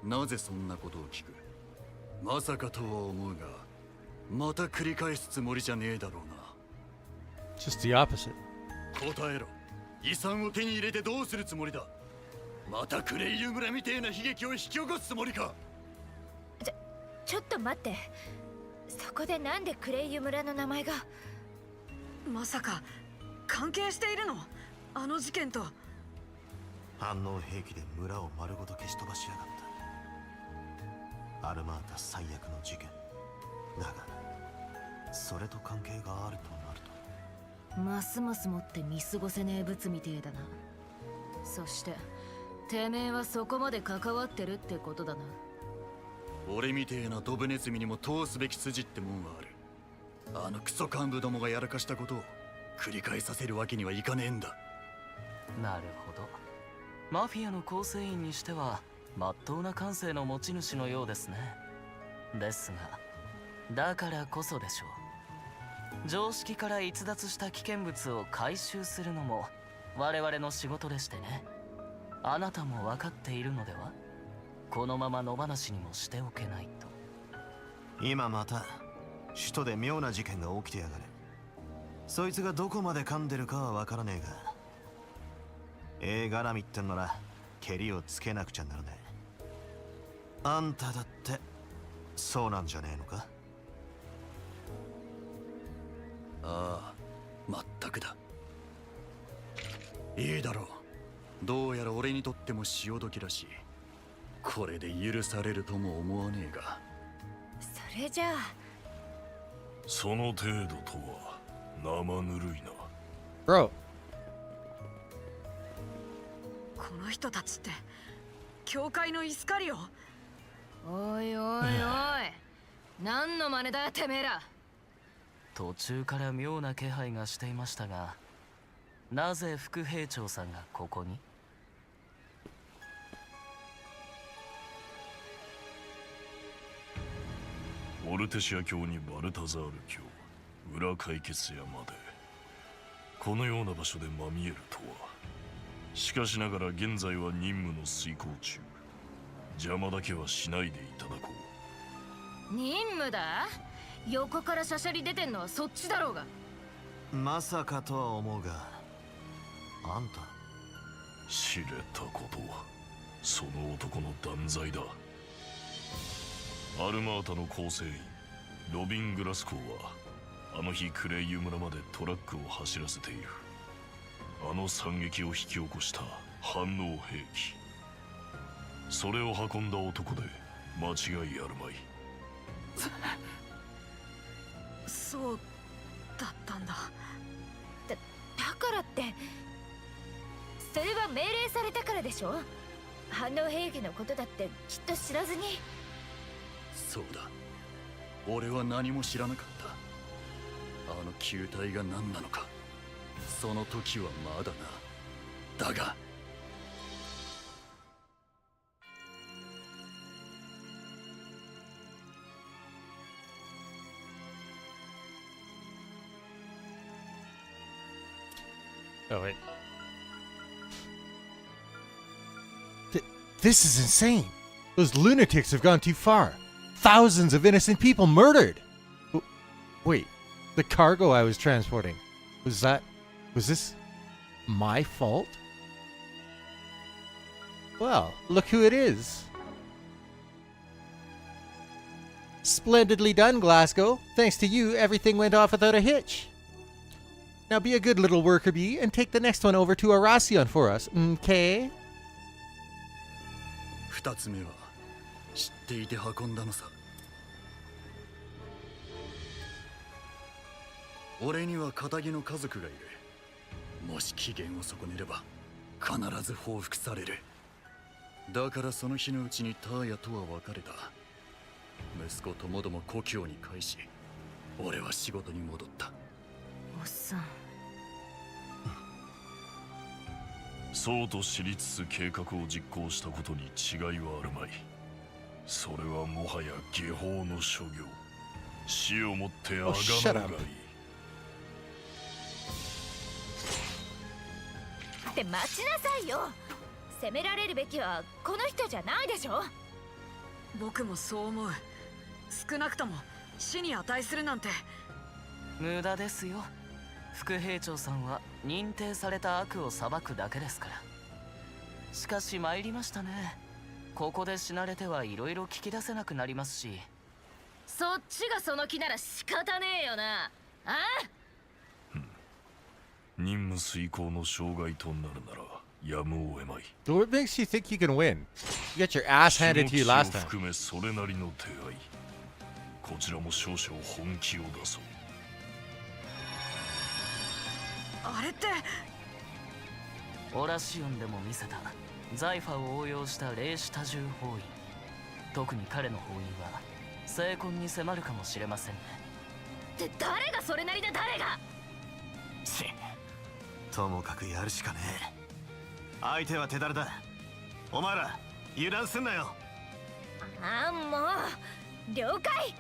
なぜそんなことを聞く？まさかとは思うが、また繰り返すつもりじゃねえだろうな。 Just the opposite. 答えろ。遺産を手に入れてどうするつもりだ？またクレイユ村みてえな悲劇を引き起こすつもりか？ちょっと待って、そこでなんでクレイユ村の名前が。まさか関係しているの？あの事件と。反応兵器で村を丸ごと消し飛ばしやがった。アルマータ最悪の事件だが、それと関係があるとなると、ますますもって見過ごせねえ物みてえだな。そしててめえはそこまで関わってるってことだな。俺みてえなドブネズミにも通すべき筋ってもんはある。あのクソ幹部どもがやらかしたことを繰り返させるわけにはいかねえんだ。なるほど。マフィアの構成員にしてはまっとうな感性の持ち主のようですね。ですがだからこそでしょう、常識から逸脱した危険物を回収するのも我々の仕事でしてね。あなたも分かっているのでは？このまま野放しにもしておけないと。今また首都で妙な事件が起きてやがる。そいつがどこまで噛んでるかは分からねえが、絡みってんならケリをつけなくちゃならねえ。あんただってそうなんじゃねえのか？ああ、まったくだ。いいだろう。どうやら俺にとっても潮時らしい。これで許されるとも思わねえが。それじゃあその程度とは生ぬるいな。 Bro. この人たちって教会のイスカリオ？おいおいおい何の真似だてめえら。途中から妙な気配がしていましたが、なぜ副兵長さんがここに？オルテシア教にバルタザール教、裏解決屋までこのような場所でまみえるとは。しかしながら現在は任務の遂行中。邪魔だけはしないでいただこう。任務だ？横からしゃしゃり出てんのはそっちだろうが。まさかとは思うが、あんた知れたことはその男の断罪だ。アルマータの構成員ロビン・グラスコーはあの日クレイユ村までトラックを走らせている。あの惨劇を引き起こした反応兵器、それを運んだ男で間違いあるまい。そうだったんだ。だからってそれは命令されたからでしょ。反応兵器のことだってきっと知らずに。そうだ、俺は何も知らなかった。あの球体が何なのか、その時はまだな。だがOh, wait. This is insane. Those lunatics have gone too far. Thousands of innocent people murdered. Wait, the cargo I was transporting, was this my fault? Well, look who it is. Splendidly done, Glasgow. Thanks to you, everything went off without a hitch. Now be a good little worker bee and take the next one over to Arasion for us, okay? 二つ目は知っていて運んだのさ。俺には仇の家族がいる。もし期限を損ねれば必ず報復される。だからその日のうちにターヤとは別れた。息子ともども故郷に帰し、俺は仕事に戻った。おっさん。そうと知りつつ計画を実行したことに違いはあるまい。それはもはや下法の所業。死をもってあがめがいい。って待ちなさいよ。責められるべきはこの人じゃないでしょ。僕もそう思う。少なくとも死に値するなんて。無駄ですよ。副兵長さんは認定された悪を裁くだけですから。しかし参りましたね。ここで死なれてはいろいろ聞き出せなくなりますし。そっちがその気なら仕方ねえよな。ああ、任務遂行の障害となるならやむを得まい。 What makes you think you can win? You got your ass handed to you last time. 含めそれなりの手合い。こちらも少々本気を出そう。あれってオラシオンでも見せたザイファを応用した霊視多重包囲。特に彼の包囲は成婚に迫るかもしれませんね。って誰がそれなりで誰が。ともかくやるしかねえ。相手は手だれだ。お前ら油断すんなよ。ああ、もう了解。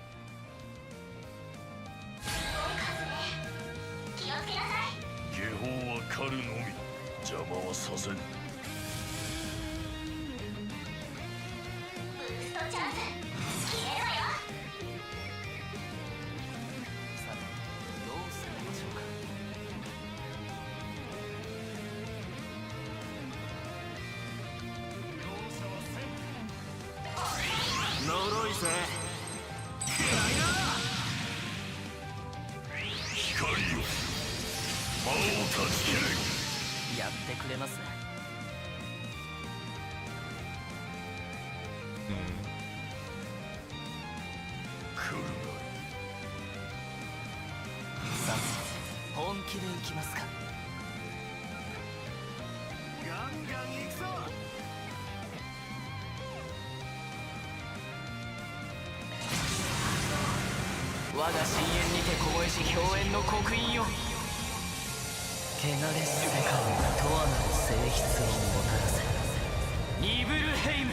気をつけなさい。下法は狩るのみ。邪魔はさせん。ブーストチャンス決めるわよ。さてどう攻めましょうか。呪いぜ。光よ、魔を断ち切れ。やってくれますね。来るさあ本気でいきますか。ガンガン行くぞ。我が深淵にて凍えし表縁の刻印よ。汚れし世界に永遠なる性質をもたらせ。ニブルヘイム。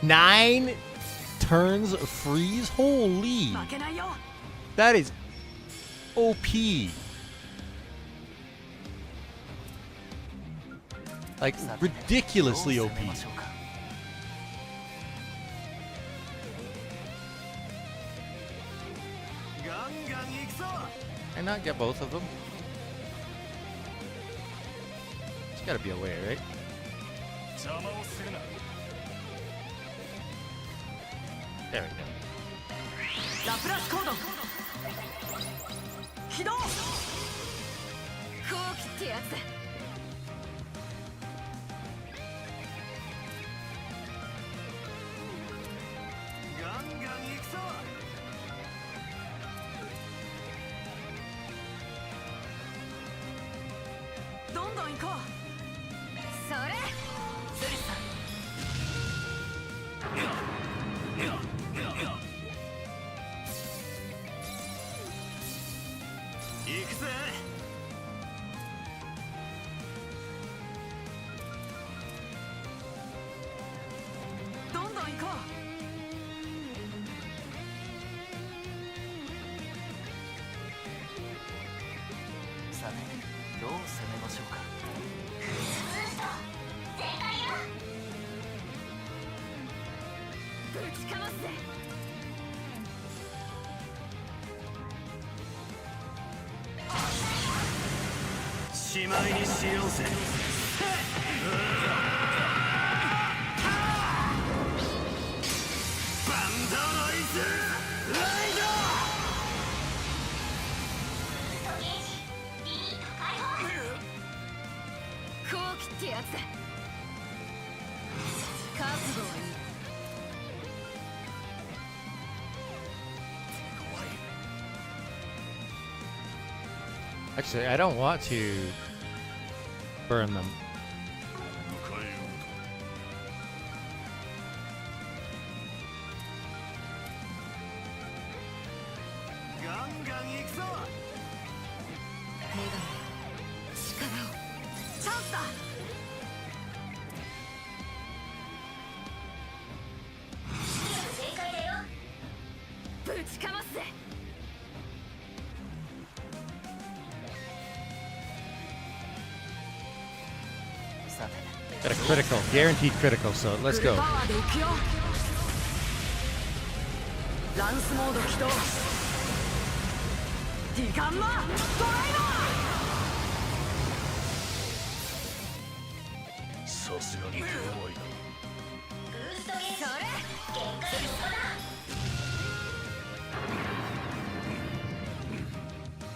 9 turns freeze? Holy! 負けないよ。 That is OP. Like, ridiculously OP. Can I not get both of them? There's gotta be a way, right? There we go. ラプラスコード起動。後期ってやつだ。ガンガン行くぞ。どんどん行こう。それセリさん。行くぜ。どんどん行こう。さてどう攻めましょうか。ブースト全開よ。ぶちかますぜ。しまいにしようぜ。後期ってやつだ。覚悟はいい。 Actually, I don't want to burn them. 迎えようガンガン行くぞ。女神力を。チャンスだ。正解だよ。ぶちかますぜ。 さて Got a critical, guaranteed critical, so let's フル go. パワーで行くよ。ランスモード起動。ディガンマドライバー。さすがに手強いな。ブーストゲージ限界突破だ。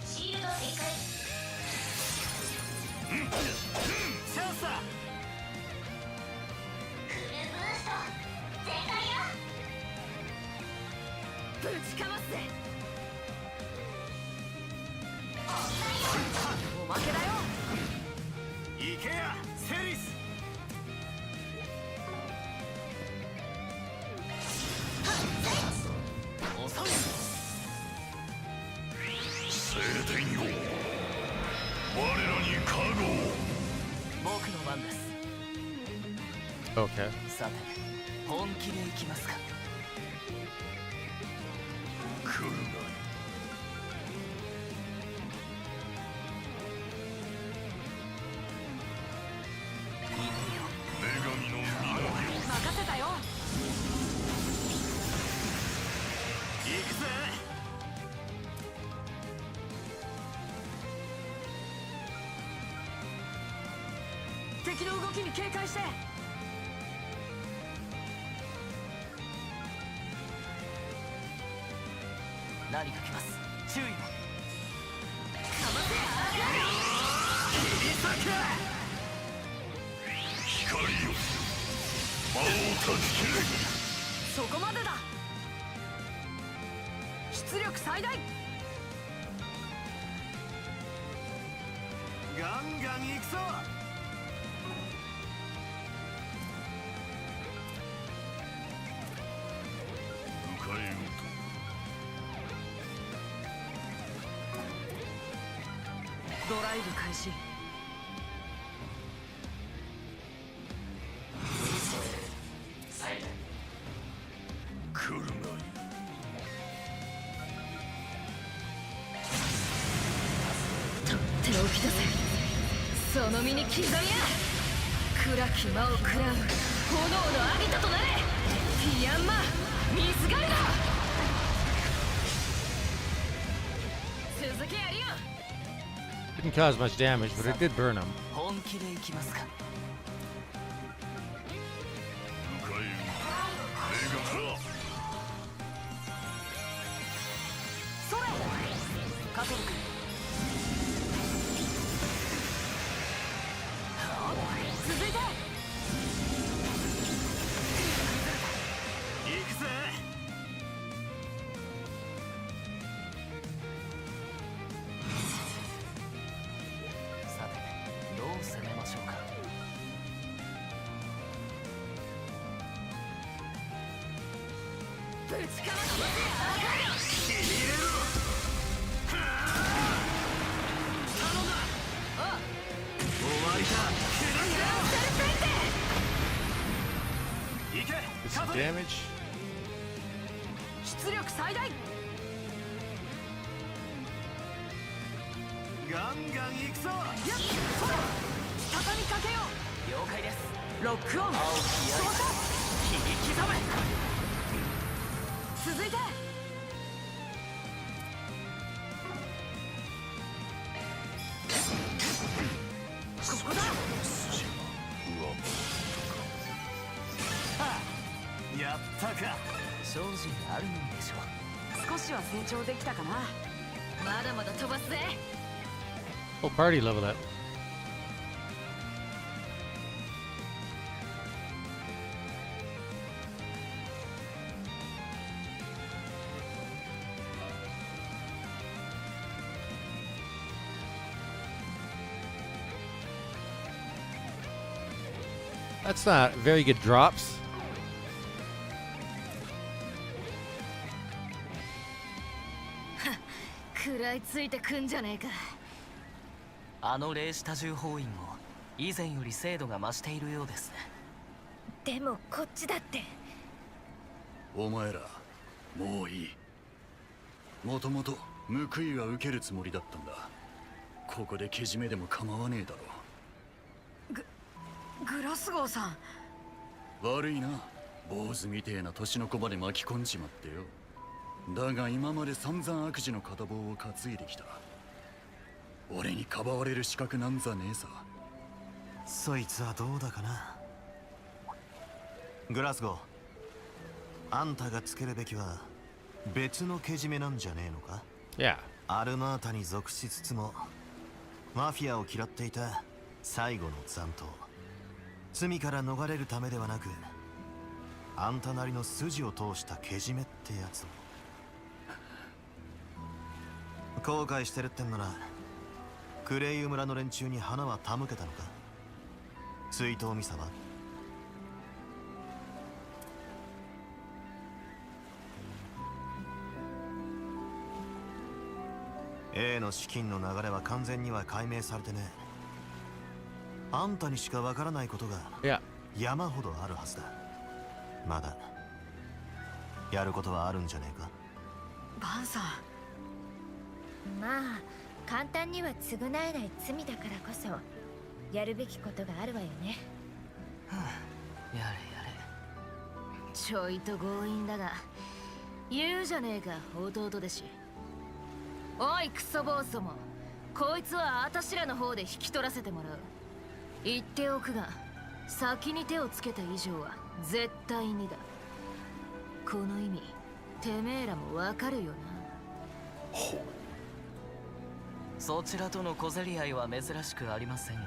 シールド展開。チャンスだ。クルーブースト全開よ。ぶちかますぜ。おまけだよ。行けやセリス。 聖典よ、我らに加護を。僕の番です。 Okay. さて本気でいきますか。来るがいい。女神の皆よ。任せたよ。行くぜ。敵の動きに警戒して。何か来ます。注意を。光よ、魔王断ち切れ。そこまでだ。出力最大。ガンガン行くぞ。迎えようと。ドライブ開始。来るがいい。とっておきだぜ。その身に刻みや。暗き魔を食らう炎のアギトとなれ。ピアンマミスガイド。続けやりよ。 Didn't cause much damage, but it did burn them. 本気でいきますか。迎えようと。女神。それ。加藤君。続いて。行くぜ。さてどう攻めましょうか。ぶちかますぜ。終わりか。行け。 Did some damage. 出力最大。ガンガン行くぞ。やっほら畳みかけよう。了解です。ロックオン。青き操作。切り刻め。続いて。ここだ。筋は上回やったか。精進あるんでしょう。少しは成長できたかな。まだまだ飛ばすぜ。 Oh, party level up. That's not very good drops. 食らいついてくんじゃねえか。あの霊視多重包囲も以前より精度が増しているようですね。でもこっちだって。お前らもういい。もともと報いは受けるつもりだったんだ。ここでけじめでも構わねえだろ。グラスゴーさん。悪いな、坊主みてえな年の子まで巻き込んじまってよ。だが今まで散々悪事の片棒を担いできた。俺にかばわれる資格なんざねえさ。そいつはどうだかな。グラスゴー、あんたがつけるべきは別のけじめなんじゃねえのか。Yeah. アルマータに属しつつもマフィアを嫌っていた最後の残党。罪から逃れるためではなく、あんたなりの筋を通したけじめってやつを。後悔してるってんならクレイユ村の連中に花は手向けたのか。追悼ミサは。A の資金の流れは完全には解明されてね。あんたにしかわからないことが山ほどあるはずだ。まだやることはあるんじゃねえか。バンさん。まあ簡単には償えない罪だからこそやるべきことがあるわよね。やれやれ。ちょいと強引だが言うじゃねえか、弟弟子。おいクソ坊主ども、こいつはあたしらの方で引き取らせてもらう。言っておくが、先に手をつけた以上は絶対にだ。この意味てめえらもわかるよな。ほう。そちらとの小競り合いは珍しくありませんが、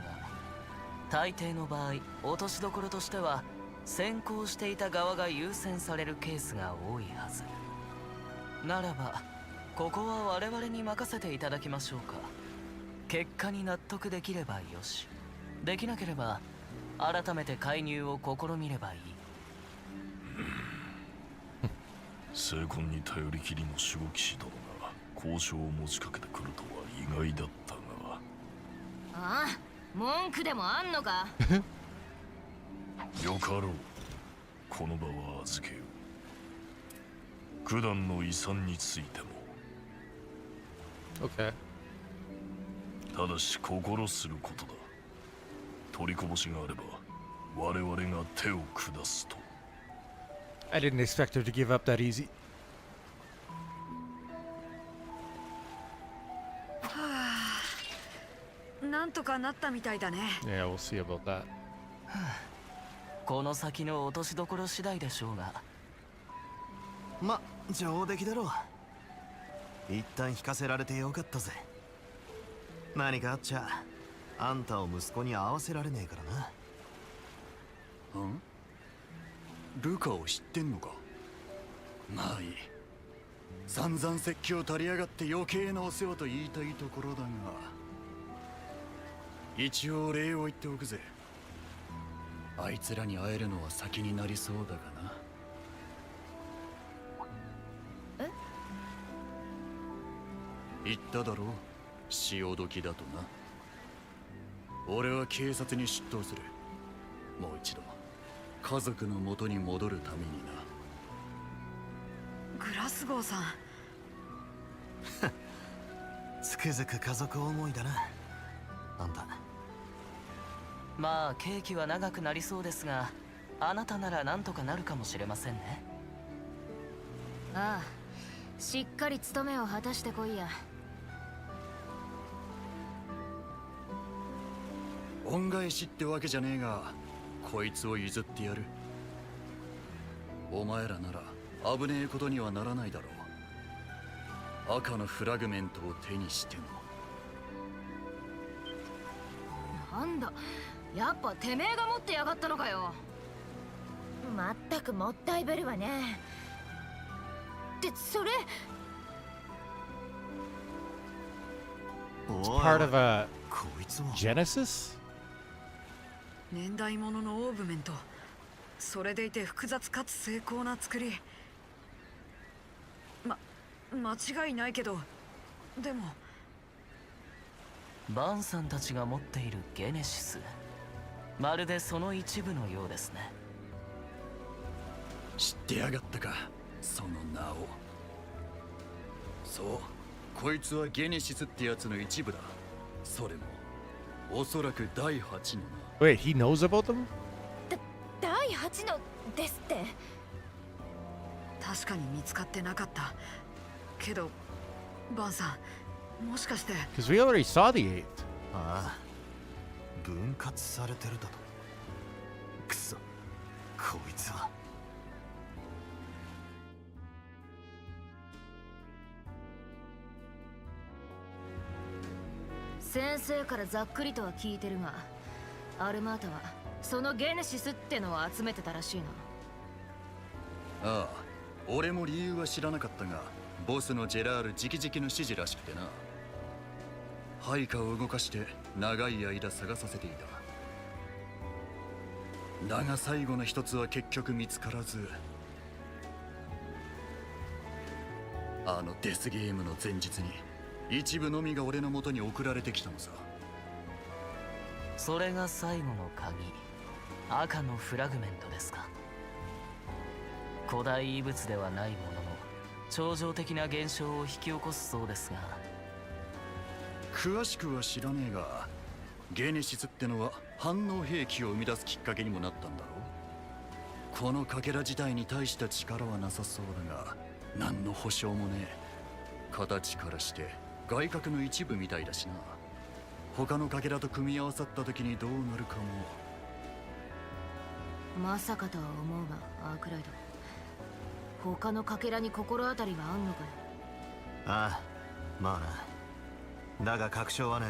大抵の場合落としどころとしては先行していた側が優先されるケースが多いはず。ならばここは我々に任せていただきましょうか。結果に納得できればよし、できなければ改めて介入を試みればいい。精魂に頼りきりの守護騎士殿が交渉を持ちかけてくるとは意外だったが。ああ、文句でもあんのか。よかろう。この場は預けよう。九段の遺産についても。Okay. ただし心することだ。取りこぼしがあれば我々が手を下すと。I didn't expect her to give up that easy. なんとかなったみたいだね。Yeah, we'll see about that. この先の落としどころ次第でしょうが。ま、上出来だろう。一旦引かせられてよかったぜ。何かあっちゃあんたを息子に会わせられねえからな。ん？ルカを知ってんのか。まあいい。散々説教足りやがって余計なお世話と言いたいところだが、一応礼を言っておくぜ。あいつらに会えるのは先になりそうだがな。え？言っただろう、潮時だとな。俺は警察に出頭する。もう一度家族の元に戻るためにな。グラスゴーさん。つくづく家族思いだな、あんた。まあ刑期は長くなりそうですが、あなたなら何とかなるかもしれませんね。ああ、しっかり務めを果たしてこいや。恩返しってわけじゃねえが、こいつを譲ってやる。お前らなら危ねえことにはならないだろう。赤のフラグメントを手にしても。なんだ、やっぱてめえが持ってやがったのかよ。まったくもったいぶるわね。ってそれ It's part of a こいつは Genesis? 年代物のオーブメント。それでいて複雑かつ精巧な作り。間違いないけど、でもバンさんたちが持っているゲネシス、まるでその一部のようですね。知ってやがったか、その名を。そう、こいつはゲネシスってやつの一部だ。それもおそらく第8のな。 Wait, he knows about them? 第8のですって。確かに見つかってなかった。けどバンさん、もしかして。 Because we already saw the 8th. ああ、分割されてるだと。くそ、こいつは。先生からざっくりとは聞いてるが、アルマータはそのゲネシスってのを集めてたらしいな。ああ、俺も理由は知らなかったが、ボスのジェラール直々の指示らしくてな。配下を動かして長い間探させていた。だが最後の一つは結局見つからず、あのデスゲームの前日に一部のみが俺の元に送られてきたのさ。それが最後の鍵、赤のフラグメントですか。古代遺物ではないものの超常的な現象を引き起こすそうですが。詳しくは知らねえが、ゲネシスってのは反応兵器を生み出すきっかけにもなったんだろう。このかけら自体に大した力はなさそうだが、何の保証もねえ。形からして外角の一部みたいだしな。他のかけらと組み合わさった時にどうなるかも。まさかとは思うが、アークライド、他のかけらに心当たりがあんのかよ。ああ、まあな。だが確証はない。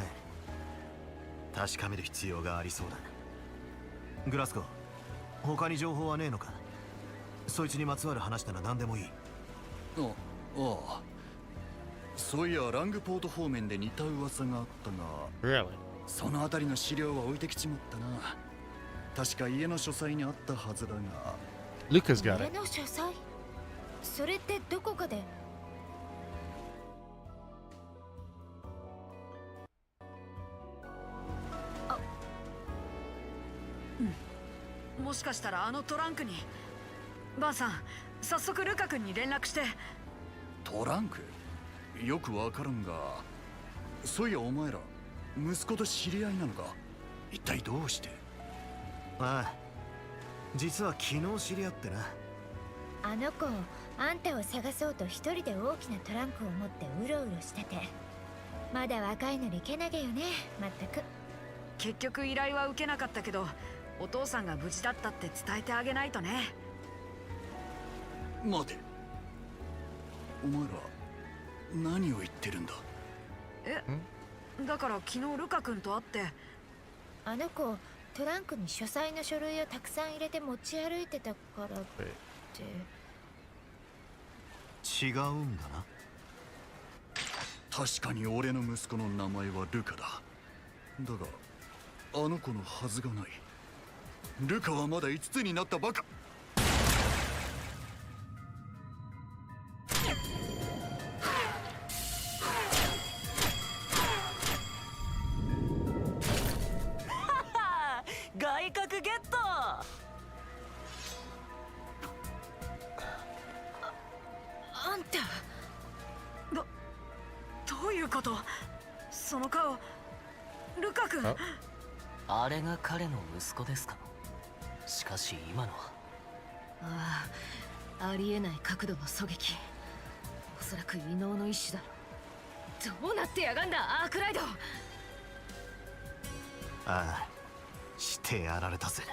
確かめる必要がありそうだ。グラスコ、他に情報はねえのか。そいつにまつわる話なら何でもいい。ああ、そういやラングポート方面で似た噂があったが、 Really? そのあたりの資料は置いてきちまったな。確か家の書斎にあったはずだが。 Luca's got 家 it. の書斎？それってどこかで。もしかしたらあのトランクに。バンさん、早速ルカ君に連絡して。トランク？よくわからんが、そういやお前ら息子と知り合いなのか。一体どうして？ああ、実は昨日知り合ってな。あの子、あんたを探そうと一人で大きなトランクを持ってうろうろしてて。まだ若いのにけなげよね、まったく。結局依頼は受けなかったけど、お父さんが無事だったって伝えてあげないとね。待て、お前ら何を言ってるんだ。え、だから昨日ルカ君と会って。あの子、トランクに書斎の書類をたくさん入れて持ち歩いてたからって。違うんだな。確かに俺の息子の名前はルカだ。だがあの子のはずがない。ルカはまだ5つになったばか。外角ゲット。あんた、どういうこと？その顔、ルカ君。あれが彼の息子ですか。しかし今のは。ああ、ありえない角度の狙撃。おそらく異能の一種だろ。どうなってやがんだ、アークライド。ああ、してやられたぜ。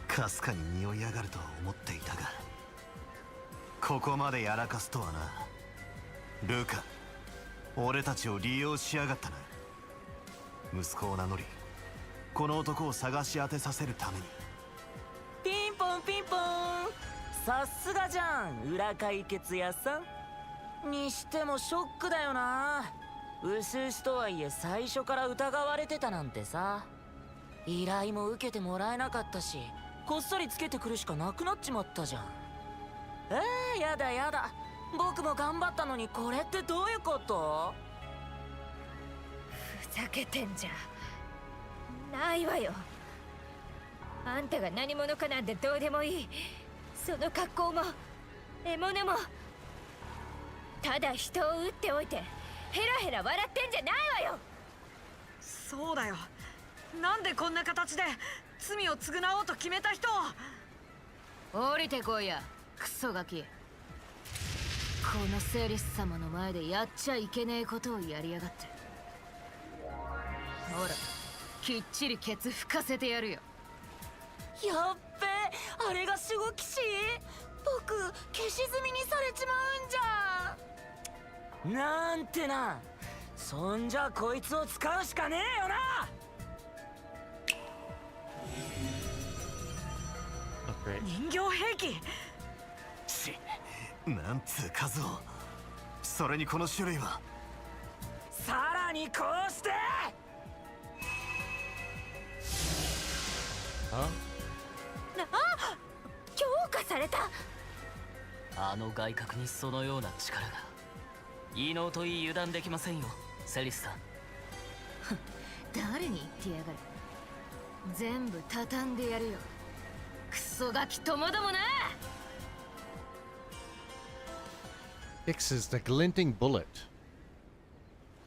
かすかに匂い上がるとは思っていたが、ここまでやらかすとはな。ルカ、俺たちを利用しやがったな。息子を名乗り、この男を探し当てさせるために。ピンポンピンポン、さすがじゃん裏解決屋さん。にしてもショックだよな。うすうすとはいえ最初から疑われてたなんてさ。依頼も受けてもらえなかったし、こっそりつけてくるしかなくなっちまったじゃん。やだやだ、僕も頑張ったのにこれってどういうこと？ふざけてんじゃないわよ。あんたが何者かなんてどうでもいい。その格好も獲物もただ人を撃っておいてヘラヘラ笑ってんじゃないわよ。そうだよ。なんでこんな形で罪を償おうと決めた人を。降りてこいやクソガキ。このセリス様の前でやっちゃいけねえことをやりやがって。ほらきっちりケツ拭かせてやるよ。やっべ、あれが守護騎士？僕消し済みにされちまうんじゃん。なんてな。そんじゃこいつを使うしかねえよな。人形兵器。なんつう数を。それにこの種類は。さらにこうして。強化された。あの外角にそのような力が。異能といい油断できませんよセリスさん。誰に言ってやがる。全部畳んでやるよクソガキともどもな。 Ix is the glinting bullet.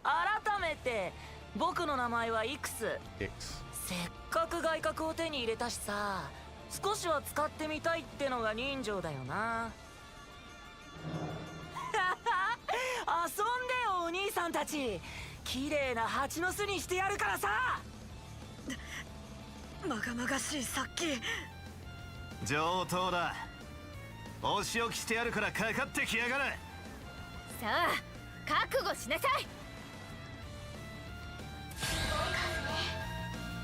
改めて僕の名前はイクス。 Ix. せっかく外角を手に入れたしさ、少しは使ってみたいってのが人情だよな。遊んでよお兄さんたち。綺麗な蜂の巣にしてやるからさ。まがまがしい殺気。上等だ。お仕置きしてやるからかかってきやがれ。さあ覚悟しなさい。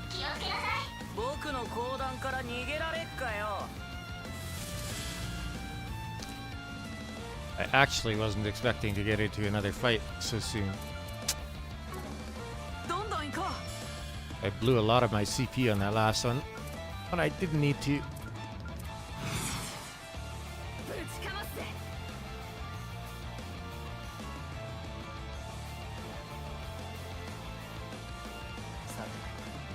気をつけなさい。僕の講談から逃げられっかよ。 I actually wasn't expecting to get into another fight so soon. どんどん行こう。 I blew a lot of my CP on that last one, but I didn't need to. ぶちかますぜ。さて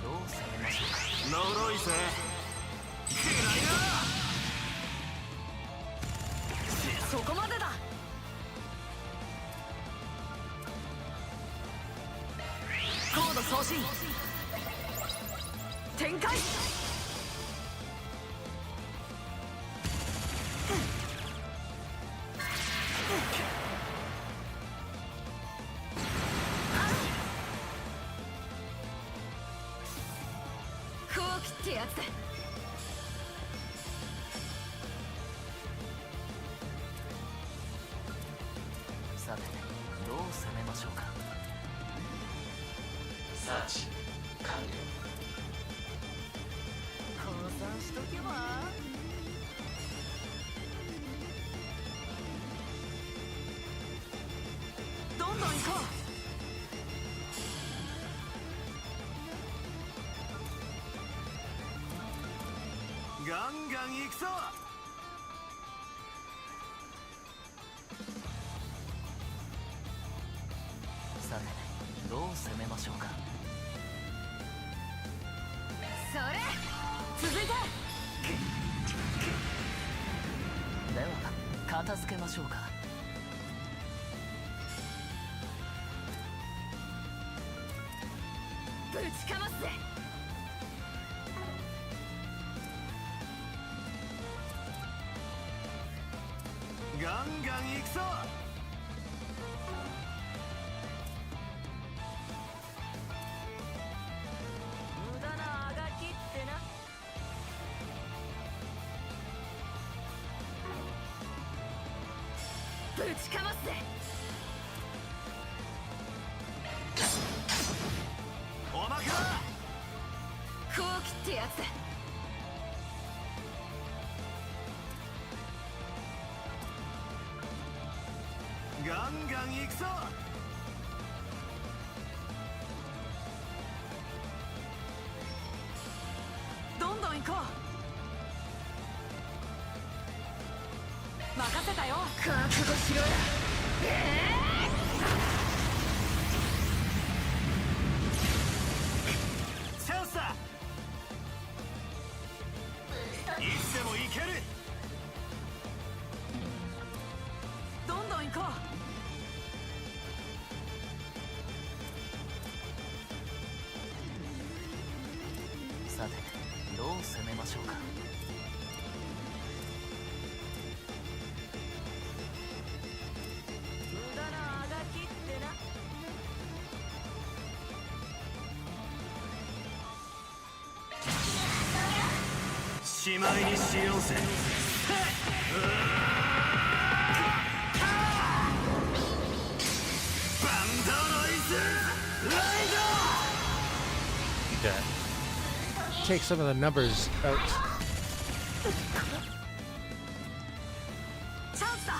どう攻めましょうか。呪いぜ。そこまでだ。コード送信。展開。こう切ってやつだ。さてどう攻めましょうか。サーチ完了。降参しとけば。どんどん行こガンガン行くぞ。さてどう攻めましょうか。それ続いて。では片付けましょうか。ぶちかますぜ。ガンガン行くぞ。無駄なあがきってな。ぶちかますぜ。おまけだ。こう切ってやつだ。ガンガン行くぞ。どんどん行こう。任せたよ。覚悟しろよ。チャンスだ。いつでも行ける。どんどん行こさてどう攻めましょうか。無駄なあがきってな。しまいにしようぜ。バンドロイズライド。 Yeah. Take some of the numbers out. チャンスだ。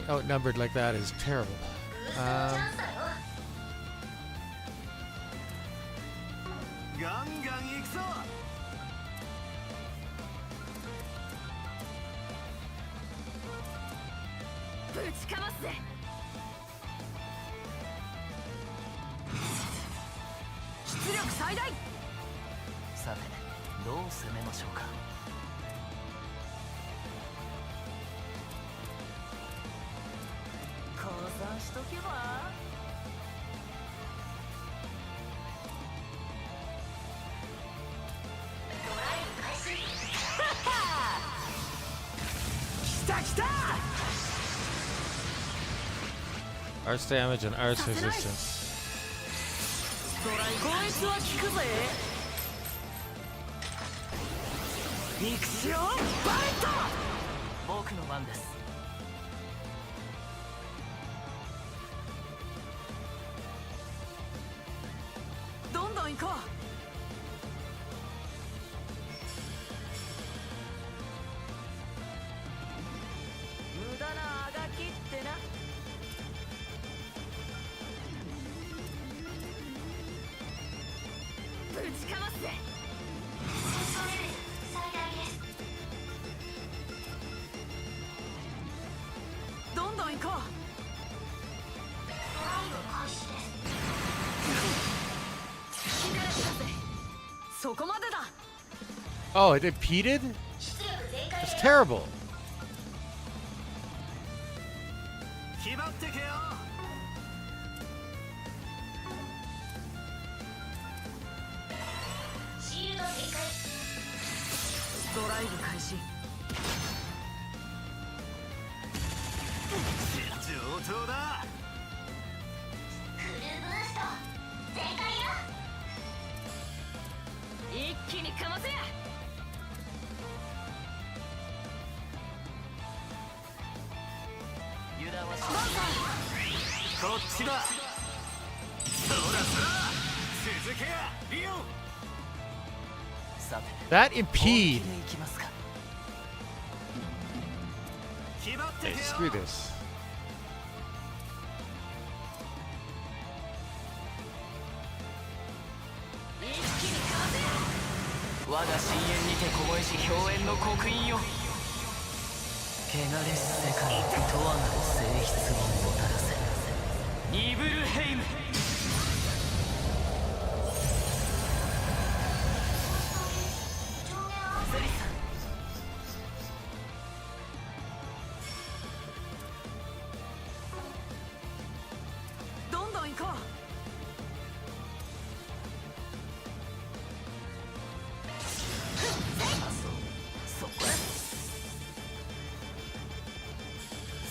Outnumbered like that is terrible. チャンスだよ。ガンガン行くぞ。ぶちかますぜ。出力最大。さてどう攻めましょうか。降参しとけば。ドライブ開始。来た来た。 Arts damage and arts resistance. こいつは効くぜ。肉潮バイト。僕の番です。どんどん行こ無駄なあがきってな。ぶちかますぜ。戦争レベル最大です。う。どんどん行こう。ドライブ開始です。そこまでだ。 Oh, it impeded? 出力全開 That's で。 terrible. 決まってけよ。シールド展開。ドライブ開始。上等だ。フルブースト全開よ。一気にかませや。油断はしない。こっちだ。そらそら。続けやリオン。さて That 本 impede. 気でいきますか。決まってけ Hey, よ。 screw this. 一気にかませや。我が深淵にて凍えし氷炎の刻印よ。汚れし世界にとわなる性質をもたらせ。ニブルヘイム。上限アップ。どんどん行こう。そこで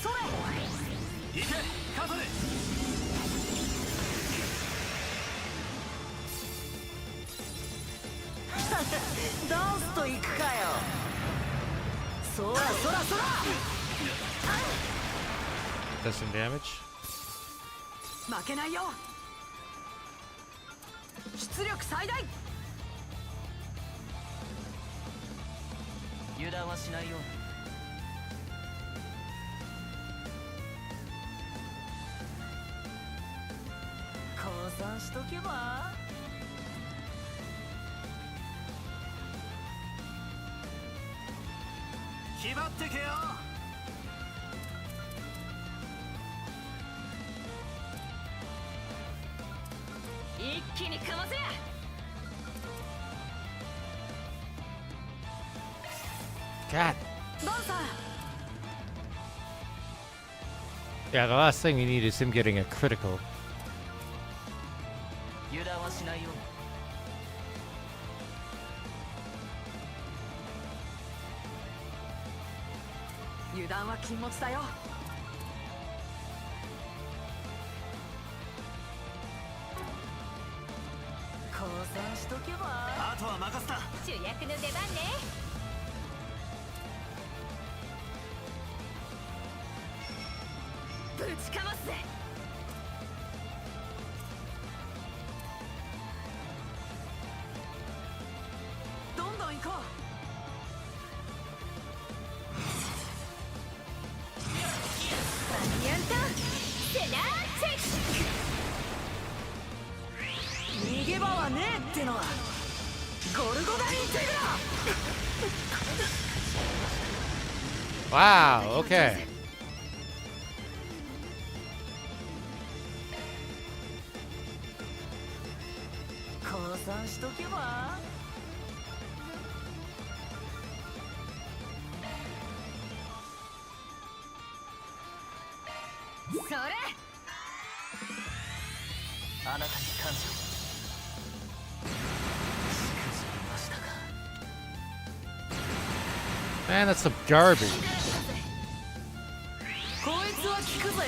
それ。行けカトレ。ダンスと行くかよ。そらそらそら。 Does some damage. 負けないよ。出力最大。油断はしないように。降参しとけば。気張ってけよ。一気にかませ。God. バンさん Yeah, the last thing we need is him getting a critical. 油断はしないように。油断は禁物だよ。降参しとけば。あとは任せた。主役の出番ね。ぶちかますぜ。どんどん行こう。ニャンタセナーチ逃げ場はねえってのはゴルゴダインテグラ。 Wow, okay. 降参しとけば。それ。あなたに感謝。しくじりましたか。 Man, that's some garbage. こいつは効くぜ。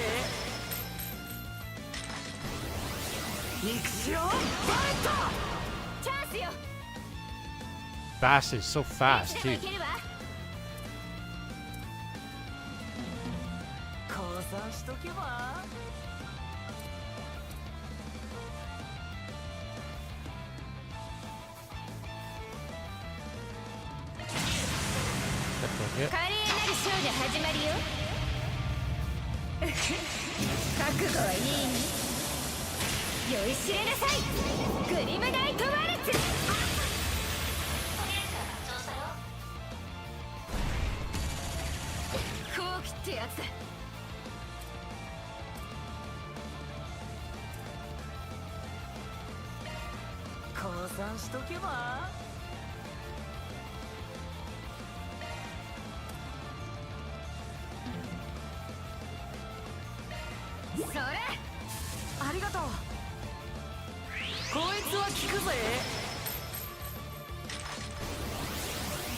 肉潮バイチャンスよ。 Bastard's so fast, でも too. いけるわ。降参しとけば。Yeah. 華麗なるショーが始まるよ。覚悟はいい？酔いしれなさい。グリムナイトワルツ。後期ってやつだ。降参しとけば。それ。ありがとう。こいつは効くぜ。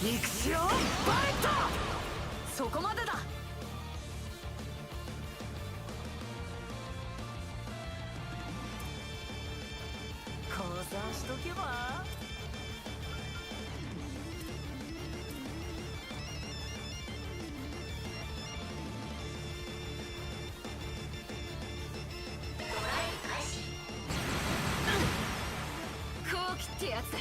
肉潮バイト。そこまでだ。降参しとけば。後期ってやつだ。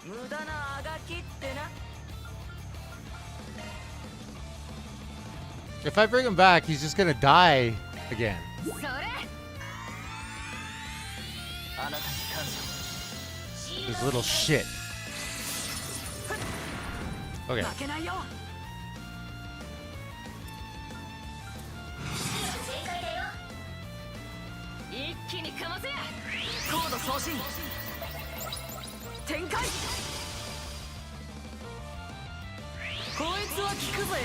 無駄なあがきってな。 If I bring him back, he's just gonna die again. それ。あなたに感謝。 This little shit. Okay. 負けないよ。一気にかませ。コード送信。展開。こいつは効くぜ。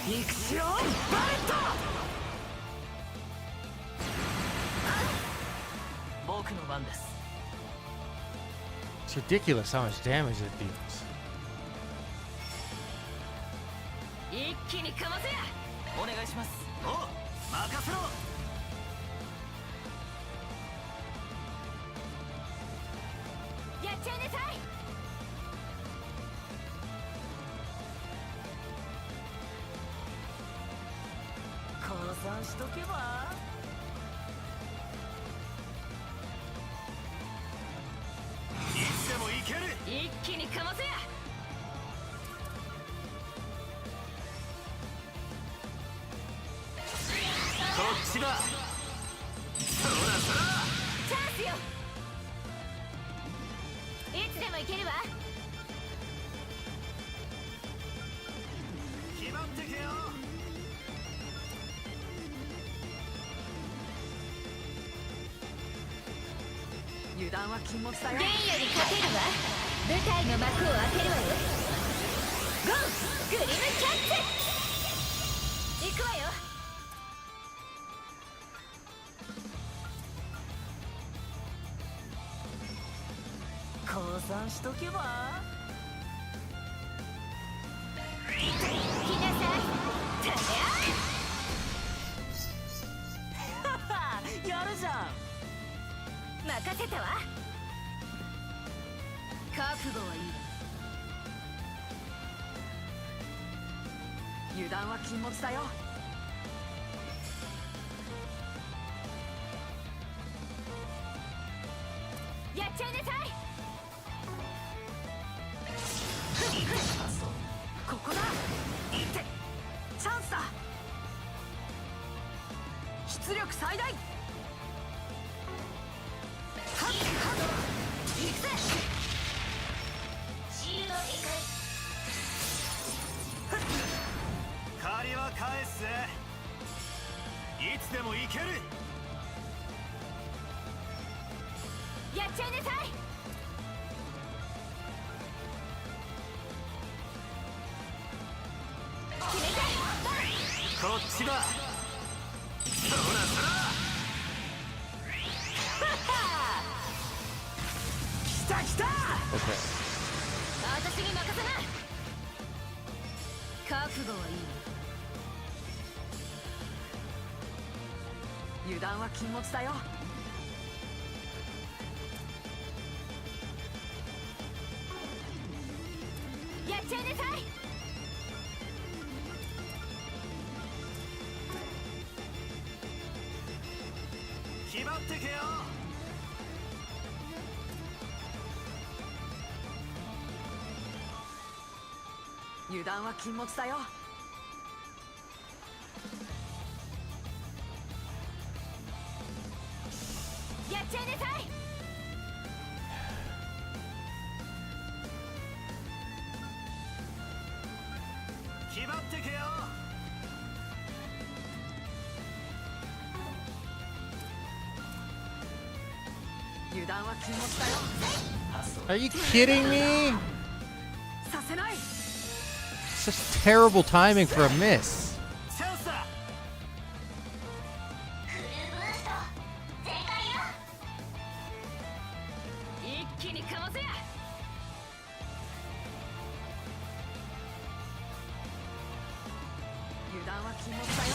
肉潮バイト。僕の番です。 It's ridiculous how much damage it deals. 一気にかませ。お願いします。おう、任せろ。やっちゃいなさい。産しとけば。いつでも行ける。一気にかませや。こっちだ。そらそら。チャンスよ。いつでも行けるわ。決まってけよ。油断は禁物だよ。剣より勝てるわ。舞台の幕を開けるわよ。ゴーグリムキャッツ。行くわよ。降参しとけば。来なさい。やるじゃん。任せたわ。覚悟はいいわ。油断は禁物だよ。やっちゃいなさい。ここだ。いってチャンスだ。出力最大。はっはっ行くぜ。シールド展開。借りは返すぜ。いつでも行ける。やっちゃいなさい。決めて。こっちだ。そらそら。来た来た。私に任せな。覚悟はいいわ。油断は禁物だよ。やっちゃいなさい。決まってけよ。油断は禁物だよ。やっちゃいなさい。決まってけよ。油断は禁物だよ。 Are you kidding me? させない。 Such terrible timing for a miss. チャンスだ。フルブースト全開よ。一気にかませや。油断は禁物だよ。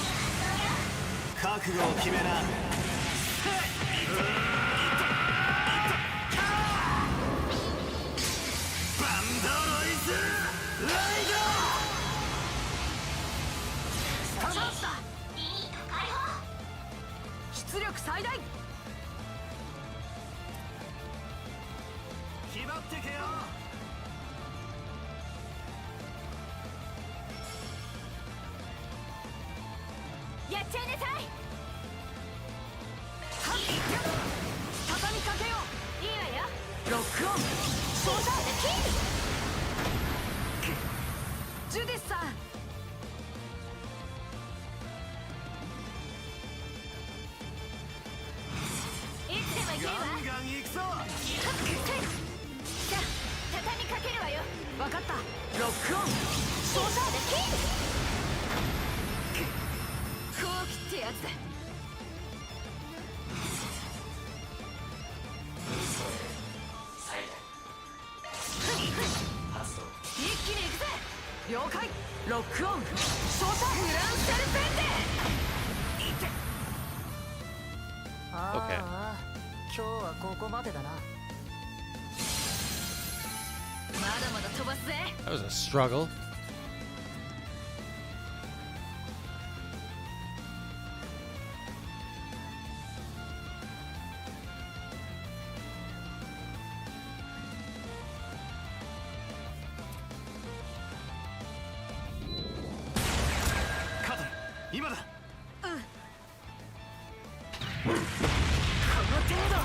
覚悟を決めな。バンドロイズライド。チャンスだ。リミット解放。出力最大。決まってけよ。やっちゃいなさい。はっ畳みかけよいいわよ。う。ロックオン。ソーダーでジュディスさん。キル。いつでも行けるわ。ガンガン行くぞ。じゃあ畳みかけるわよ。わかった。ロックオン。ソーダーでこう切ってやつだ。一気に行くぜ。了解。ロックオン。操作フランセルペンデ。ああ、今日はここまでだな。まだまだ飛ばすぜ。 That was a struggle. 今だ。この程度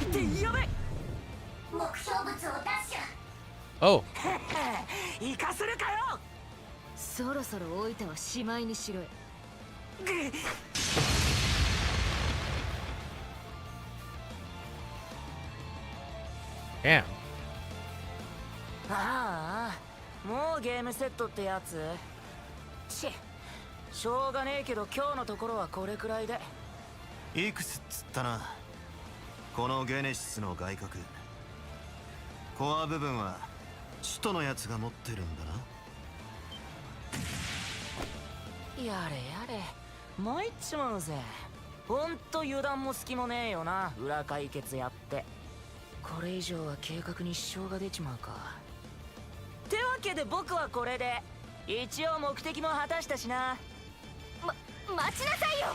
ってやべ。目標物をダッシュ。 Oh, 生かせるかよ。そろそろ置いてはしまいにしろよ。damn. ああ、もうゲームセットってやつ。しょうがねえけど今日のところはこれくらいで。いくつっつったな。このゲネシスの外郭コア部分は首都のやつが持ってるんだな。やれやれ、参っちまうぜ。ほんと油断も隙もねえよな、裏解決やって。これ以上は計画に支障が出ちまうか。ってわけで僕はこれで一応目的も果たしたしな。待ちなさいよ。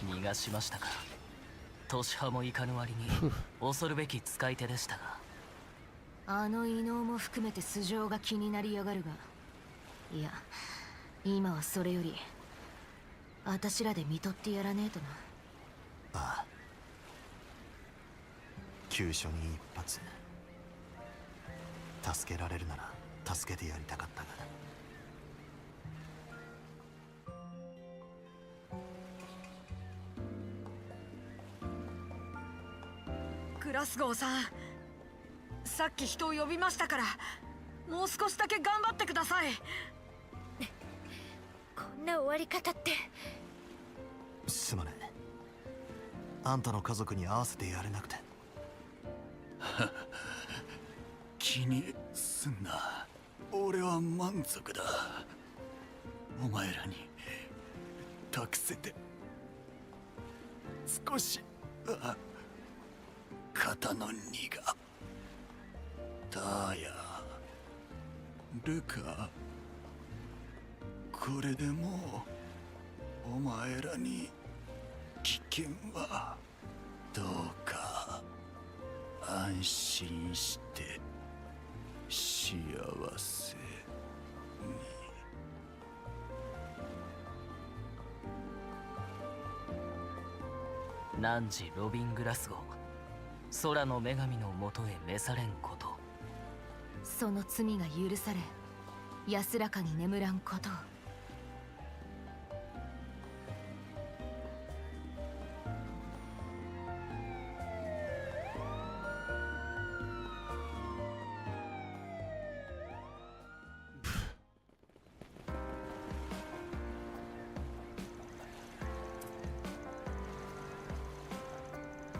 逃がしましたか。年派もいかぬ割に恐るべき使い手でしたが。あの異能も含めて素性が気になりやがるが、いや今はそれより私らで見とってやらねえとな。ああ、急所に一発。助けられるなら助けてやりたかったが。グラスゴーさん、さっき人を呼びましたから、もう少しだけ頑張ってください。こんな終わり方って。すまねえ。あんたの家族に合わせてやれなくて。気にすんな。俺は満足だ。お前らに託せて少し肩の荷が。ターヤ、ルカ、これでもうお前らに危険は。どうか安心して幸せに。汝ロビン・グラスゴー、空の女神のもとへ召されんこと。その罪が許され安らかに眠らんことを。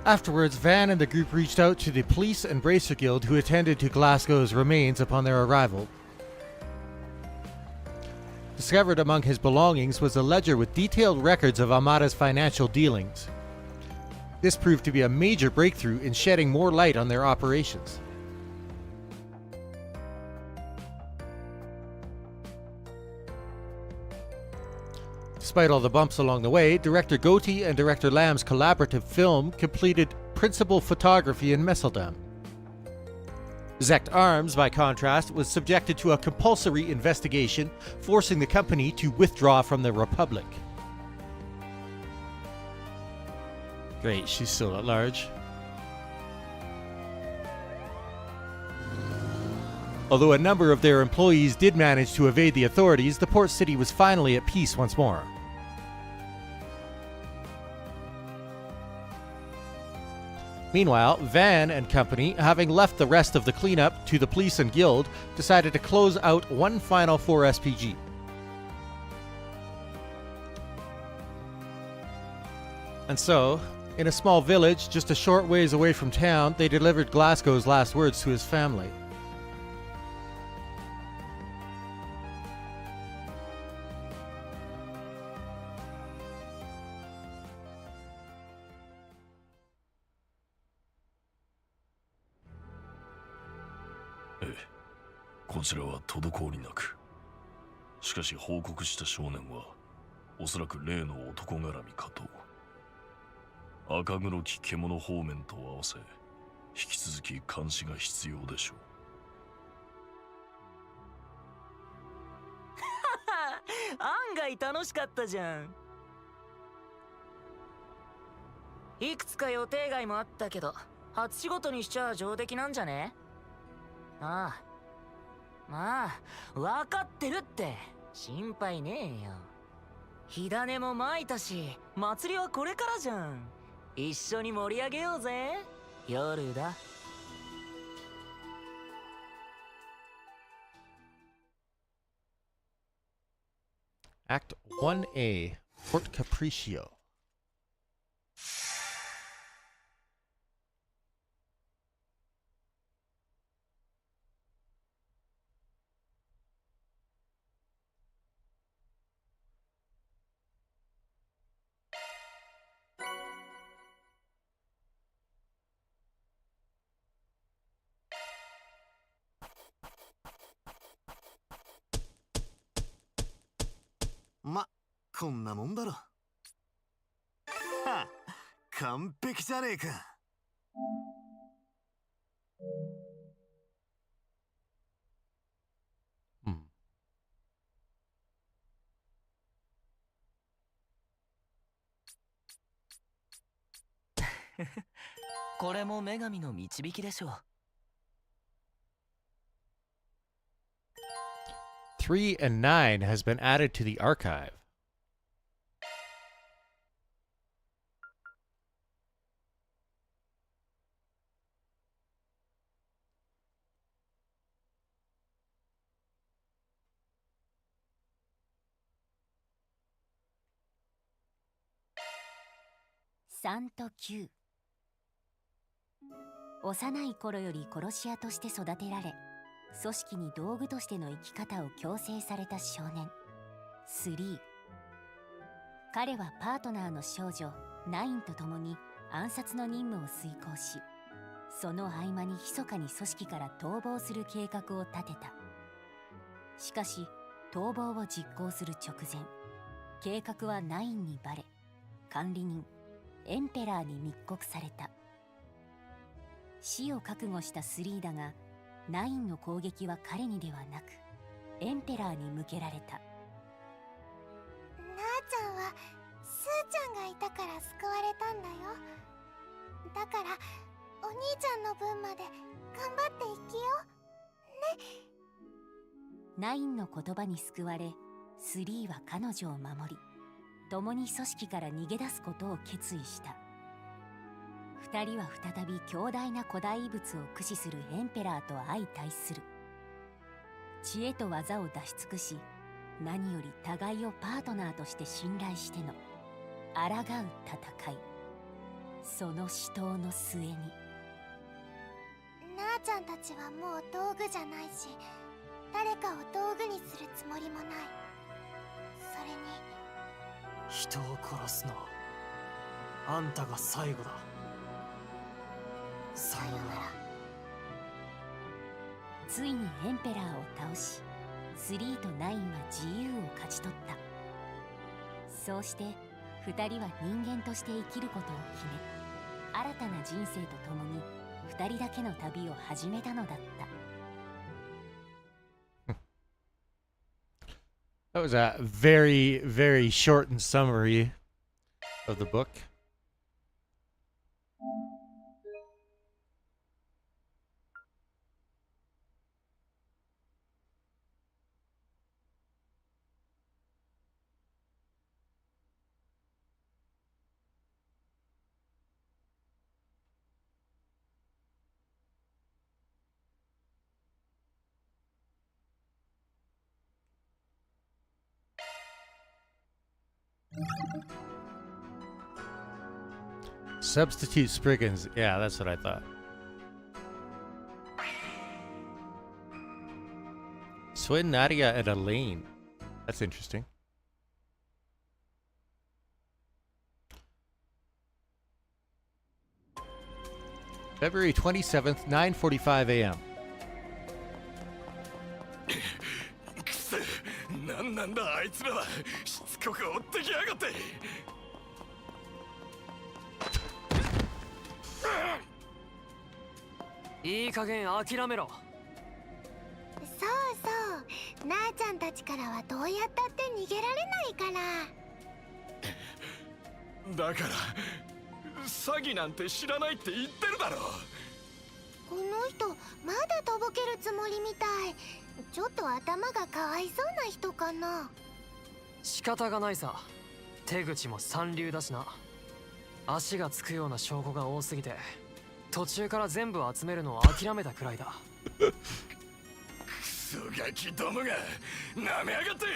Afterwards, Van and the group reached out to the police and bracer guild who attended to Glasgow's remains upon their arrival. Discovered among his belongings was a ledger with detailed records of Amada's financial dealings. This proved to be a major breakthrough in shedding more light on their operations. Despite all the bumps along the way, director Goatee and director Lamb's collaborative film completed principal photography in Messeldam. Zect Arms, by contrast, was subjected to a compulsory investigation, forcing the company to withdraw from the Republic. Great, she's still at large. Although a number of their employees did manage to evade the authorities, the port city was finally at peace once more. Meanwhile, Van and company, having left the rest of the cleanup to the police and guild, decided to close out one final 4SPG. And so, in a small village just a short ways away from town, they delivered Glasgow's last words to his family. .こちらは滞りなく。しかし報告した少年はおそらく例の男絡みかと。赤黒き獣方面と合わせ引き続き監視が必要でしょう。案外楽しかったじゃん。いくつか予定外もあったけど、初仕事にしちゃ上出来なんじゃね？ああ。まあ、分かってるって。心配ねえよ。火種も撒いたし、祭りはこれからじゃん。一緒に盛り上げようぜ。夜だ。Act 1A, Fort Capriccio. Ma, こんなもんだろ。はあ、完璧じゃねえか。これも女神の導きでしょう。3 and 9 has been added to the archive.3と9。幼い頃より殺し屋として育てられ、組織に道具としての生き方を強制された少年3。彼はパートナーの少女9と共に暗殺の任務を遂行し、その合間に密かに組織から逃亡する計画を立てた。しかし逃亡を実行する直前、計画は9にバレ、管理人エンペラーに密告された。死を覚悟した3だが、9の攻撃は彼にではなくエンペラーに向けられた。なあちゃんはスーちゃんがいたから救われたんだよ。だからお兄ちゃんの分まで頑張って生きようね。9の言葉に救われ、3は彼女を守り、共に組織から逃げ出すことを決意した。二人は再び強大な古代遺物を駆使するエンペラーと相対する。知恵と技を出し尽くし、何より互いをパートナーとして信頼しての抗う戦い。その死闘の末に、なあちゃんたちはもう道具じゃないし、誰かを道具にするつもりもない。それに人を殺すのはあんたが最後だ。さよなら。ついにエンペラーを倒し、3と9は自由を勝ち取った。そうして2人は人間として生きることを決め、新たな人生とともに2人だけの旅を始めたのだった。That was a very, very shortened summary of the book. Substitute Spriggans. Yeah, that's what I thought. Swin, Nadia, and Elaine. That's interesting. February 27th, 9:45 a.m. くせ、なんなんだあいつらは。しつこく追ってきやがって。いい加減諦めろ。そうそう、なあちゃんたちからはどうやったって逃げられないから。だから詐欺なんて知らないって言ってるだろ。この人まだとぼけるつもりみたい。ちょっと頭がかわいそうな人かな。仕方がないさ。手口も三流だしな。足がつくような証拠が多すぎて途中から全部集めるのを諦めたくらいだ。クソガキどもがなめやがって。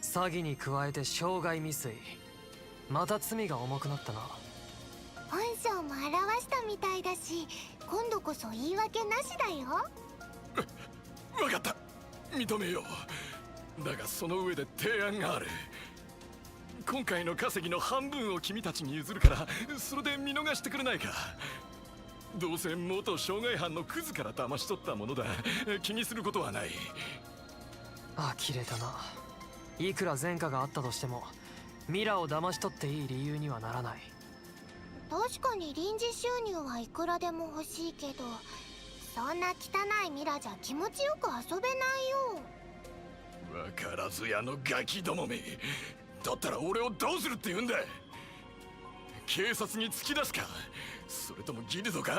詐欺に加えて傷害未遂、また罪が重くなったな。本性も表したみたいだし、今度こそ言い訳なしだよ。分かった、認めよう。だがその上で提案がある。今回の稼ぎの半分を君たちに譲るから、それで見逃してくれないか。どうせ元傷害犯のクズから騙し取ったものだ。気にすることはない。呆れたな。いくら前科があったとしてもミラを騙し取っていい理由にはならない。確かに臨時収入はいくらでも欲しいけど、そんな汚いミラじゃ気持ちよく遊べないよ。わからずやのガキどもめ。だったら俺をどうするって言うんだ。警察に突き出すか、それともギルドか。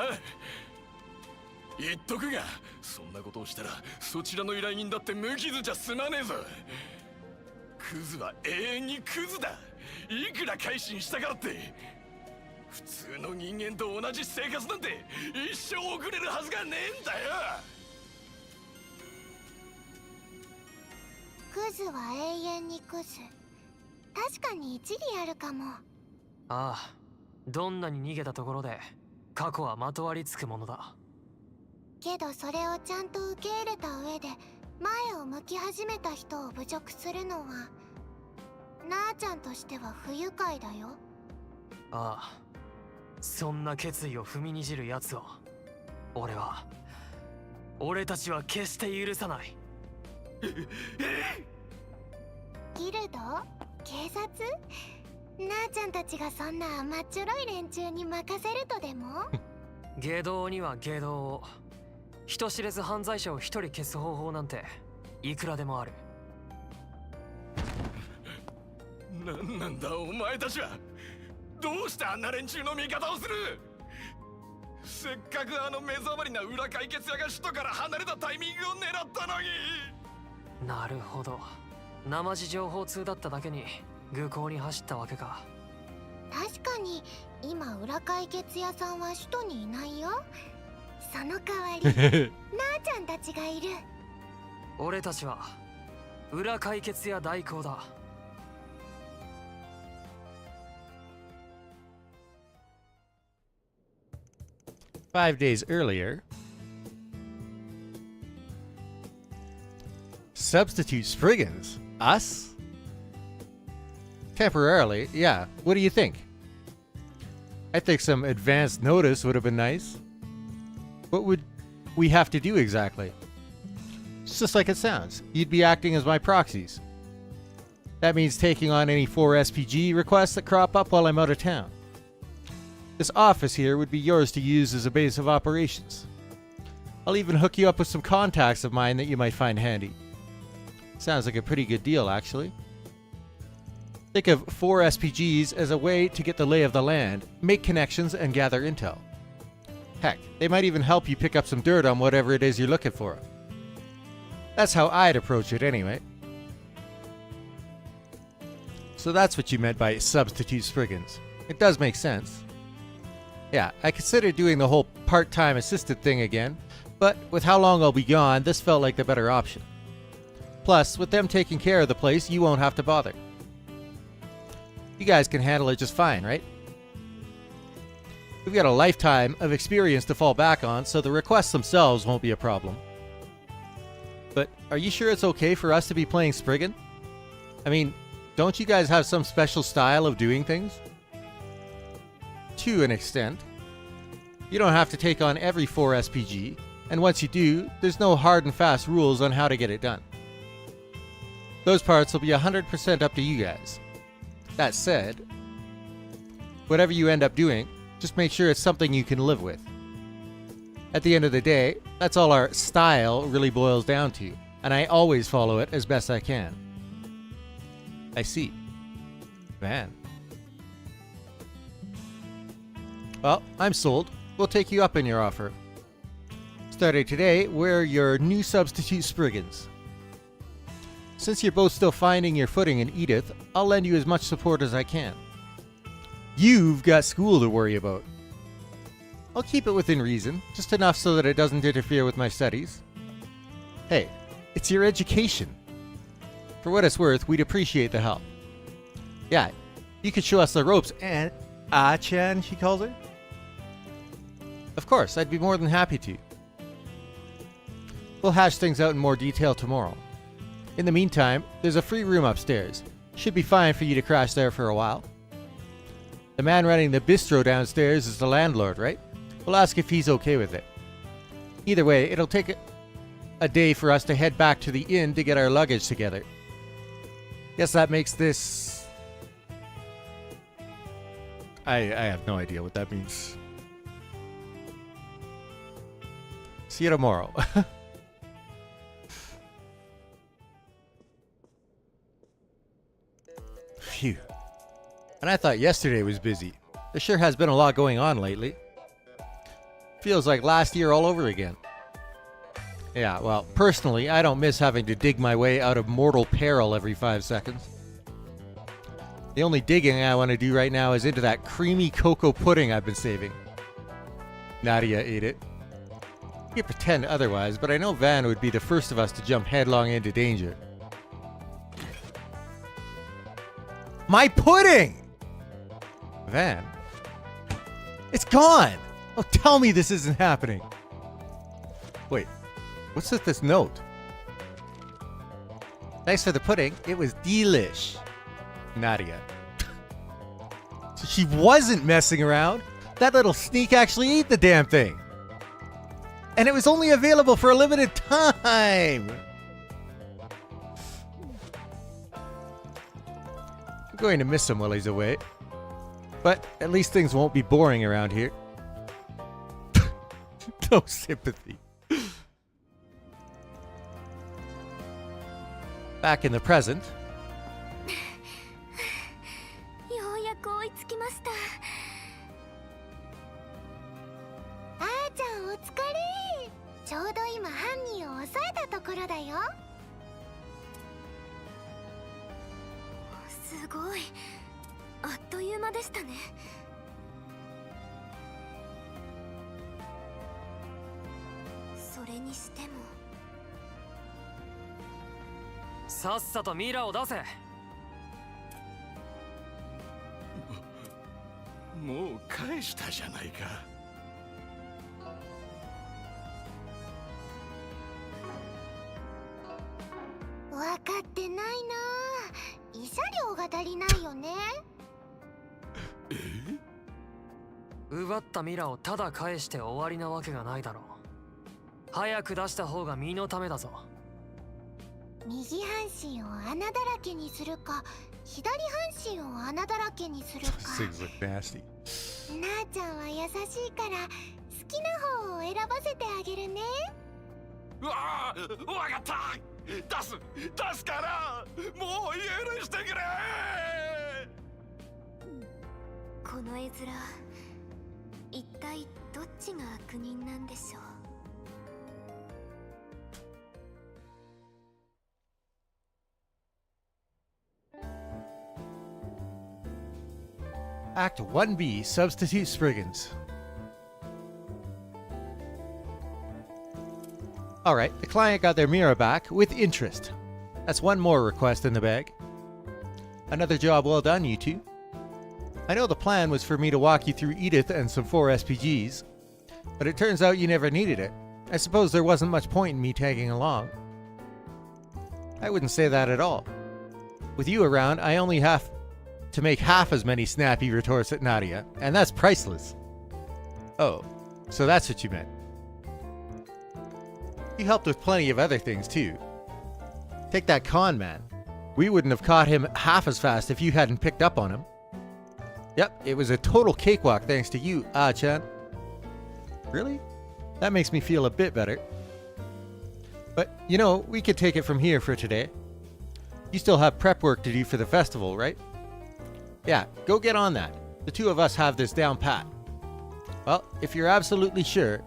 言っとくが、そんなことをしたらそちらの依頼人だって無傷じゃ済まねえぞ。クズは永遠にクズだ。いくら改心したからって普通の人間と同じ生活なんて一生送れるはずがねえんだよ。クズは永遠にクズ。確かに一理あるかも。ああ、どんなに逃げたところで過去はまとわりつくものだ。けどそれをちゃんと受け入れた上で前を向き始めた人を侮辱するのは、なあちゃんとしては不愉快だよ。ああ、そんな決意を踏みにじる奴を俺たちは決して許さない。ギルド？警察？なあちゃんたちがそんな甘っちょろい連中に任せるとでも？下道には下道を。人知れず犯罪者を一人消す方法なんていくらでもある。なんなんだお前たちは。どうしてあんな連中の味方をする。せっかくあの目障りな裏解決屋が首都から離れたタイミングを狙ったのに。なるほど、生地情報通だっただけに愚行に走ったわけか。確かに今裏解決屋さんは首都にいないよ。その代わりなあちゃんたちがいる。俺たちは裏解決屋代行だ。5 days earlier, substitute Spriggans. Us? Temporarily, yeah. What do you think? I think some advance notice would have been nice. What would we have to do exactly? It's just like it sounds. You'd be acting as my proxies. That means taking on any 4 SPG requests that crop up while I'm out of town. This office here would be yours to use as a base of operations. I'll even hook you up with some contacts of mine that you might find handy. Sounds like a pretty good deal, actually. Think of 4 SPGs as a way to get the lay of the land, make connections, and gather intel. Heck, they might even help you pick up some dirt on whatever it is you're looking for. That's how I'd approach it anyway. So that's what you meant by substitute Spriggans. It does make sense. Yeah, I considered doing the whole part-time assistant thing again, but with how long I'll be gone, this felt like the better option. Plus, with them taking care of the place, you won't have to bother. You guys can handle it just fine, right? We've got a lifetime of experience to fall back on, so the requests themselves won't be a problem. But are you sure it's okay for us to be playing Spriggan? I mean, don't you guys have some special style of doing things? To an extent. You don't have to take on every 4 SPG, and once you do, there's no hard and fast rules on how to get it done. Those parts will be 100% up to you guys. That said, whatever you end up doing, just make sure it's something you can live with. At the end of the day, that's all our style really boils down to, and I always follow it as best I can. I see. Van. Well, I'm sold. We'll take you up in your offer. Starting today, we're your new substitute Spriggans. Since you're both still finding your footing in Edith, I'll lend you as much support as I can. You've got school to worry about. I'll keep it within reason, just enough so that it doesn't interfere with my studies. Hey, it's your education. For what it's worth, we'd appreciate the help. Yeah, you could show us the ropes and... Ah-chan, she calls her? Of course, I'd be more than happy to. We'll hash things out in more detail tomorrow. In the meantime, there's a free room upstairs. Should be fine for you to crash there for a while. The man running the bistro downstairs is the landlord, right? We'll ask if he's okay with it. Either way, it'll take a day for us to head back to the inn to get our luggage together. Guess that makes this... I have no idea what that means. See you tomorrow. Phew. And I thought yesterday was busy. There sure has been a lot going on lately. Feels like last year all over again. Yeah, well, personally, I don't miss having to dig my way out of mortal peril every 5 seconds. The only digging I want to do right now is into that creamy cocoa pudding I've been saving. Nadia ate it. You can pretend otherwise, but I know Van would be the first of us to jump headlong into danger. My pudding! Van. It's gone! Oh, tell me this isn't happening. Wait, what's with this note? Thanks for the pudding. It was delish. Nadia. So she wasn't messing around. That little sneak actually ate the damn thing. And it was only available for a limited time. I'm going to miss him while he's away. But at least things won't be boring around here. No sympathy. Back in the present. ようやく追いつきました。あーちゃんお疲れ。ちょうど今犯人を抑えたところだよ。すごい。あっという間でしたね。それにしても。さっさとミラを出せ。もう返したじゃないか。分かってないな。慰謝料が足りないよね。奪ったミラをただ返して終わりなわけがないだろう。早く出した方が身のためだぞ。右半身を穴だらけにするか、左半身を穴だらけにするか。なあちゃんは優しいから好きな方を選ばせてあげるね。うわあ、わかった。出すからもう許してくれ。この絵面、一体どっちが悪人なんでしょう。Act 1B, Substitute Spriggans. Alright, the client got their mirror back with interest. That's one more request in the bag. Another job well done, you two. I know the plan was for me to walk you through Edith and some 4 SPGs, but it turns out you never needed it. I suppose there wasn't much point in me tagging along. I wouldn't say that at all. With you around, I only have to make half as many snappy retorts at Nadia, and that's priceless. Oh, so that's what you meant. You helped with plenty of other things too. Take that con man. We wouldn't have caught him half as fast if you hadn't picked up on him. Yep, it was a total cakewalk thanks to you, Ah-chan. Really? That makes me feel a bit better. But, you know, we could take it from here for today. You still have prep work to do for the festival, right? Yeah, go get on that. The two of us have this down pat. Well, if you're absolutely sure,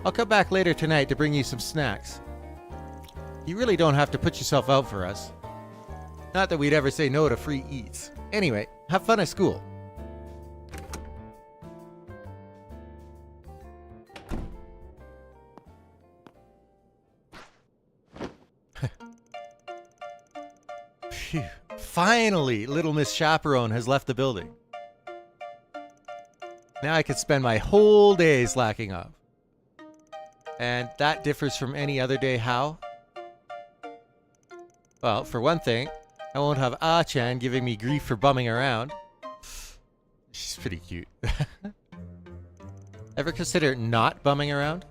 I'll come back later tonight to bring you some snacks. You really don't have to put yourself out for us. Not that we'd ever say no to free eats. Anyway, have fun at school. Phew. Finally, little Miss Chaperone has left the building. Now I could spend my whole day slacking off. And that differs from any other day how? Well, for one thing, I won't have Ah-chan giving me grief for bumming around. She's pretty cute. Ever consider not bumming around?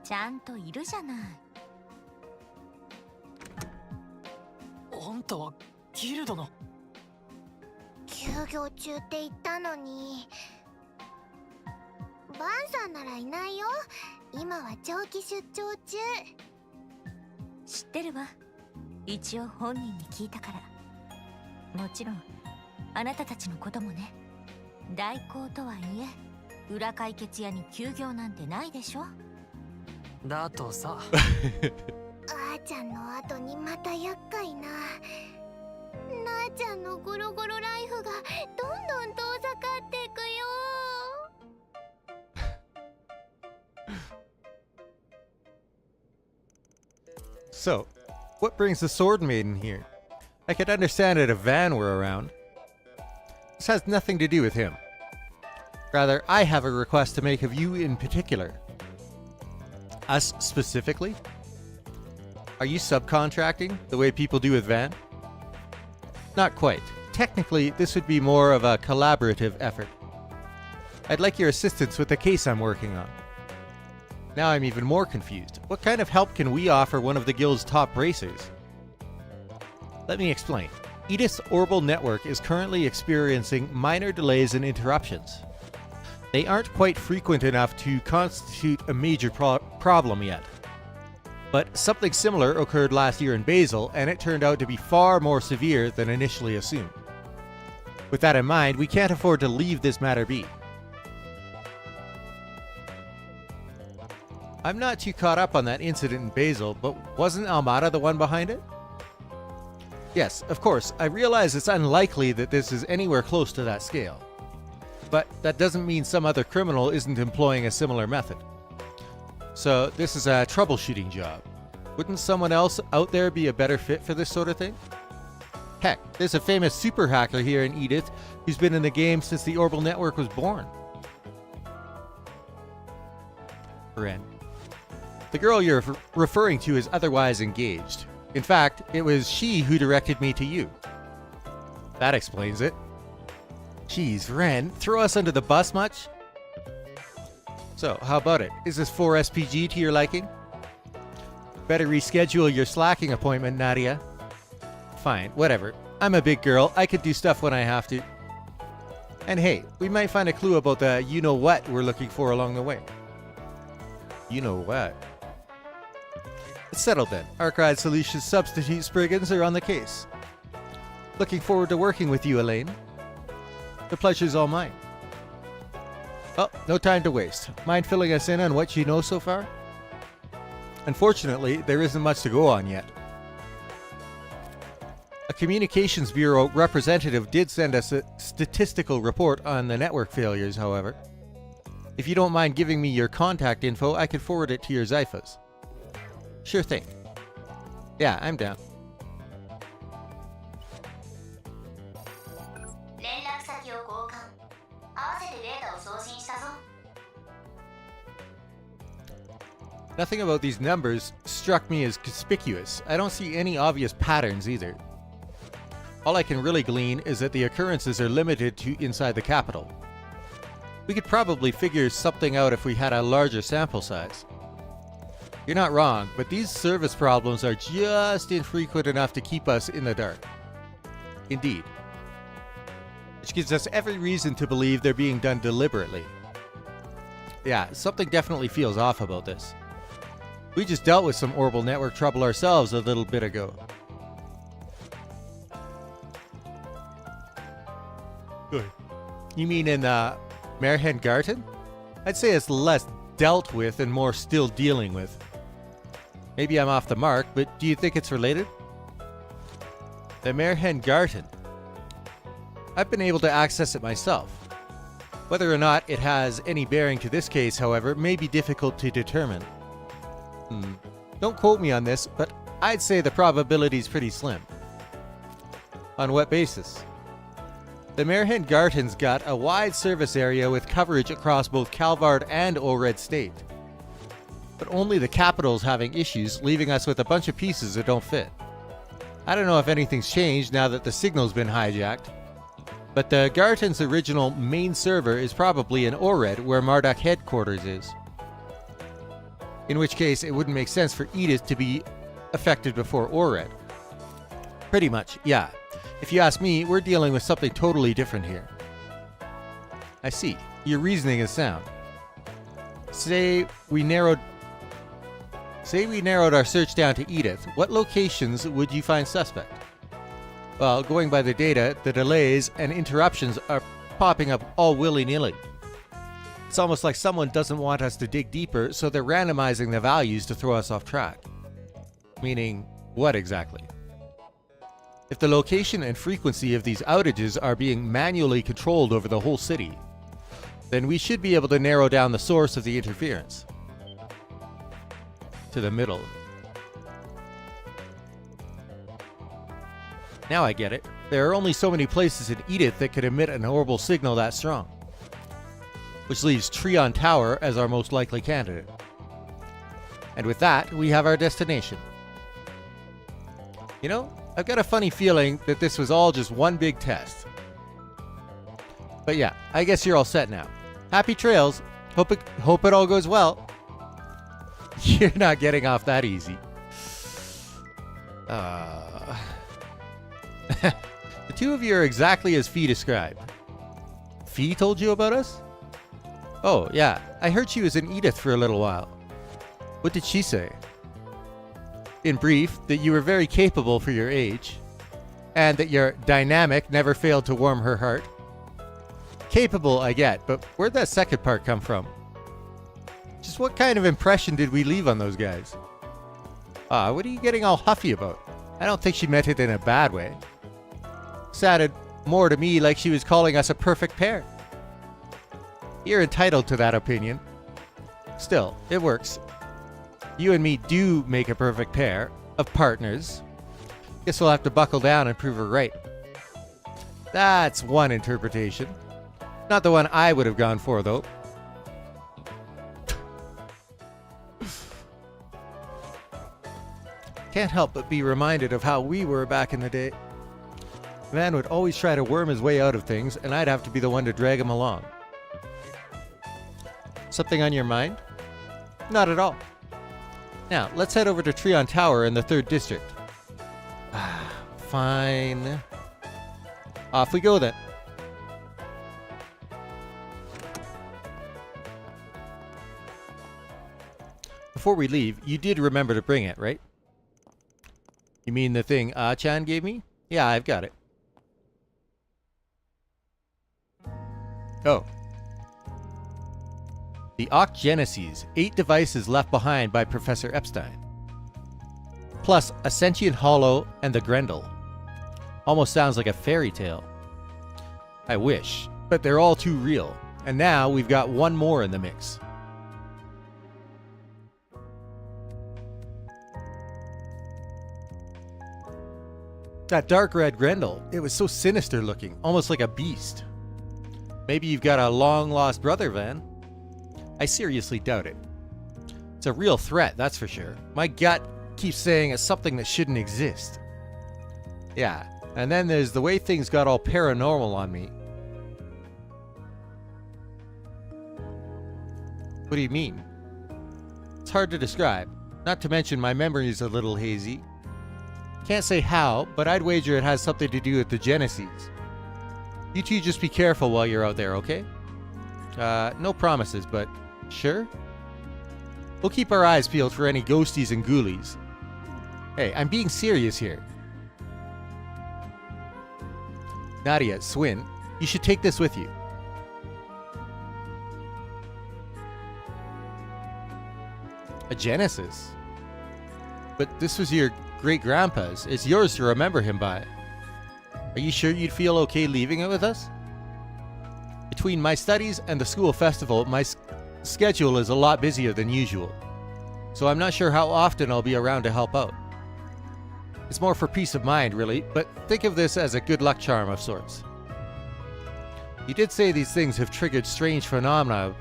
ちゃんといるじゃない。あんたはギルドの。休業中って言ったのに。バンさんならいないよ。今は長期出張中。知ってるわ。一応本人に聞いたから。もちろんあなたたちのこともね。代行とはいえ裏解決屋に休業なんてないでしょ。だとさ。あーちゃんの後にまた厄介な。なーちゃんのゴロゴロライフがどんどん遠ざかっていくよ。So, what brings the Sword Maiden here? I could understand it if Van were around. This has nothing to do with him. Rather, I have a request to make of you in particular. Us specifically? Are you subcontracting the way people do with Van? Not quite. Technically, this would be more of a collaborative effort. I'd like your assistance with the case I'm working on. Now I'm even more confused. What kind of help can we offer one of the guild's top racers? Let me explain. Edith's orbital network is currently experiencing minor delays and interruptions. They aren't quite frequent enough to constitute a major problem yet. But something similar occurred last year in Basel, and it turned out to be far more severe than initially assumed. With that in mind, we can't afford to leave this matter be. I'm not too caught up on that incident in Basel, but wasn't Almada the one behind it? Yes, of course, I realize it's unlikely that this is anywhere close to that scale. But that doesn't mean some other criminal isn't employing a similar method. So this is a troubleshooting job. Wouldn't someone else out there be a better fit for this sort of thing? Heck, there's a famous super hacker here in Edith who's been in the game since the orbital network was born. Ren. The girl you're referring to is otherwise engaged. In fact, it was she who directed me to you. That explains it. Geez, Ren, throw us under the bus much? So, how about it? Is this 4SPG to your liking? Better reschedule your slacking appointment, Nadia. Fine, whatever. I'm a big girl. I could do stuff when I have to. And hey, we might find a clue about the you-know-what we're looking for along the way. You-know-what? It's settled then. Archive Solutions substitute Spriggans are on the case. Looking forward to working with you, Elaine. The pleasure's all mine. Oh, no time to waste. Mind filling us in on what you know so far? Unfortunately, there isn't much to go on yet. A Communications Bureau representative did send us a statistical report on the network failures, however. If you don't mind giving me your contact info, I could forward it to your Zyphas. Sure thing. Yeah, I'm down. Nothing about these numbers struck me as conspicuous. I don't see any obvious patterns either. All I can really glean is that the occurrences are limited to inside the capital. We could probably figure something out if we had a larger sample size. You're not wrong, but these service problems are just infrequent enough to keep us in the dark. Indeed. Which gives us every reason to believe they're being done deliberately. Yeah, something definitely feels off about this. We just dealt with some orbital network trouble ourselves a little bit ago. Good. You mean in Merhen Garten? I'd say it's less dealt with and more still dealing with. Maybe I'm off the mark, but do you think it's related? The Merhen Garten. I've been able to access it myself. Whether or not it has any bearing to this case, however, may be difficult to determine. Don't quote me on this, but I'd say the probability's pretty slim. On what basis? The Merhen Garten's got a wide service area with coverage across both Calvard and Ored State. But only the capital's having issues, leaving us with a bunch of pieces that don't fit. I don't know if anything's changed now that the signal's been hijacked, but the Garten's original main server is probably in Ored, where Marduk headquarters is. In which case, it wouldn't make sense for Edith to be affected before Ored. Pretty much, yeah. If you ask me, we're dealing with something totally different here. I see. Your reasoning is sound. Say we narrowed our search down to Edith. What locations would you find suspect? Well, going by the data, the delays and interruptions are popping up all willy-nilly. It's almost like someone doesn't want us to dig deeper, so they're randomizing the values to throw us off track. Meaning, what exactly? If the location and frequency of these outages are being manually controlled over the whole city, then we should be able to narrow down the source of the interference. To the middle. Now I get it. There are only so many places in Edith that could emit an orbital signal that strong. Which leaves Trion Tower as our most likely candidate. And with that, we have our destination. You know, I've got a funny feeling that this was all just one big test. But yeah, I guess you're all set now. Happy trails. Hope it all goes well. You're not getting off that easy. The two of you are exactly as Fee described. Fee told you about us? Oh, yeah. I heard she was in Edith for a little while. What did she say? In brief, that you were very capable for your age, and that your dynamic never failed to warm her heart. Capable, I get, but where'd that second part come from? Just what kind of impression did we leave on those guys? What are you getting all huffy about? I don't think she meant it in a bad way. Sounded more to me like she was calling us a perfect pair. You're entitled to that opinion. Still, it works. You and me do make a perfect pair of partners. Guess we'll have to buckle down and prove her right. That's one interpretation. Not the one I would have gone for, though. Can't help but be reminded of how we were back in the day. Man would always try to worm his way out of things, and I'd have to be the one to drag him along. Something on your mind? Not at all. Now, let's head over to Trion Tower in the 3rd District. Fine. Off we go then. Before we leave, you did remember to bring it, right? You mean the thing Ah-chan gave me? Yeah, I've got it. Oh. The Ocgenesis, 8 devices left behind by Professor Epstein. Plus a sentient hollow and the Grendel. Almost sounds like a fairy tale. I wish, but they're all too real. And now we've got one more in the mix. That dark red Grendel, it was so sinister looking, almost like a beast. Maybe you've got a long-lost brother, Van. I seriously doubt it. It's a real threat, that's for sure. My gut keeps saying it's something that shouldn't exist. Yeah, and then there's the way things got all paranormal on me. What do you mean? It's hard to describe. Not to mention my memory's a little hazy. Can't say how, but I'd wager it has something to do with the Genesis. You two just be careful while you're out there, okay? No promises, but sure? We'll keep our eyes peeled for any ghosties and ghoulies. Hey, I'm being serious here. Nadia, Swin, you should take this with you. A Genesis? But this was your great-grandpa's. It's yours to remember him by. Are you sure you'd feel okay leaving it with us? Between my studies and the school festival, my schedule is a lot busier than usual. So I'm not sure how often I'll be around to help out. It's more for peace of mind, really, but think of this as a good luck charm of sorts. You did say these things have triggered strange phenomena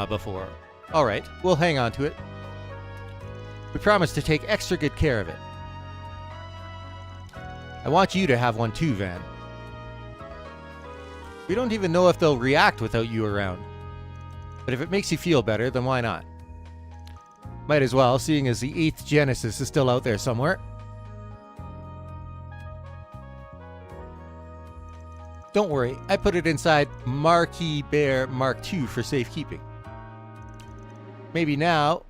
before. Alright, we'll hang on to it. We promise to take extra good care of it. I want you to have one too, Van. We don't even know if they'll react without you around. But if it makes you feel better, then why not? Might as well, seeing as the 8th Genesis is still out there somewhere. Don't worry, I put it inside Marquee Bear Mark II for safekeeping. Maybe now,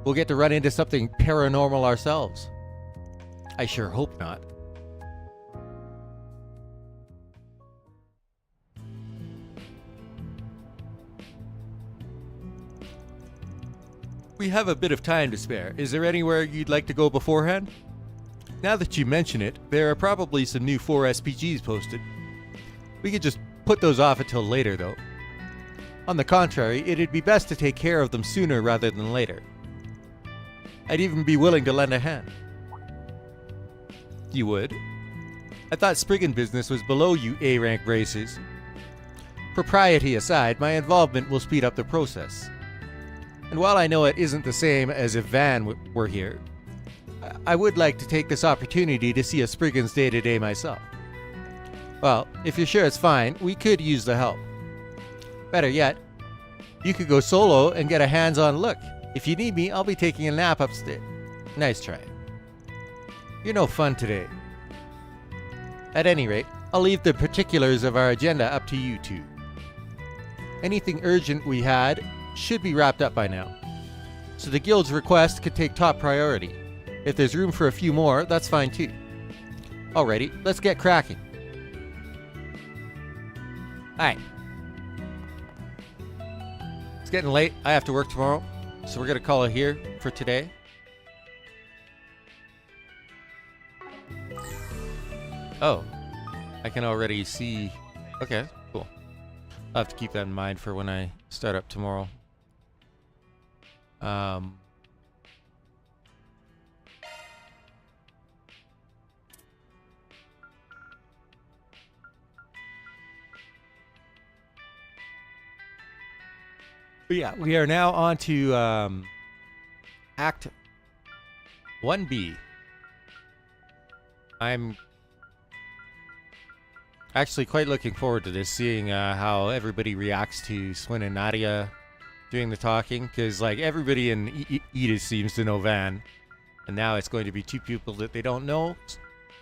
we'll get to run into something paranormal ourselves. I sure hope not. We have a bit of time to spare. Is there anywhere you'd like to go beforehand? Now that you mention it, there are probably some new 4 SPGs posted. We could just put those off until later, though. On the contrary, it'd be best to take care of them sooner rather than later. I'd even be willing to lend a hand. You would? I thought Spriggan business was below you A-rank racers. Propriety aside, my involvement will speed up the process. And while I know it isn't the same as if Van were here, I would like to take this opportunity to see a Spriggan's day-to-day myself. Well, if you're sure it's fine, we could use the help. Better yet, you could go solo and get a hands-on look. If you need me, I'll be taking a nap upstairs. Nice try. You're no fun today. At any rate, I'll leave the particulars of our agenda up to you two. Anything urgent we had should be wrapped up by now, so the guild's request could take top priority. If there's room for a few more, that's fine too. Alrighty, let's get cracking. Alright. It's getting late. I have to work tomorrow, so we're gonna call it here for today. Oh, I can already see. Okay, cool. I'll have to keep that in mind for when I start up tomorrow. But yeah, we are now on to Act 1B. I'm actually quite looking forward to this, seeing how everybody reacts to Swin and Nadia doing the talking, because like everybody in Edith seems to know Van, and now it's going to be two people that they don't know,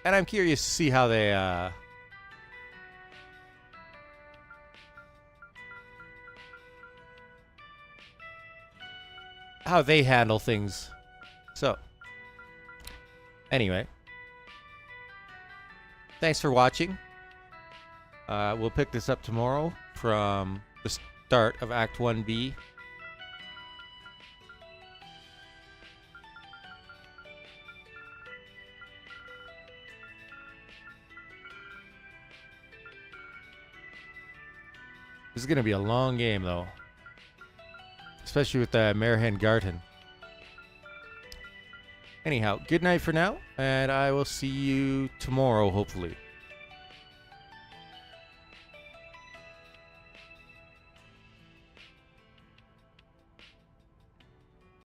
and I'm curious to see how they handle things. So anyway, thanks for watching. We'll pick this up tomorrow from the start of Act 1B. This is going to be a long game, though. Especially with the Merhen Garten. Anyhow, good night for now, and I will see you tomorrow, hopefully.